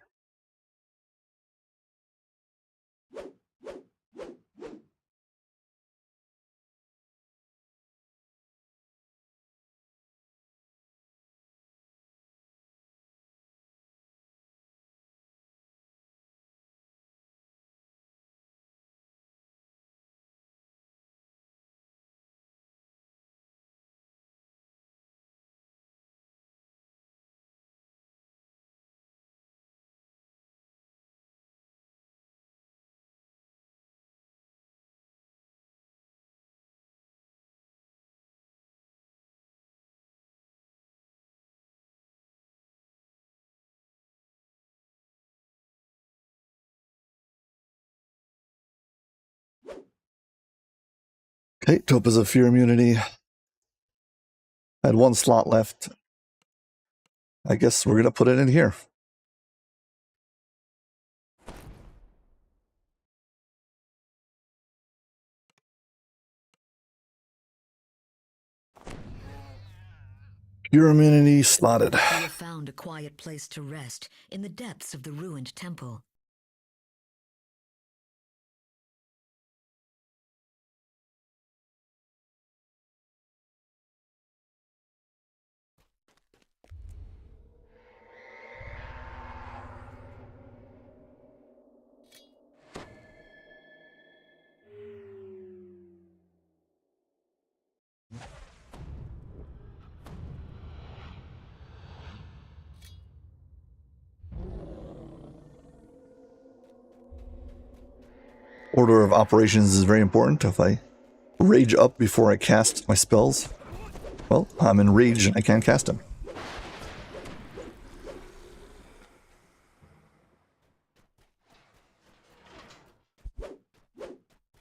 Okay, Topaz of Fear immunity. I had one slot left. I guess we're gonna put it in here. Pure immunity slotted. You have found a quiet place to rest in the depths of the ruined temple. Order of operations is very important. If I rage up before I cast my spells, well, I'm in rage and I can't cast them.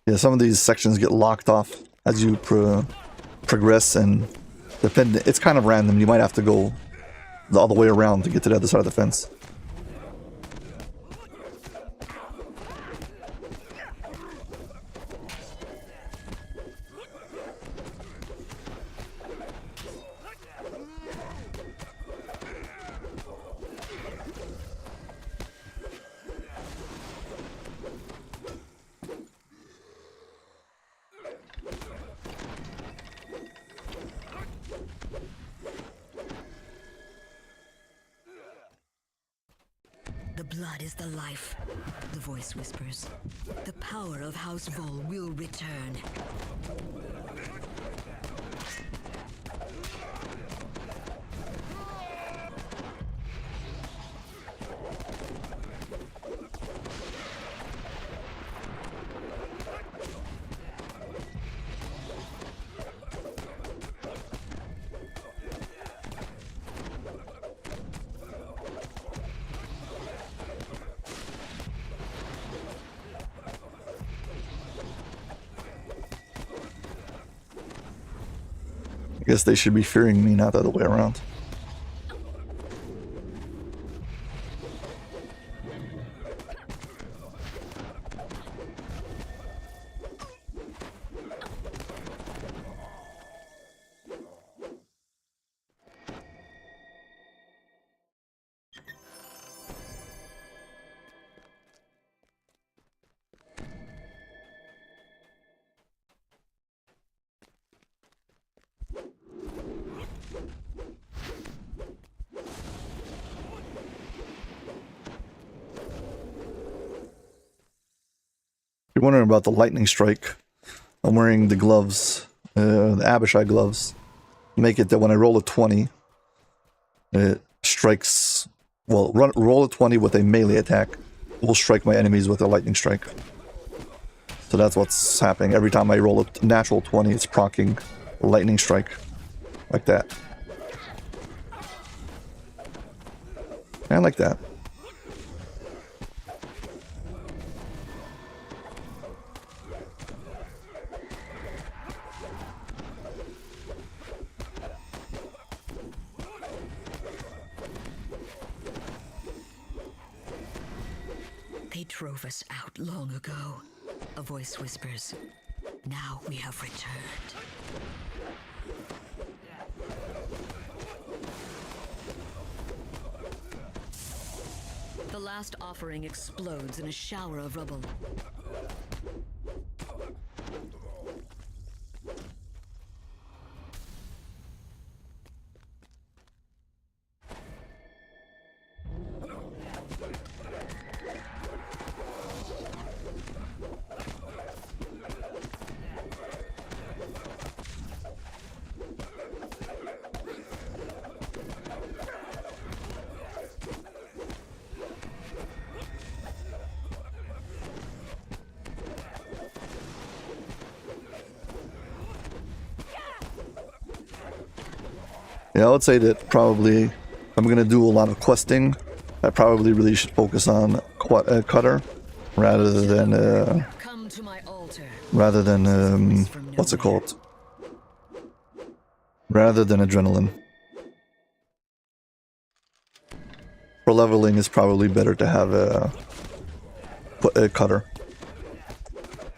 Yeah, some of these sections get locked off as you progress, and it's kind of random. You might have to go the other way around to get to the other side of the fence. The blood is the life, the voice whispers. The power of House Vol will return. I guess they should be fearing me, not the other way around. If you're wondering about the lightning strike, I'm wearing the gloves, the Abishai gloves. Make it that when I roll a 20, it strikes, well, roll a 20 with a melee attack. It will strike my enemies with a lightning strike. So that's what's happening. Every time I roll a natural 20, it's proccing a lightning strike. Like that. I like that. They drove us out long ago, a voice whispers. Now we have returned. The last offering explodes in a shower of rubble. Yeah, I would say that probably if I'm going to do a lot of questing, I probably really should focus on Cutter rather than Come to my altar. rather than what's it called? Rather than adrenaline. For leveling, it's probably better to have a cutter.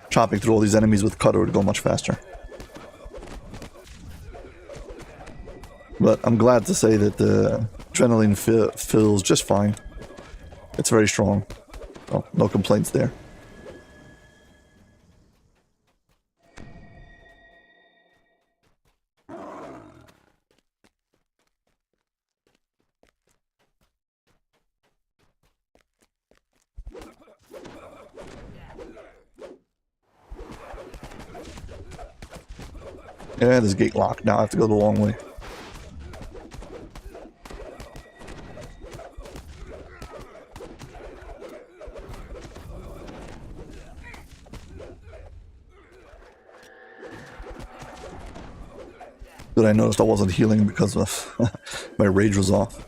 Chopping through all these enemies with cutter would go much faster. But I'm glad to say that the adrenaline feels just fine. It's very strong. Oh, no complaints there. Yeah, this gate locked. Now I have to go the long way. Good, I noticed I wasn't healing because of my rage was off.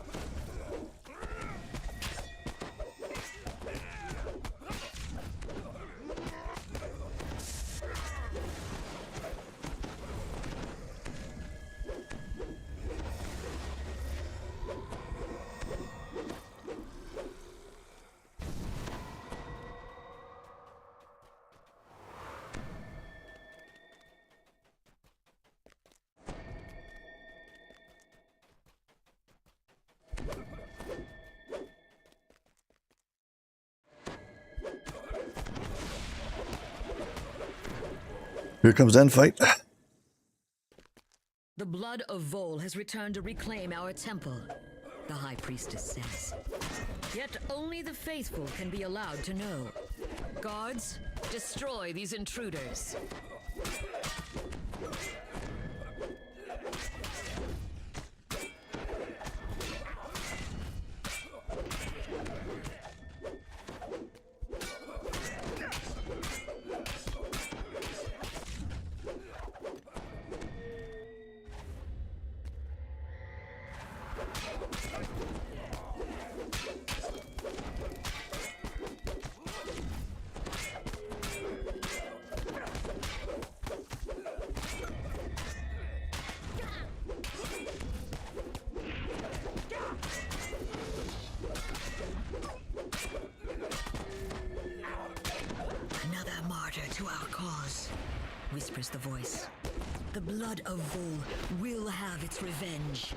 Here comes end fight. The blood of Vol has returned to reclaim our temple, the High Priestess says. Yet only the faithful can be allowed to know. Guards, destroy these intruders. To our cause, whispers the voice. The blood of Vol will have its revenge.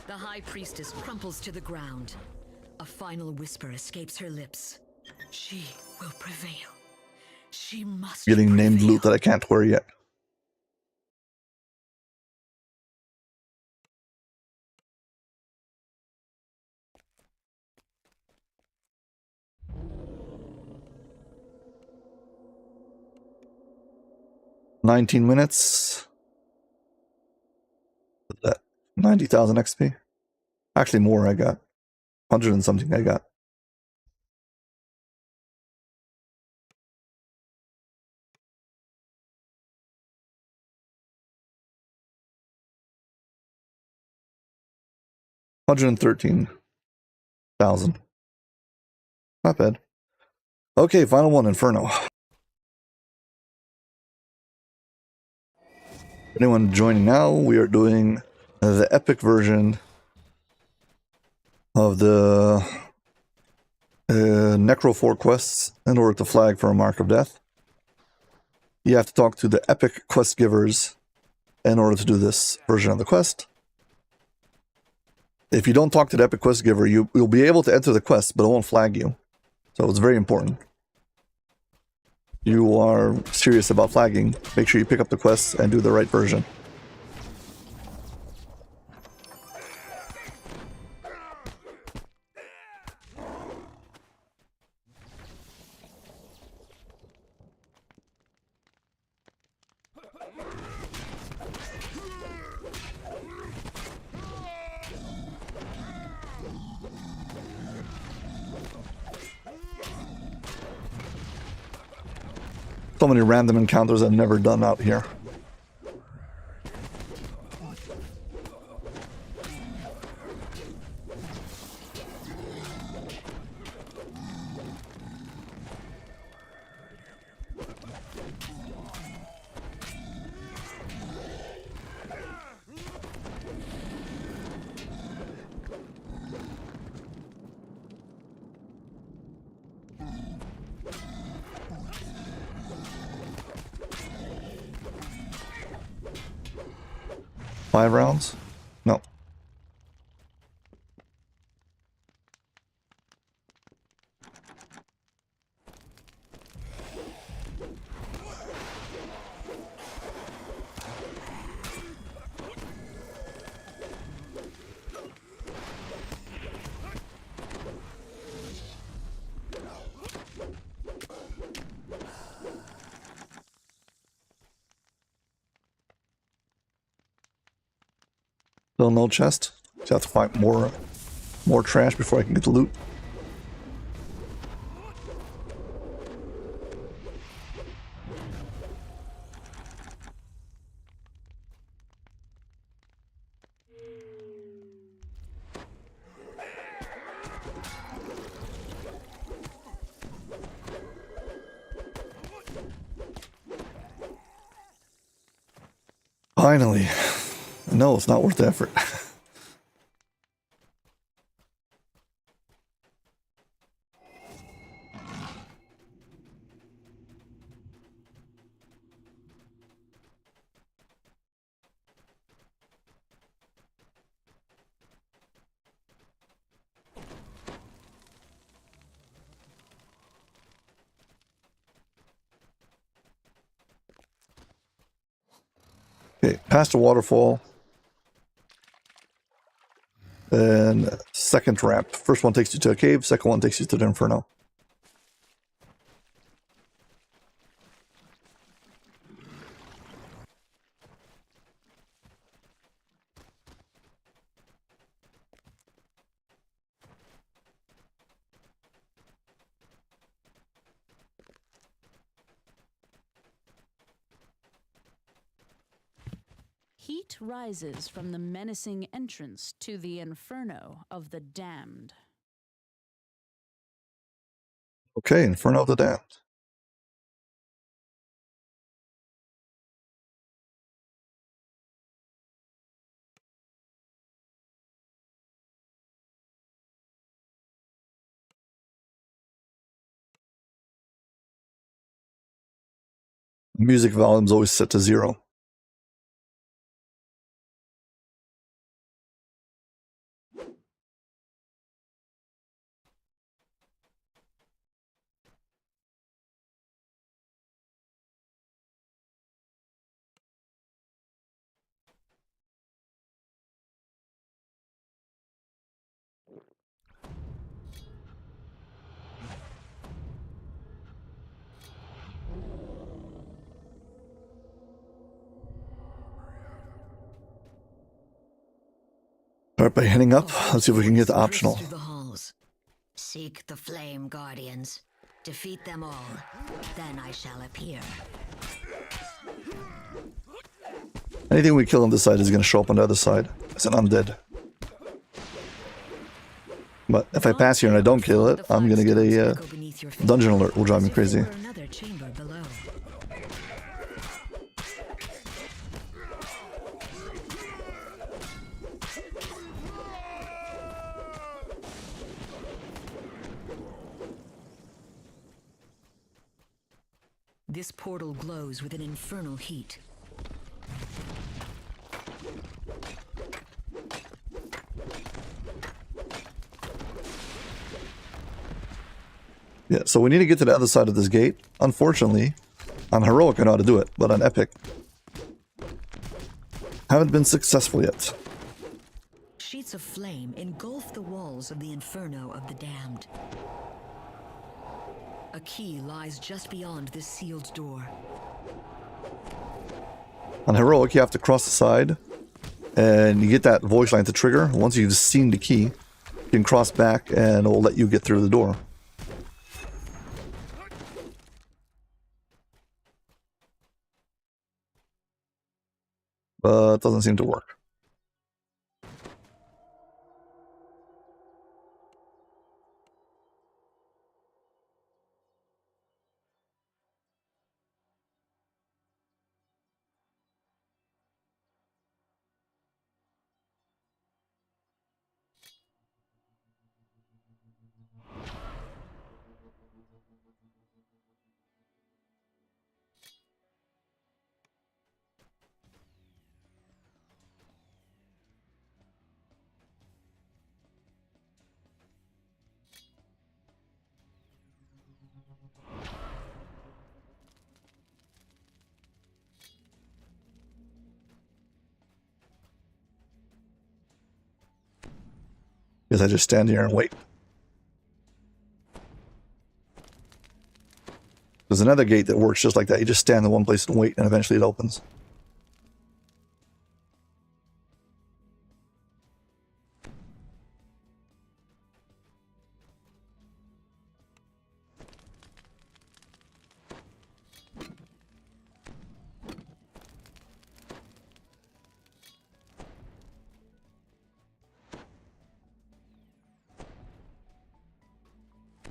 The High Priestess crumples to the ground. A final whisper escapes her lips. She will prevail. She must Getting named prevail. loot that I can't wear yet. "19 minutes. What's that? 90,000 XP. Actually more I got. 100 and something I got. $113,000. Not bad. Okay, final one, Inferno. Anyone joining now, we are doing the epic version of the Necro 4 quests in order to flag for a Mark of Death. You have to talk to the epic quest givers in order to do this version of the quest. If you don't talk to the epic quest giver, you'll be able to enter the quest, but it won't flag you. So it's very important. You are serious about flagging, make sure you pick up the quests and do the right version. So many random encounters I've never done out here. Five rounds? No. Still no chest. So I have to find more trash before I can get the loot. Finally. No, it's not worth the effort. Okay, past the waterfall. And second ramp. First one takes you to a cave, second one takes you to the Inferno. Heat rises from the menacing entrance to the Inferno of the Damned. Okay, Inferno of the Damned. Music volume's always set to 0. Start by heading up. Let's see if we can get the optional. Through the halls. Seek the Flame Guardians. Defeat them all. Then I shall appear. Anything we kill on this side is going to show up on the other side. It's an undead. But if I pass here and I don't kill it, I'm going to get a dungeon alert. Will drive me crazy. Another chamber below. This portal glows with an infernal heat. Yeah, so we need to get to the other side of this gate. Unfortunately, on Heroic I know how to do it, but on Epic, haven't been successful yet. Sheets of flame engulf the walls of the Inferno of the Damned. A key lies just beyond this sealed door. On Heroic, you have to cross the side, and you get that voice line to trigger. Once you've seen the key, you can cross back, and it will let you get through the door. but it doesn't seem to work. Guess I just stand here and wait. There's another gate that works just like that. You just stand in one place and wait, and eventually it opens.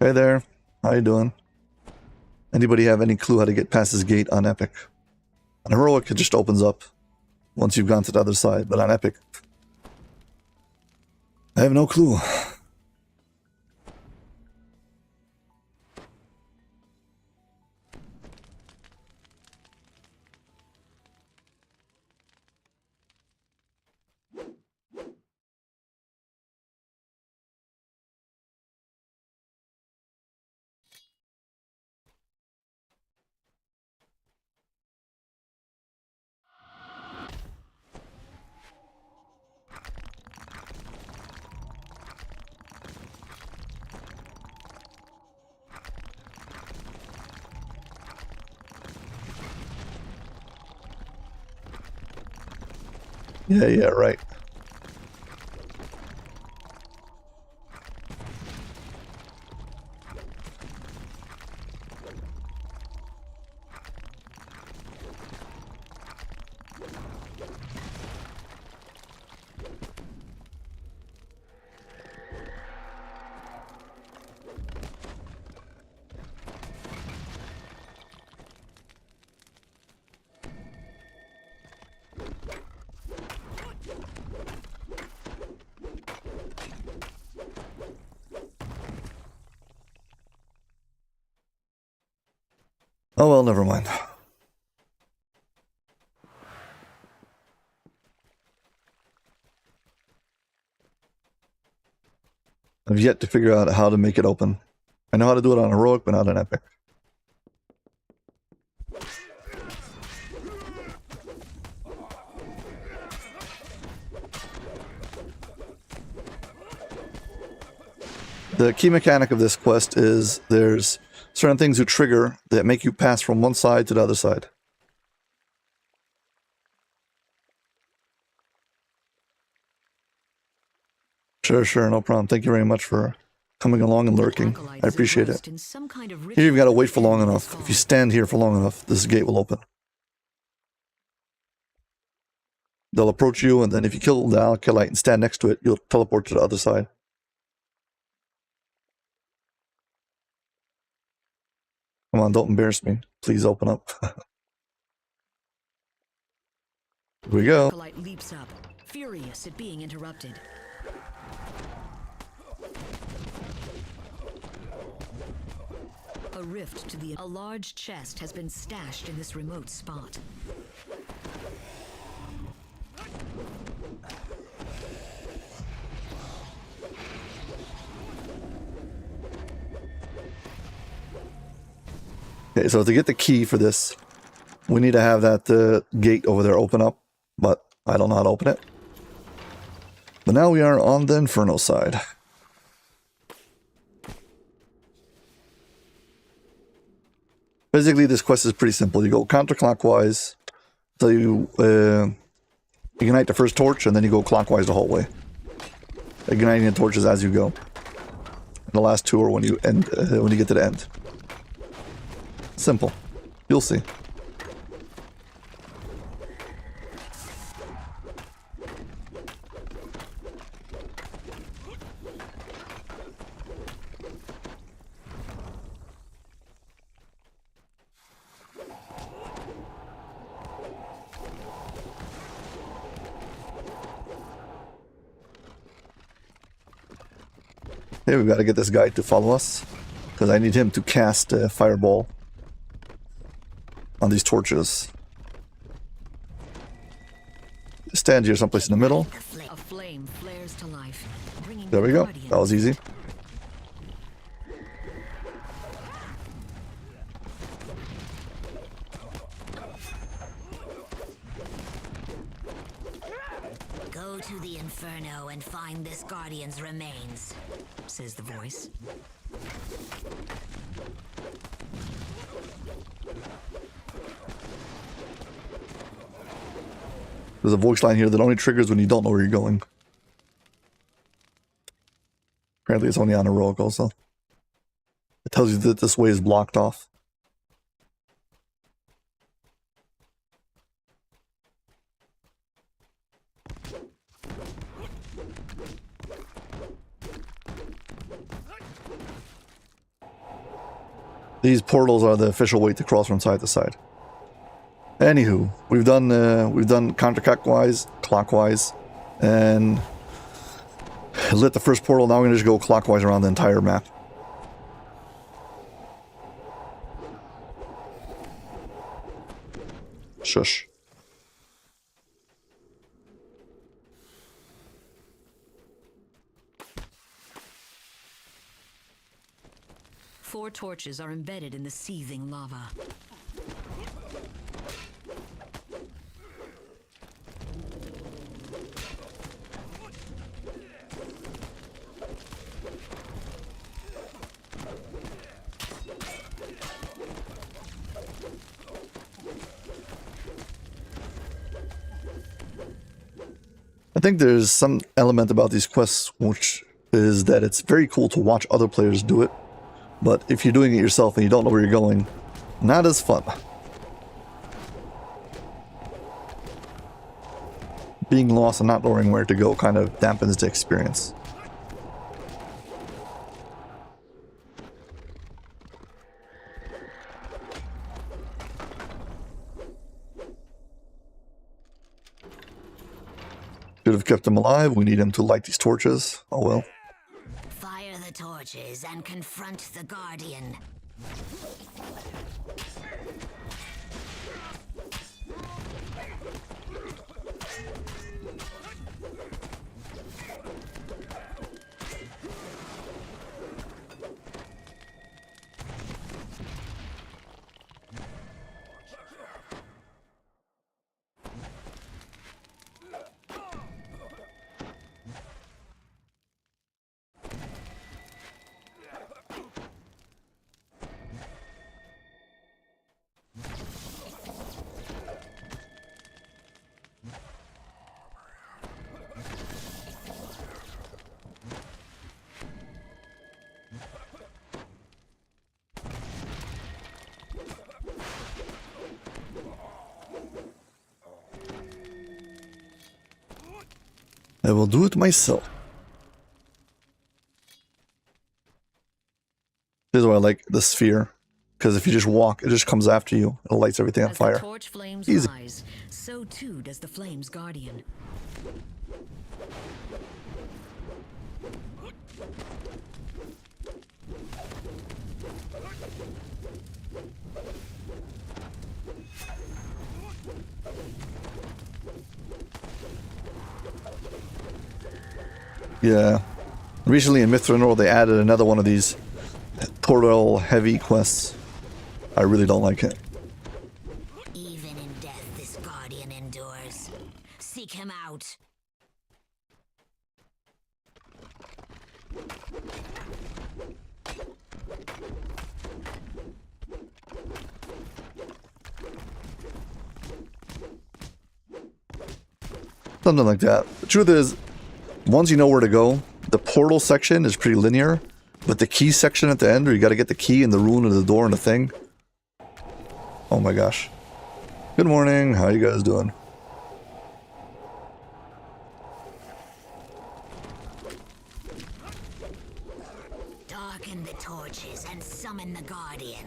Hey there, how you doing? Anybody have any clue how to get past this gate on Epic? On Heroic, it just opens up once you've gone to the other side, but on Epic, I have no clue. Yeah, right. Oh well, never mind. I've yet to figure out how to make it open. I know how to do it on Heroic, but not on Epic. The key mechanic of this quest is there's certain things you trigger that make you pass from one side to the other side. Sure, no problem. Thank you very much for coming along and lurking. I appreciate it. Here you've got to wait for long enough. If you stand here for long enough, this gate will open. They'll approach you, and then if you kill the Alkalite and stand next to it, you'll teleport to the other side. Come on, don't embarrass me. Please open up. Here we go. Alkalite leaps up, furious at being interrupted. A rift to a large chest has been stashed in this remote spot. Okay, so to get the key for this, we need to have that gate over there open up, but I don't know how to open it. But now we are on the Inferno side. Basically, this quest is pretty simple. You go counterclockwise, so you ignite the first torch, and then you go clockwise the whole way, igniting the torches as you go. And the last two are when you end, when you get to the end. Simple. You'll see. Hey, we've got to get this guy to follow us. Because I need him to cast a fireball on these torches. Stand here someplace in the middle. A flame flares to life, bringing There we go. That was easy. Go to the Inferno and find this Guardian's remains, says the voice. There's a voice line here that only triggers when you don't know where you're going. Apparently it's only on heroic also. It tells you that this way is blocked off. These portals are the official way to cross from side to side. Anywho, we've done counterclockwise, and lit the first portal. Now we're gonna just go clockwise around the entire map. Shush. Four torches are embedded in the seething lava. I think there's some element about these quests which is that it's very cool to watch other players do it, but if you're doing it yourself and you don't know where you're going, not as fun. Being lost and not knowing where to go kind of dampens the experience. Should have kept him alive. We need him to light these torches. Oh well. Fire the torches and confront the Guardian. I will do it myself. This is why I like the sphere, because if you just walk, it just comes after you. It lights everything on fire. As the torch flames Easy. rise, so too does the flame's Guardian. Yeah. Recently in Mithranor, they added another one of these portal heavy quests. I really don't like it. Even in death, this Guardian endures. Seek him out. Something like that. The truth is, once you know where to go, the portal section is pretty linear, but the key section at the end, where you got to get the key and the rune of the door and the thing. Oh my gosh. Good morning. How you guys doing? Darken the torches and summon the Guardian.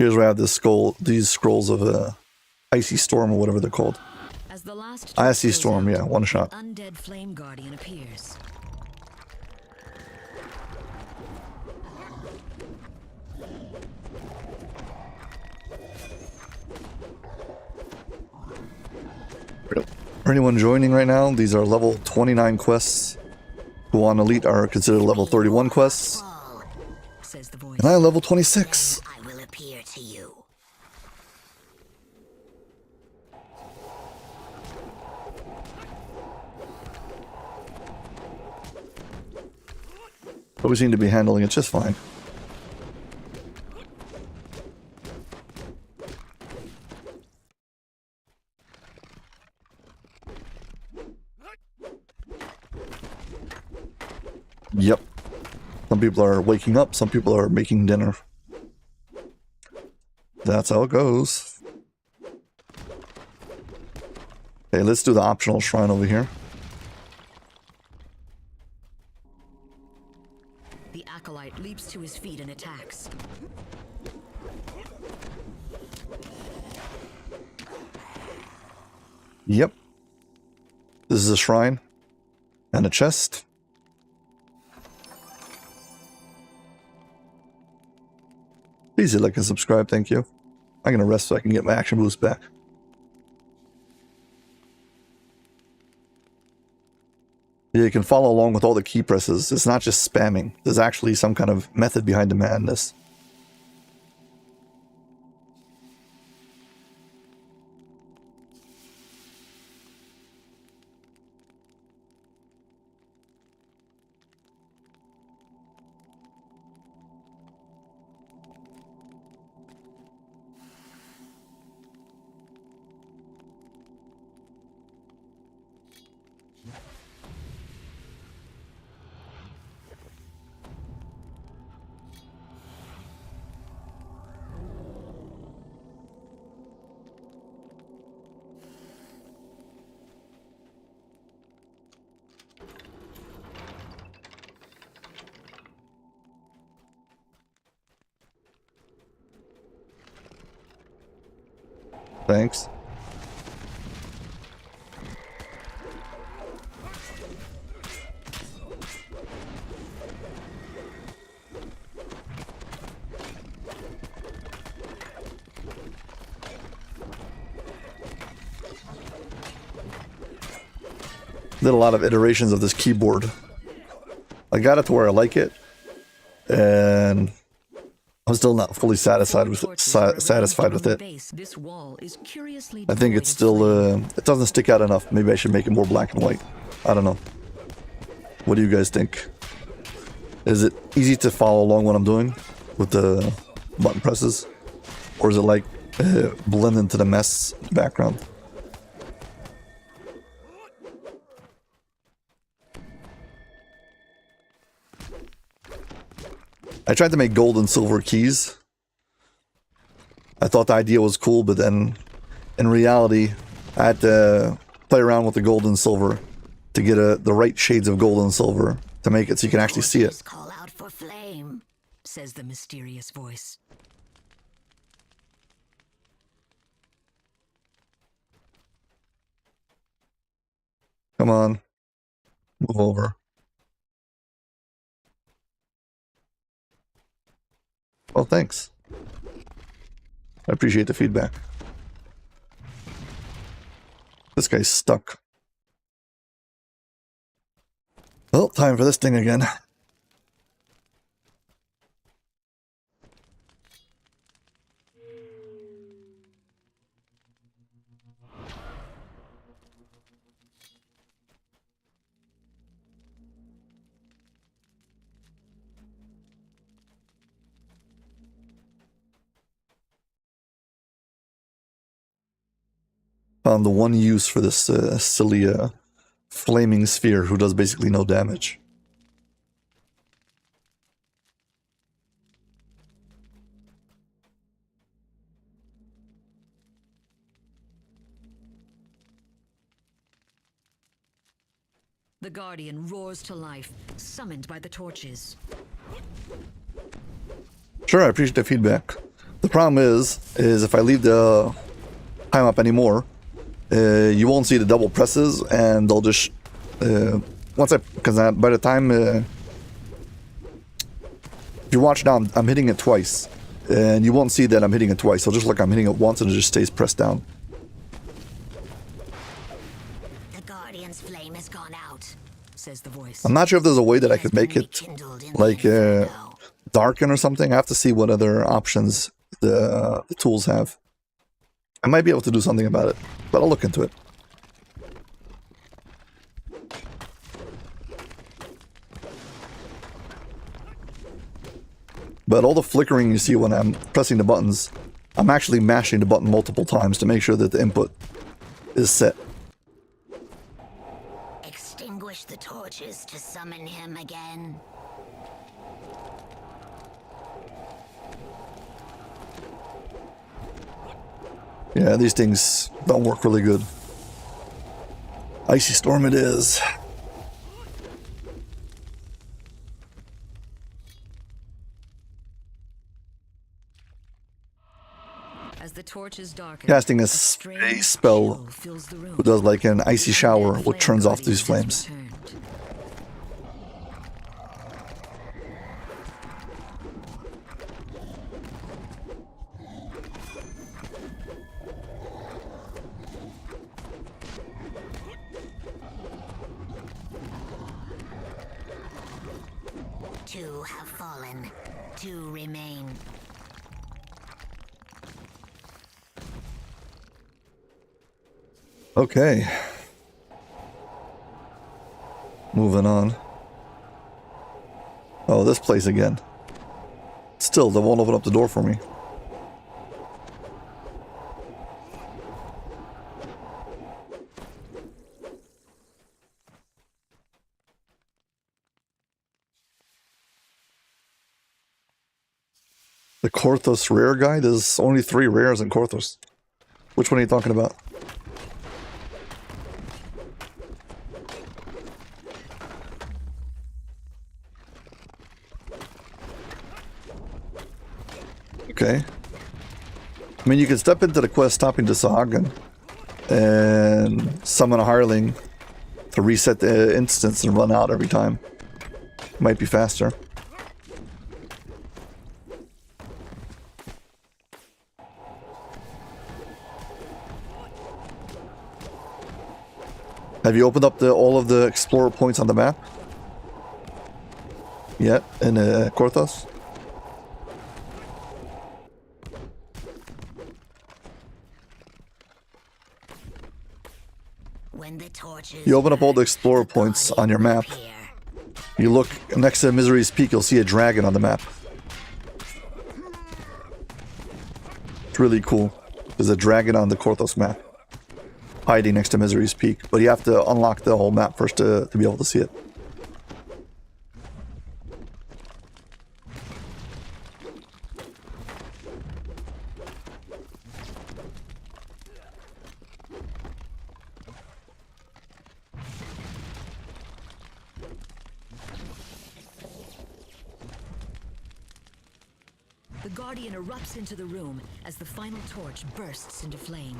Here's where I have this these scrolls of Icy Storm or whatever they're called. As the last Icy goes Storm, out, yeah, one shot. the undead flame guardian appears. For anyone joining right now, these are level 29 quests. Who on Elite are considered level 31 quests. Says the voice. And I am level 26. I will appear to you. But we seem to be handling it just fine. Yep. Some people are waking up, some people are making dinner. That's how it goes. Okay, let's do the optional shrine over here. The acolyte leaps to his feet and attacks. Yep. This is a shrine. And a chest. Please hit like and subscribe, thank you. I'm gonna rest so I can get my action boost back. Yeah, you can follow along with all the key presses. It's not just spamming. There's actually some kind of method behind the madness. Thanks. Did a lot of iterations of this keyboard. I got it to where I like it, and I'm still not fully satisfied with it. This wall is curiously I think it's still, it doesn't stick out enough. Maybe I should make it more black and white. I don't know. What do you guys think? Is it easy to follow along what I'm doing with the button presses? Or is it like blend into the mess in the background? I tried to make gold and silver keys. I thought the idea was cool, but then in reality, I had to play around with the gold and silver to get the right shades of gold and silver to make it so you can actually see it. Call out for flame, says the mysterious voice. Come on. Move over. Well, thanks. I appreciate the feedback. This guy's stuck. Well, time for this thing again. Found the one use for this silly flaming sphere who does basically no damage. The Guardian roars to life, summoned by the torches. Sure, I appreciate the feedback. The problem is if I leave the time up anymore, you won't see the double presses, and they'll just because by the time if you watch now, I'm hitting it twice, and you won't see that I'm hitting it twice. So just like I'm hitting it once, and it just stays pressed down. The Guardian's flame has gone out, says the voice. I'm not sure if there's a way that I could make it like darken or something. I have to see what other options the tools have. I might be able to do something about it, but I'll look into it. But all the flickering you see when I'm pressing the buttons, I'm actually mashing the button multiple times to make sure that the input is set. Extinguish the torches to summon him again. Yeah, these things don't work really good. Icy storm it is. As the torches darken, Casting a spell who does like an icy shower, which turns off these flames. Two have fallen, two remain. Okay. Moving on. Oh, this place again. Still, they won't open up the door for me. The Korthos rare guy? There's only 3 rares in Korthos. Which one are you talking about? Okay. I mean, you can step into the quest stopping the Sahagin and summon a hireling to reset the instance and run out every time. Might be faster. Have you opened up all of the explorer points on the map yet in Korthos? You open up all the explorer points on your map. You look next to Misery's Peak, you'll see a dragon on the map. It's really cool. There's a dragon on the Korthos map, hiding next to Misery's Peak, but you have to unlock the whole map first to be able to see it. The Guardian erupts into the room as the final torch bursts into flame.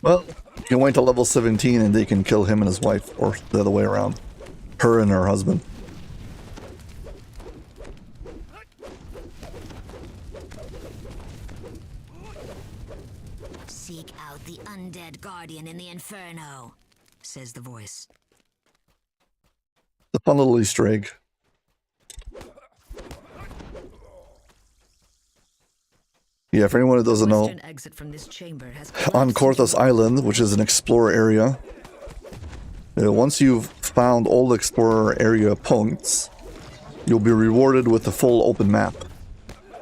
Well, you can wait till level 17 and they can kill him and his wife, or the other way around. Her and her husband. Seek out the undead Guardian in the Inferno, says the voice. The fun little Easter egg. Yeah, for anyone who doesn't know, on Korthos Island, which is an explorer area, once you've found all the explorer area points, you'll be rewarded with the full open map.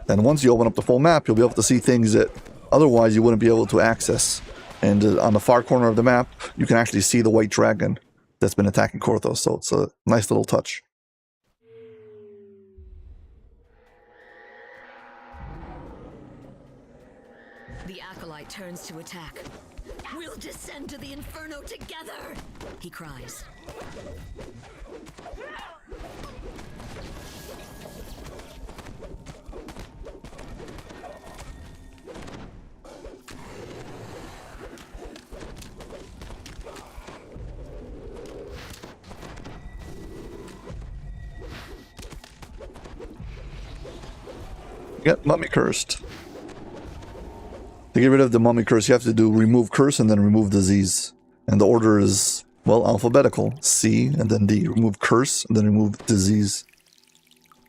And once you open up the full map, you'll be able to see things that otherwise you wouldn't be able to access. And on the far corner of the map, you can actually see the white dragon that's been attacking Korthos, so it's a nice little touch. The Acolyte turns to attack. We'll descend to the inferno together, he cries. Get mummy cursed. To get rid of the mummy curse, you have to do remove curse and then remove disease. And the order is, well, alphabetical. C and then D. Remove curse and then remove disease.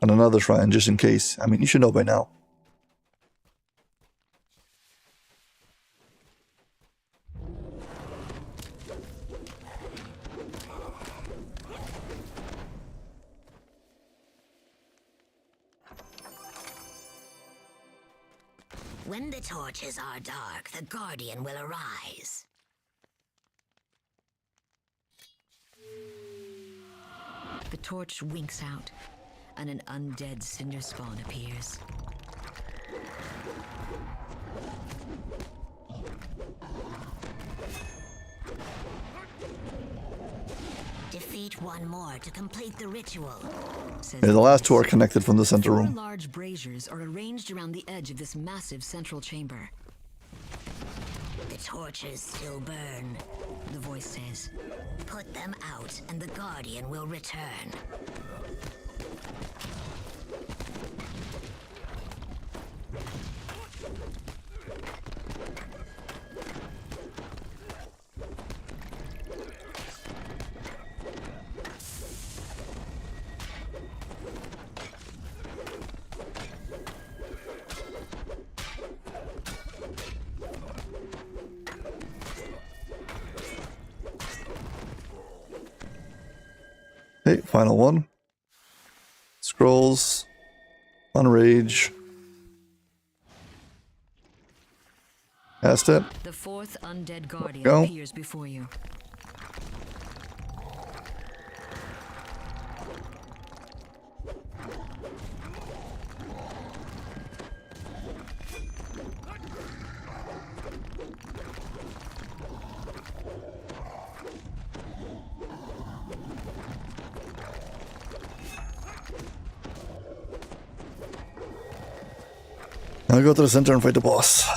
And another shrine, just in case. I mean, you should know by now. When the torches are dark, the Guardian will arise. The torch winks out, and an undead cinder spawn appears. Defeat one more to complete the ritual. Says Yeah, the last two are connected from the center Four room. large braziers are arranged around the edge of this massive central chamber. The torches still burn. The voice says, Put them out and the Guardian will return. Okay, final one. Scrolls. Unrage. Cast it. the fourth undead guardian Go. appears before you. Now go to the center and fight the boss.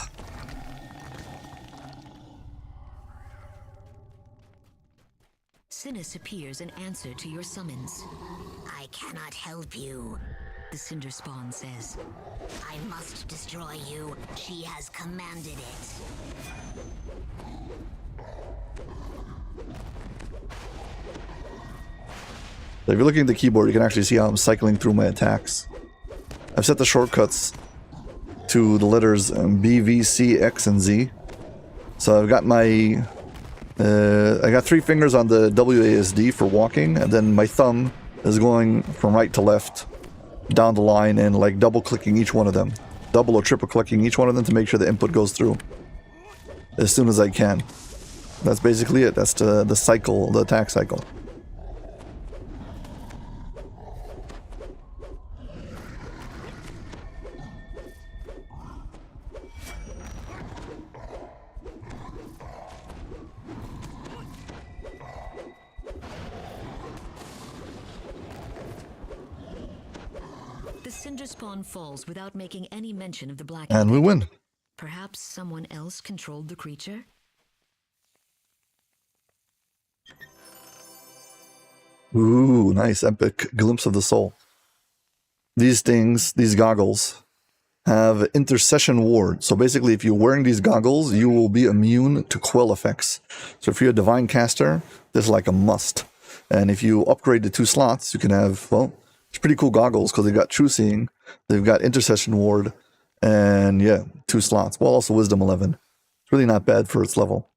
Sinis appears in answer to your summons. I cannot help you. The cinder spawn says, I must destroy you. She has commanded it. So if you're looking at the keyboard, you can actually see how I'm cycling through my attacks. I've set the shortcuts to the letters B, V, C, X, and Z. So I've got my... I got 3 fingers on the WASD for walking, and then my thumb is going from right to left down the line and like double-clicking each one of them. Double or triple-clicking each one of them to make sure the input goes through as soon as I can. That's basically it. That's the cycle, the attack cycle. the cinder spawn falls without making any mention of the black. And we win. Perhaps someone else controlled the creature? Ooh, nice epic glimpse of the soul. These things, these goggles, have intercession ward. So basically, if you're wearing these goggles, you will be immune to quell effects. So if you're a divine caster, this is like a must. And if you upgrade the 2 slots, you can have, well, it's pretty cool goggles because they've got true seeing, they've got intercession ward, and yeah, 2 slots. Well, also wisdom 11. It's really not bad for its level.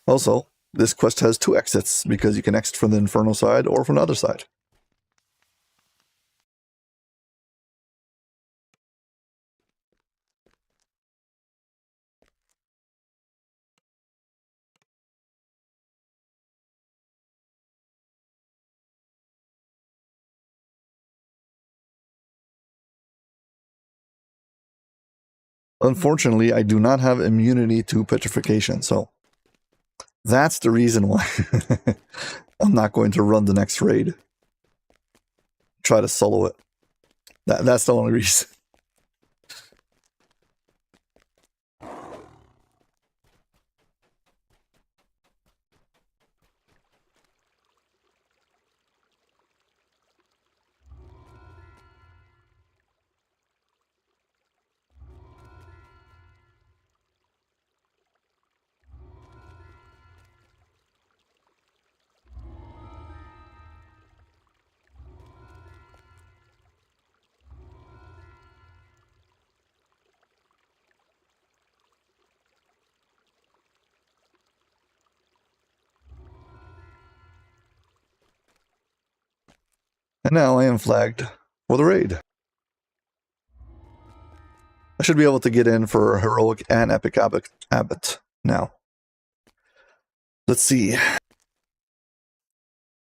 Also, this quest has 2 exits because you can exit from the Inferno side or from the other side. Unfortunately, I do not have immunity to petrification, so that's the reason why I'm not going to run the next raid. Try to solo it. That's the only reason. And now I am flagged for the raid. I should be able to get in for Heroic and Epic Abbot now. Let's see.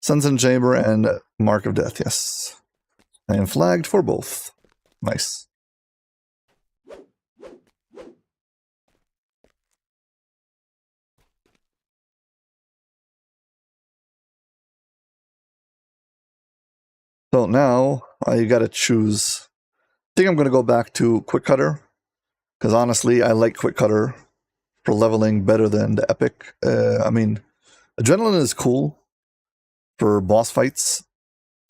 Suns and Chamber and Mark of Death, yes. I am flagged for both. Nice. So now I gotta choose. I think I'm gonna go back to Quick Cutter, because honestly, I like Quick Cutter for leveling better than the Epic. I mean, Adrenaline is cool for boss fights.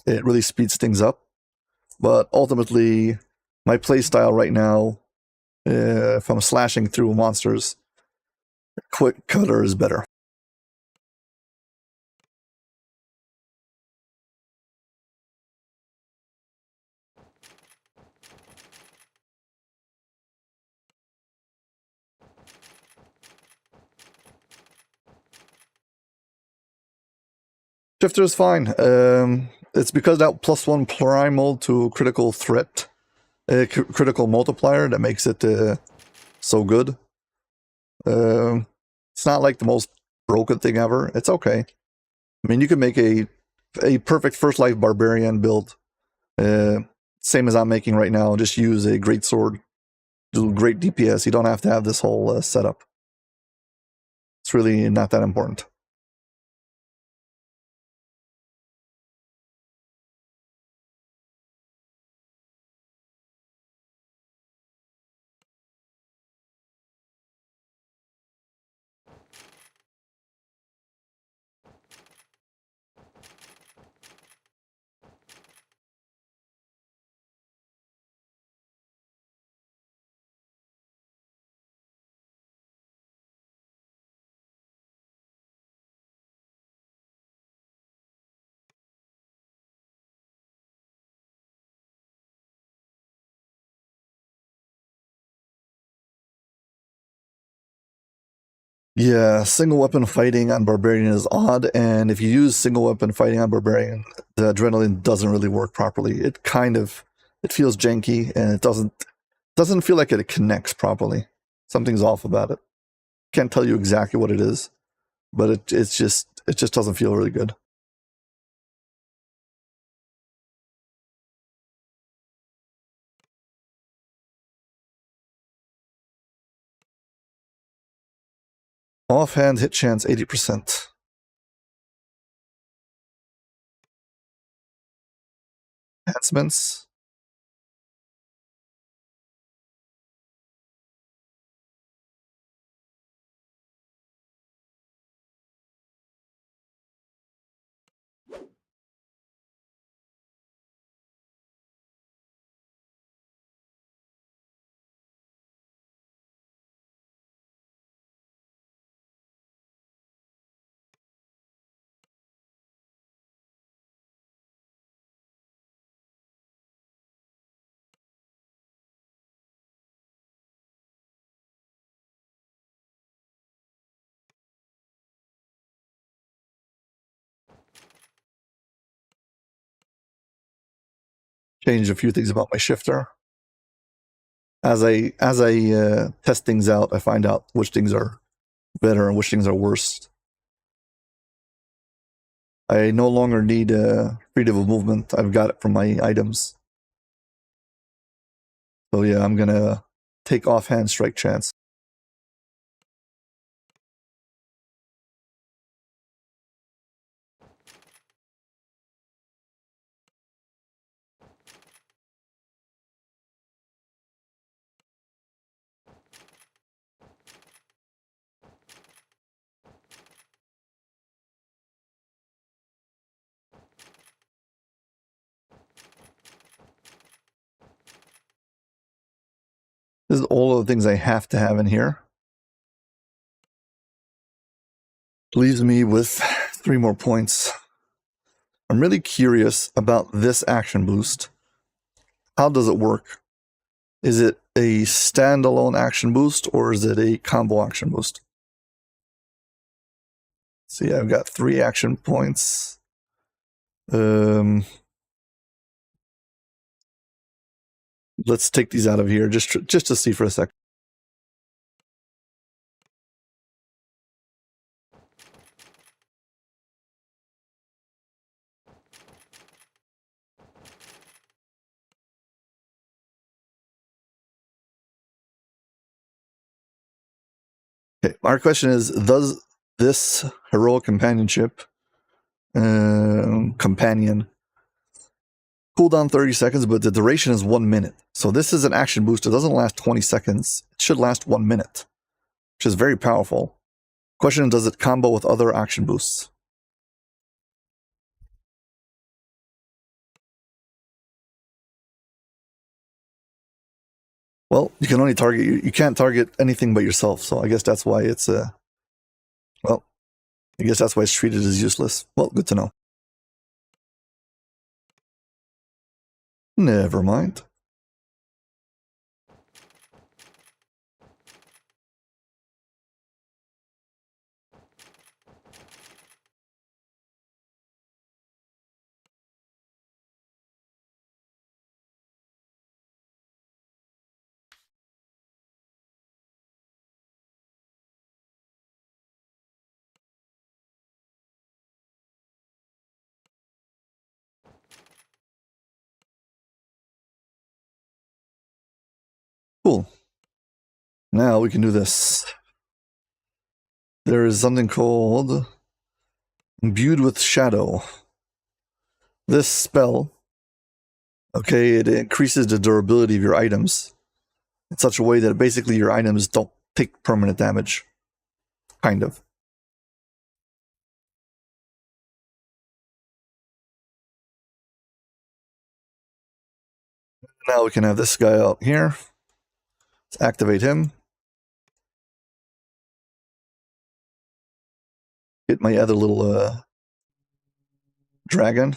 It really speeds things up. But ultimately, my playstyle right now, if I'm slashing through monsters, Quick Cutter is better. Shifter is fine. It's because that +1 primal to critical threat, critical multiplier that makes it so good. It's not like the most broken thing ever. It's okay. I mean, you can make a perfect first life barbarian build, same as I'm making right now. Just use a great sword, do great DPS. You don't have to have this whole setup. It's really not that important. Yeah, single weapon fighting on Barbarian is odd, and if you use single weapon fighting on Barbarian, the adrenaline doesn't really work properly. It feels janky, and it doesn't feel like it connects properly. Something's off about it. Can't tell you exactly what it is, but it just doesn't feel really good. Offhand hit chance 80%. Enhancements. Change a few things about my shifter. As I test things out, I find out which things are better and which things are worse. I no longer need freedom of movement. I've got it from my items. So yeah, I'm gonna take offhand strike chance. This is all of the things I have to have in here. Leaves me with 3 more points. I'm really curious about this action boost. How does it work? Is it a standalone action boost or is it a combo action boost? See, I've got 3 action points. Let's take these out of here just to see for a sec. Okay, our question is, does this heroic companionship companion cooldown 30 seconds, but the duration is 1 minute. So this is an action boost. It doesn't last 20 seconds. It should last 1 minute, which is very powerful. Question, does it combo with other action boosts? Well, you can only target, you can't target anything but yourself. So I guess that's why it's, well, I guess that's why it's treated as useless. Well, good to know. Never mind. Cool. Now we can do this. There is something called Imbued with Shadow. This spell, okay, it increases the durability of your items in such a way that basically your items don't take permanent damage. Kind of. Now we can have this guy out here. Let's activate him. Get my other little dragon.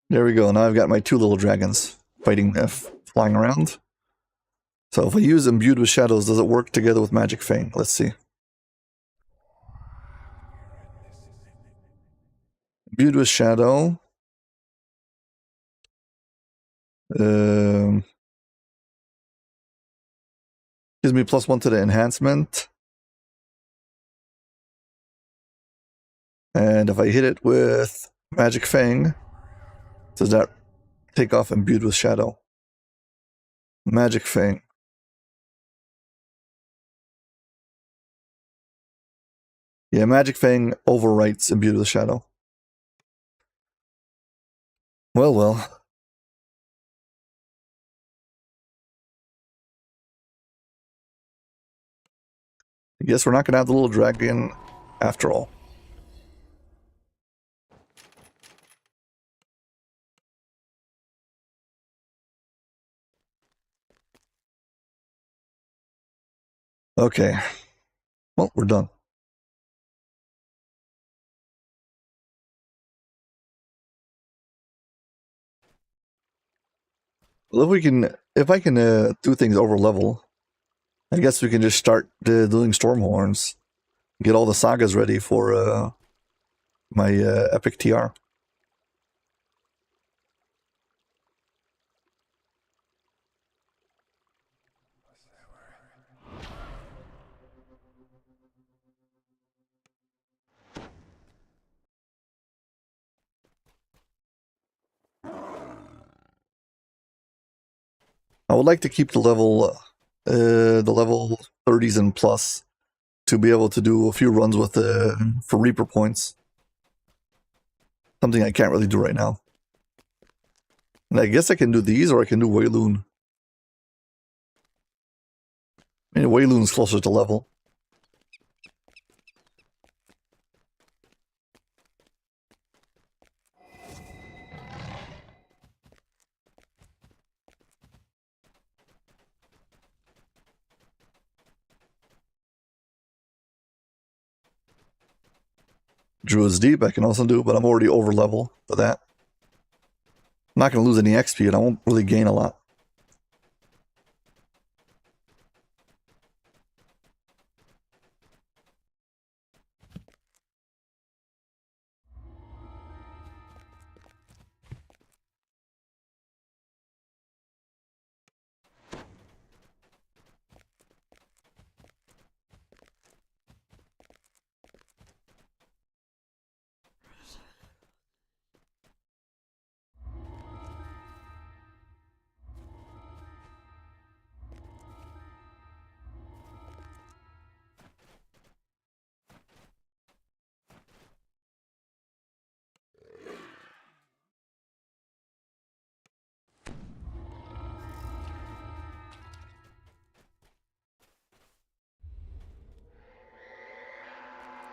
There we go. Now I've got my 2 little dragons fighting, flying around. So if I use Imbued with Shadows, does it work together with Magic Fang? Let's see. Imbued with Shadow. Gives me +1 to the enhancement. And if I hit it with Magic Fang, does that take off Imbued with Shadow? Magic Fang. Yeah, Magic Fang overwrites Imbued with Shadow. Well, well. I guess we're not going to have the little dragon after all. Okay. Well, we're done. Well, if I can do things over level, I guess we can just start doing Stormhorns. Get all the sagas ready for my epic TR. I would like to keep the level 30s and plus to be able to do a few runs with for Reaper points. Something I can't really do right now. And I guess I can do these, or I can do Wayloon. I mean, Wayloon's closer to level. Druid's Deep I can also do, but I'm already over level for that. I'm not going to lose any XP, and I won't really gain a lot.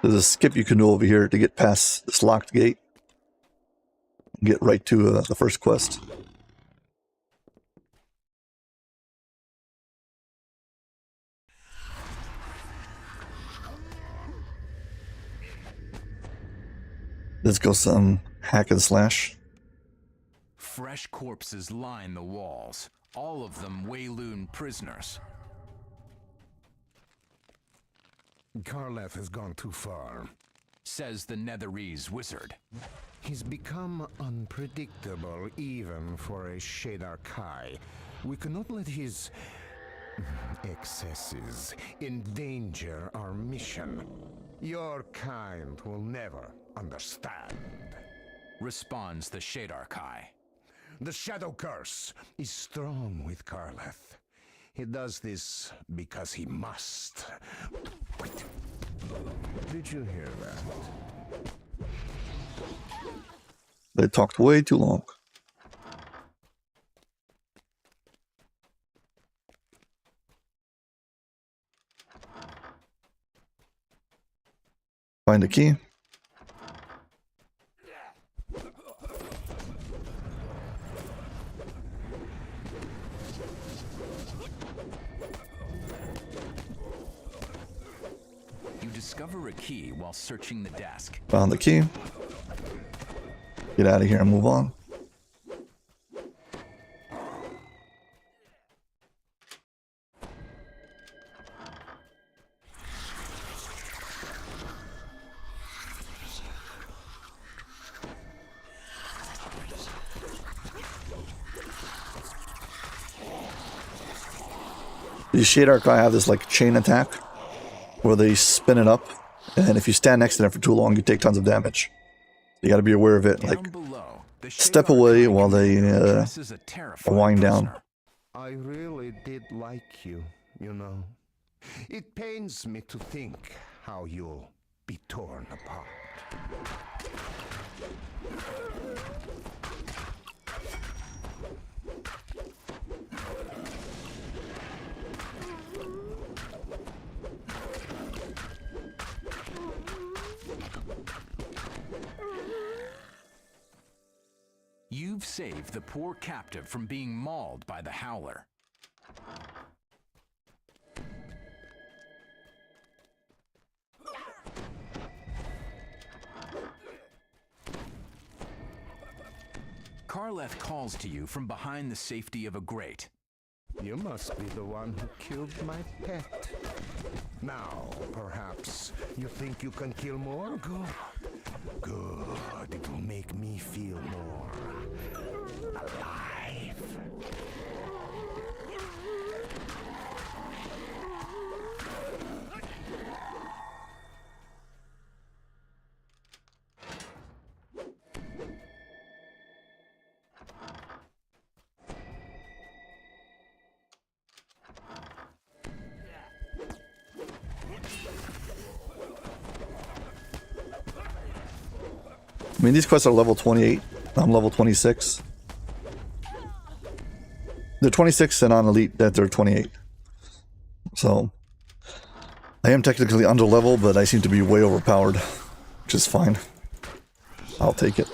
There's a skip you can do over here to get past this locked gate. Get right to the first quest. Let's go some hack and slash. Fresh corpses line the walls, all of them Wayloon prisoners. Karleth has gone too far, says the Netherese wizard. He's become unpredictable even for a Shadar Kai. We cannot let his excesses endanger our mission. Your kind will never understand. Responds the Shadar Kai. The Shadow Curse is strong with Karleth. He does this because he must. Wait. Did you hear that? They talked way too long. Find the key. You discover a key while searching the desk. Found the key. Get out of here and move on. These Shadar Kai have this like chain attack where they spin it up, and if you stand next to them for too long, you take tons of damage. You got to be aware of it. Like, step away while they wind down. I really did like you, you know. It pains me to think how you'll be torn apart. You've saved the poor captive from being mauled by the Howler. Karleth calls to you from behind the safety of a grate. You must be the one who killed my pet. Now, perhaps, you think you can kill more? Good. Good. It will make me feel more alive. I mean, these quests are level 28. I'm level 26. They're 26 and on Elite that they're 28. So I am technically under level, but I seem to be way overpowered, which is fine. I'll take it.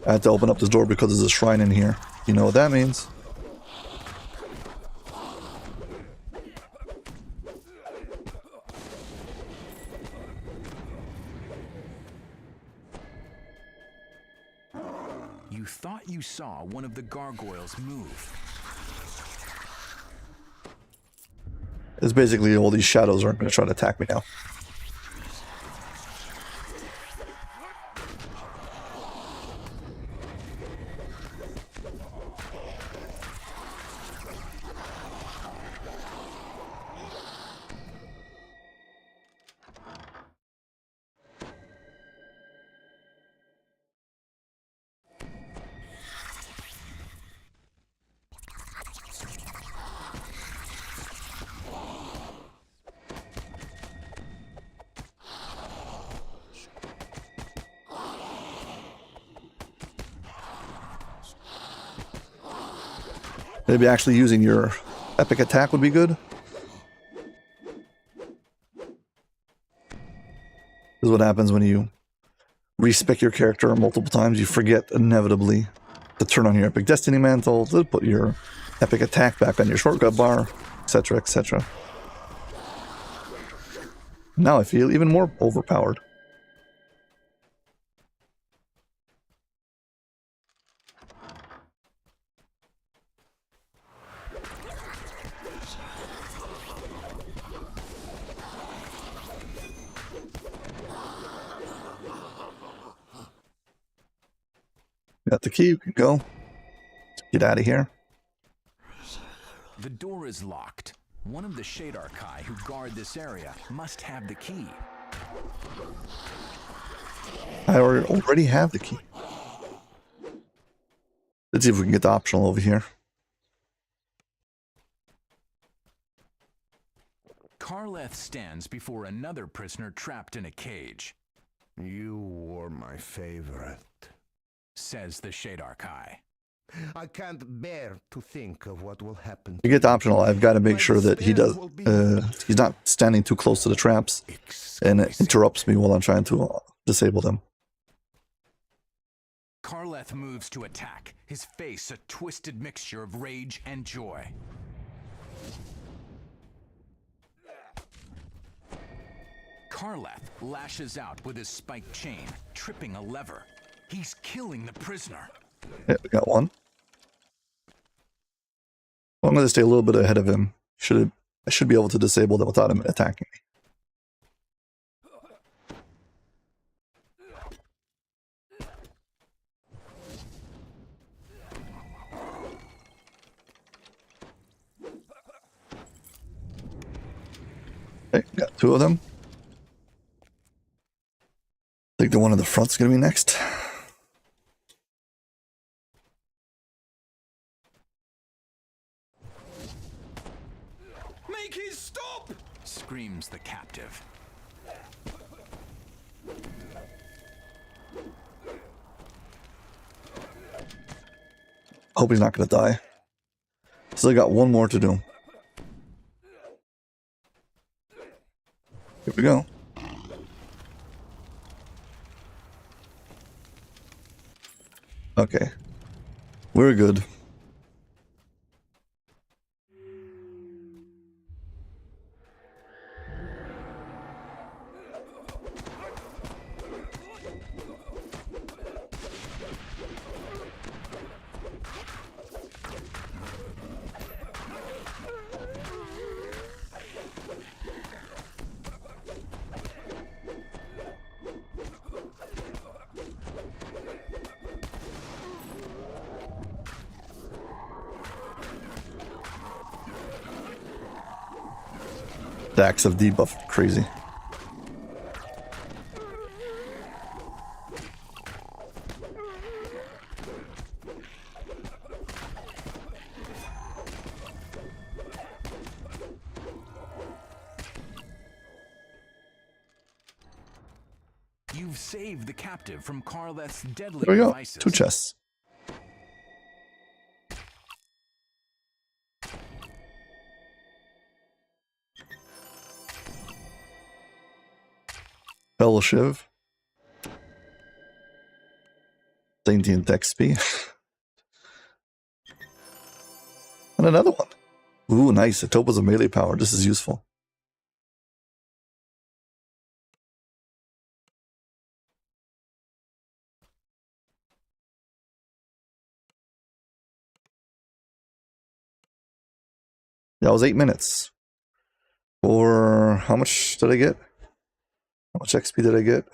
I had to open up this door because there's a shrine in here. You know what that means. You thought you saw one of the gargoyles move. It's basically all these shadows aren't going to try to attack me now. Maybe actually using your epic attack would be good. This is what happens when you respec your character multiple times. You forget inevitably to turn on your epic destiny mantle, to put your epic attack back on your shortcut bar, etc., etc. Now I feel even more overpowered. Got the key, you can go. Get out of here. The door is locked. One of the Shadar Kai who guard this area must have the key. I already have the key. Let's see if we can get the optional over here. Karleth stands before another prisoner trapped in a cage. You were my favorite, says the Shadar Kai. I can't bear to think of what will happen. To get the optional, I've got to make sure that he does. He's not standing too close to the traps, and it interrupts me while I'm trying to disable them. Karleth moves to attack, his face a twisted mixture of rage and joy. Karleth lashes out with his spiked chain, tripping a lever. He's killing the prisoner. Yeah, we got one. Well, I'm going to stay a little bit ahead of him. I should be able to disable them without him attacking me. Okay, got two of them. I think the one in the front's going to be next. Make his stop! Screams the captive. Hope he's not going to die. Still got one more to do. Here we go. Okay. We're good. The axe of debuff, crazy. save the captive from Karleth's deadly There we go. devices. 2 chests. Fellowship. Sentient XP. And another one. Ooh, nice. A topaz of melee power. This is useful. That was 8 minutes. For how much did I get? How much XP did I get?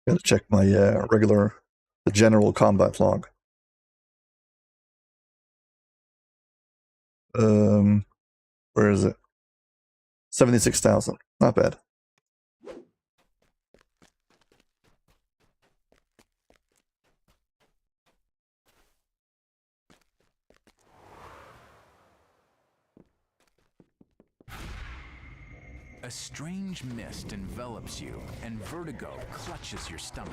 Gotta check my the general combat log. Where is it? 76,000. Not bad. A strange mist envelops you, and vertigo clutches your stomach.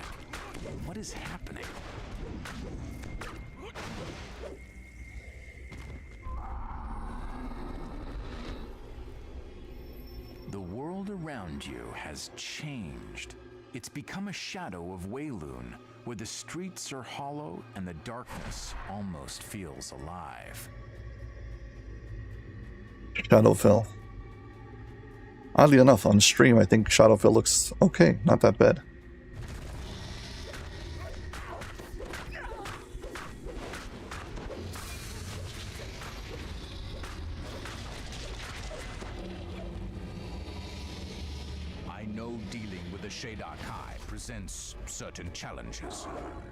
What is happening? The world around you has changed. It's become a shadow of Wayloon, where the streets are hollow and the darkness almost feels alive. Shadowfell. Oddly enough, on stream, I think Shadowfell looks okay. Not that bad. I know dealing with the Shadok High presents certain challenges.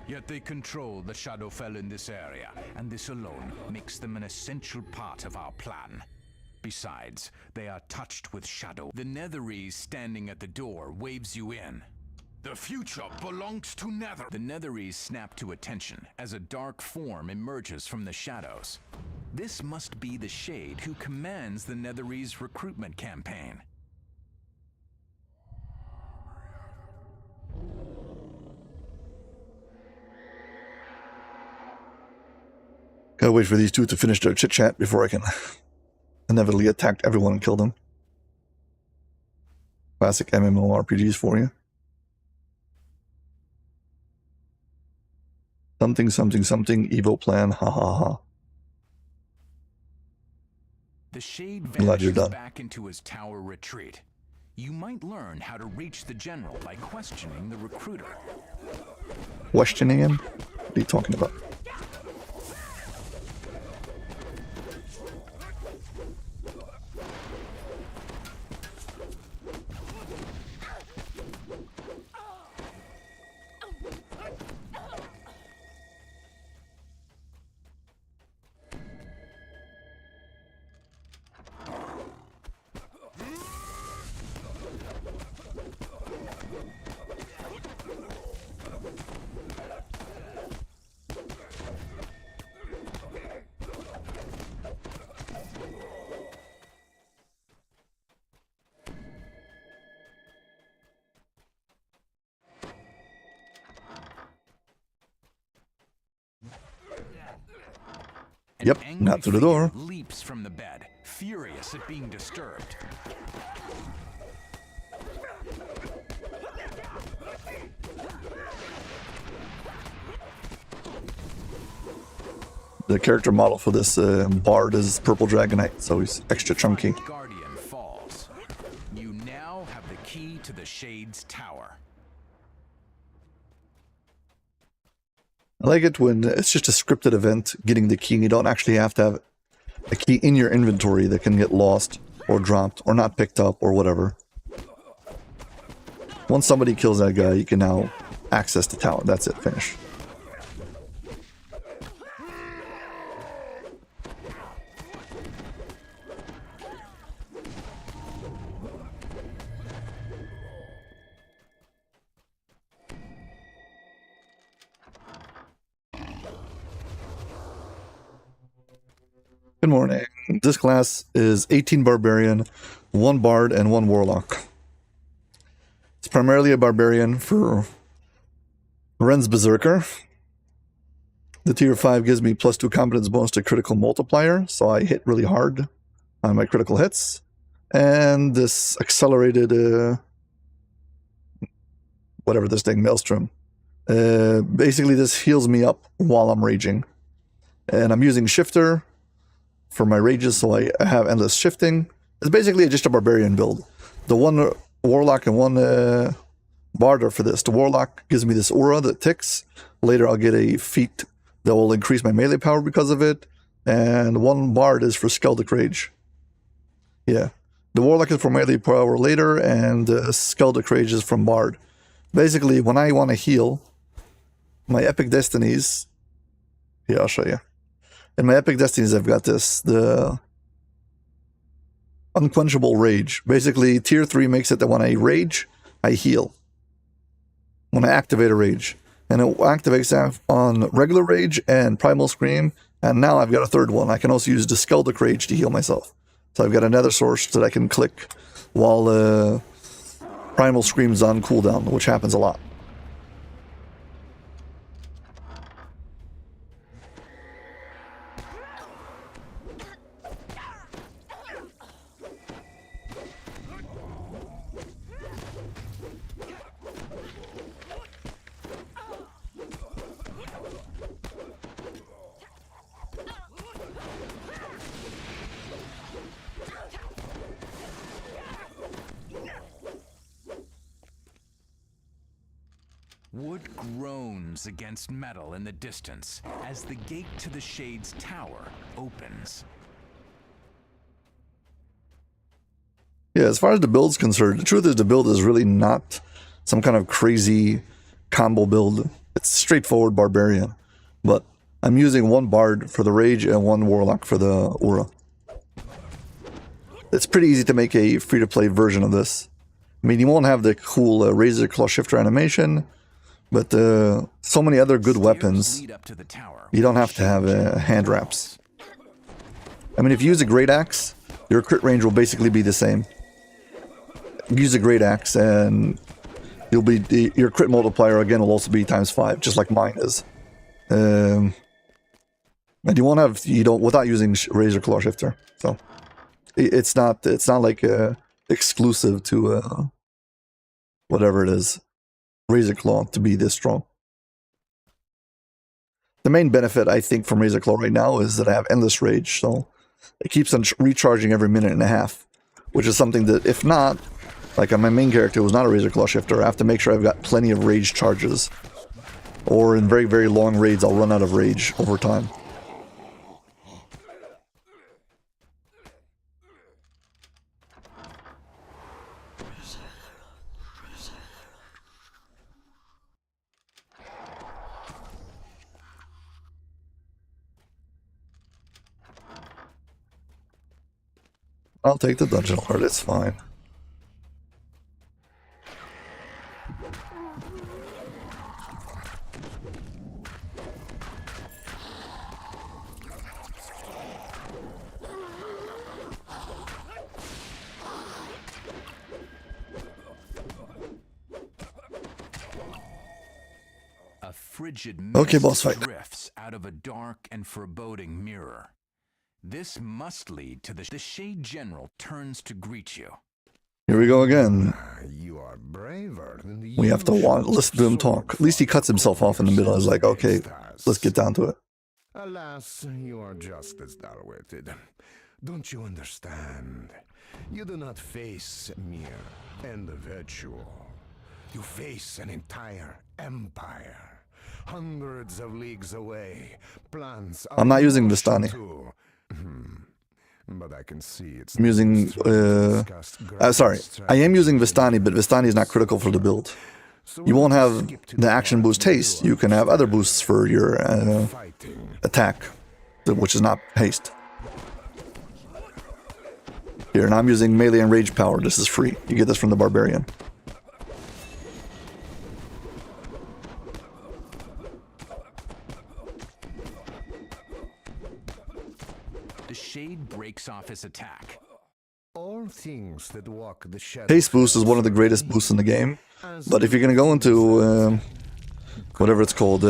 Yet they control the Shadowfell in this area, and this alone makes them an essential part of our plan. Besides, they are touched with shadow. The Netherese standing at the door waves you in. The future belongs to Nether. The Netherese snap to attention as a dark form emerges from the shadows. This must be the Shade who commands the Netherese recruitment campaign. Gotta wait for these two to finish their chit-chat before I can inevitably attack everyone and kill them. Classic MMORPGs for you. Something, something, something, evil plan, ha ha ha. The Shade Glad you're vanishes done. back into his tower retreat. You might learn how to reach the general by questioning the recruiter. Questioning him? What are you talking about? Yep, not through the door. Leaps from the bed, furious at being disturbed. The character model for this bard is Purple Dragonite, so he's extra chunky. Guardian falls. You now have the key to the Shade's tower. I like it when it's just a scripted event, getting the key, and you don't actually have to have a key in your inventory that can get lost or dropped or not picked up or whatever. Once somebody kills that guy, you can now access the tower. That's it, finish. Good morning. This class is 18 Barbarian, 1 Bard, and 1 Warlock. primarily a barbarian for Ren's Berserker. The tier 5 gives me +2 competence bonus to critical multiplier, so I hit really hard on my critical hits. And this accelerated, whatever this thing, Maelstrom. Basically, this heals me up while I'm raging. And I'm using Shifter for my rages, so I have endless shifting. It's basically just a barbarian build. The one Warlock and one Bard are for this. The Warlock gives me this aura that ticks. Later, I'll get a feat that will increase my melee power because of it. And one Bard is for Skeldic Rage. Yeah. The Warlock is for melee power later, and Skeldic Rage is from Bard. Basically, when I want to heal, my Epic Destinies... Here, I'll show you. In my Epic Destinies, I've got this. The Unquenchable Rage. Basically, tier 3 makes it that when I rage, I heal. When I activate a rage. And it activates on regular rage and Primal Scream. And now I've got a third one. I can also use the Skeldic Rage to heal myself. So I've got another source that I can click while Primal Scream's on cooldown, which happens a lot. Wood groans against metal in the distance as the gate to the Shade's tower opens. Yeah, as far as the build's concerned, the truth is the build is really not some kind of crazy combo build. It's straightforward barbarian. But I'm using one Bard for the Rage and one Warlock for the Aura. It's pretty easy to make a free-to-play version of this. I mean, you won't have the cool Razor Claw Shifter animation, but so many other good weapons, you don't have to have hand wraps. I mean, if you use a Great Axe, your crit range will basically be the same. Use a Great Axe and you'll be your crit multiplier again will also be ×5, just like mine is. And you won't have without using Razor Claw Shifter. So it's not like exclusive to whatever it is, Razor Claw, to be this strong. The main benefit I think from Razor Claw right now is that I have endless rage, so it keeps on recharging every minute and a half, which is something that if not, like on my main character who's not a Razor Claw Shifter, I have to make sure I've got plenty of rage charges. Or in very, very long raids, I'll run out of rage over time. I'll take the dungeon lord, it's fine. A frigid Okay, mist boss fight. drifts out of a dark and foreboding mirror. This must lead to the Shade General turns to greet you. Here we go again. You are braver than the We have to listen to him talk. At least he cuts himself off in the middle. I was like, okay, let's get down to it. Alas, you are just as dull-witted. Don't you understand? You do not face a mere individual. You face an entire empire. Hundreds of leagues away. Plans I'm not using Vistani. But I can see it's I'm using, sorry, I am using Vistani, but Vistani is not critical for the build. You won't have the action boost haste. You can have other boosts for your attack, which is not haste. Here, and I'm using melee and rage power. This is free. You get this from the barbarian. The Shade breaks off his attack. All things that walk the shadow. Haste boost is one of the greatest boosts in the game. But if you're gonna go into whatever it's called,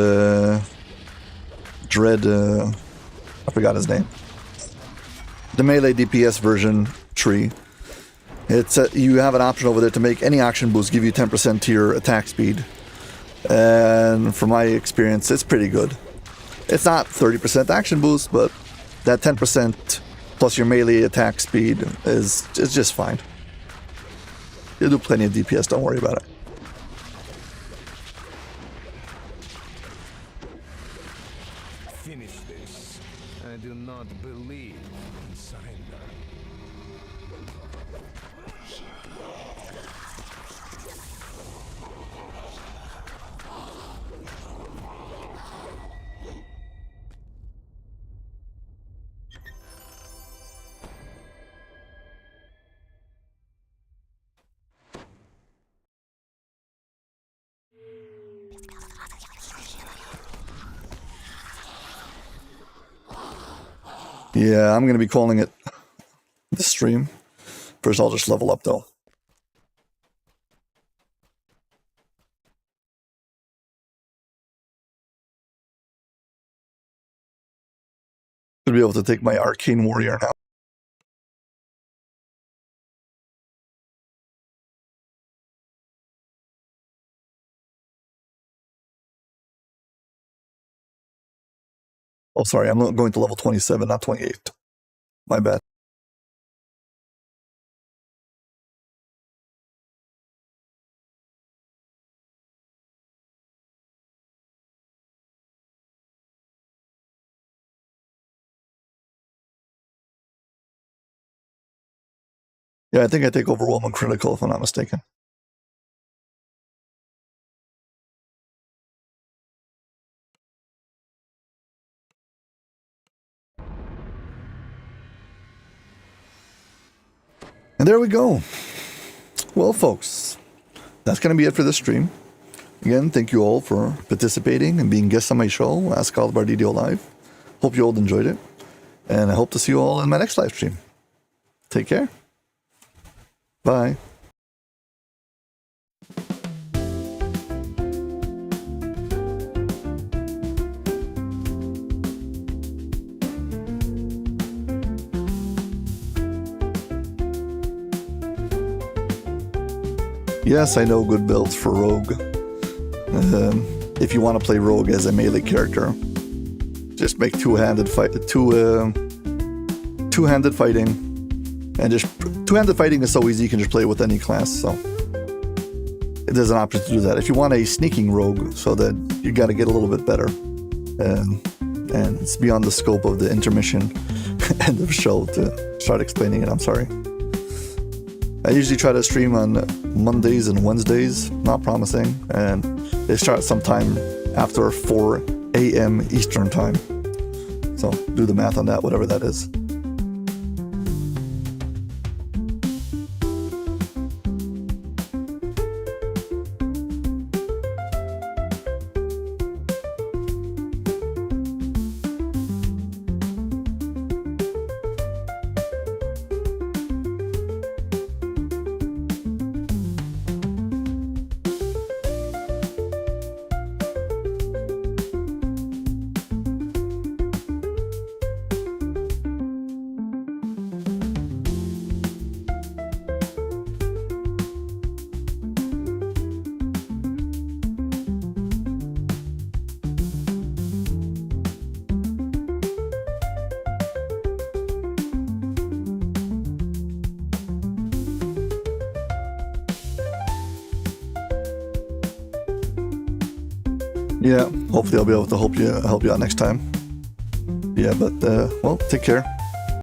Dread, I forgot his name. The melee DPS version tree. It's you have an option over there to make any action boost give you 10% to your attack speed. And from my experience, it's pretty good. It's not 30% action boost, but that 10% plus your melee attack speed is just fine. You'll do plenty of DPS, don't worry about it. Finish this. I do not believe in surrender. Yeah, I'm going to be calling it this stream. First, I'll just level up, though. Should be able to take my Arcane Warrior now. Oh, sorry, I'm going to level 27, not 28. My bad. Yeah, I think I take Overwhelm and Critical, if I'm not mistaken. And there we go. Well, folks, that's going to be it for this stream. Again, thank you all for participating and being guests on my show, Ask Aldbar DDO Live. Hope you all enjoyed it. And I hope to see you all in my next live stream. Take care. Bye. Yes, I know good builds for Rogue. If you want to play Rogue as a melee character, just make two-handed fighting, and just two-handed fighting is so easy you can just play with any class. So there's an option to do that. If you want a sneaking Rogue, so that you got to get a little bit better, and it's beyond the scope of the intermission end of show to start explaining it. I'm sorry. I usually try to stream on Mondays and Wednesdays, not promising, and they start sometime after 4 a.m. Eastern time. So do the math on that, whatever that is. Yeah, hopefully I'll be able to help you out next time. Yeah, but well, take care.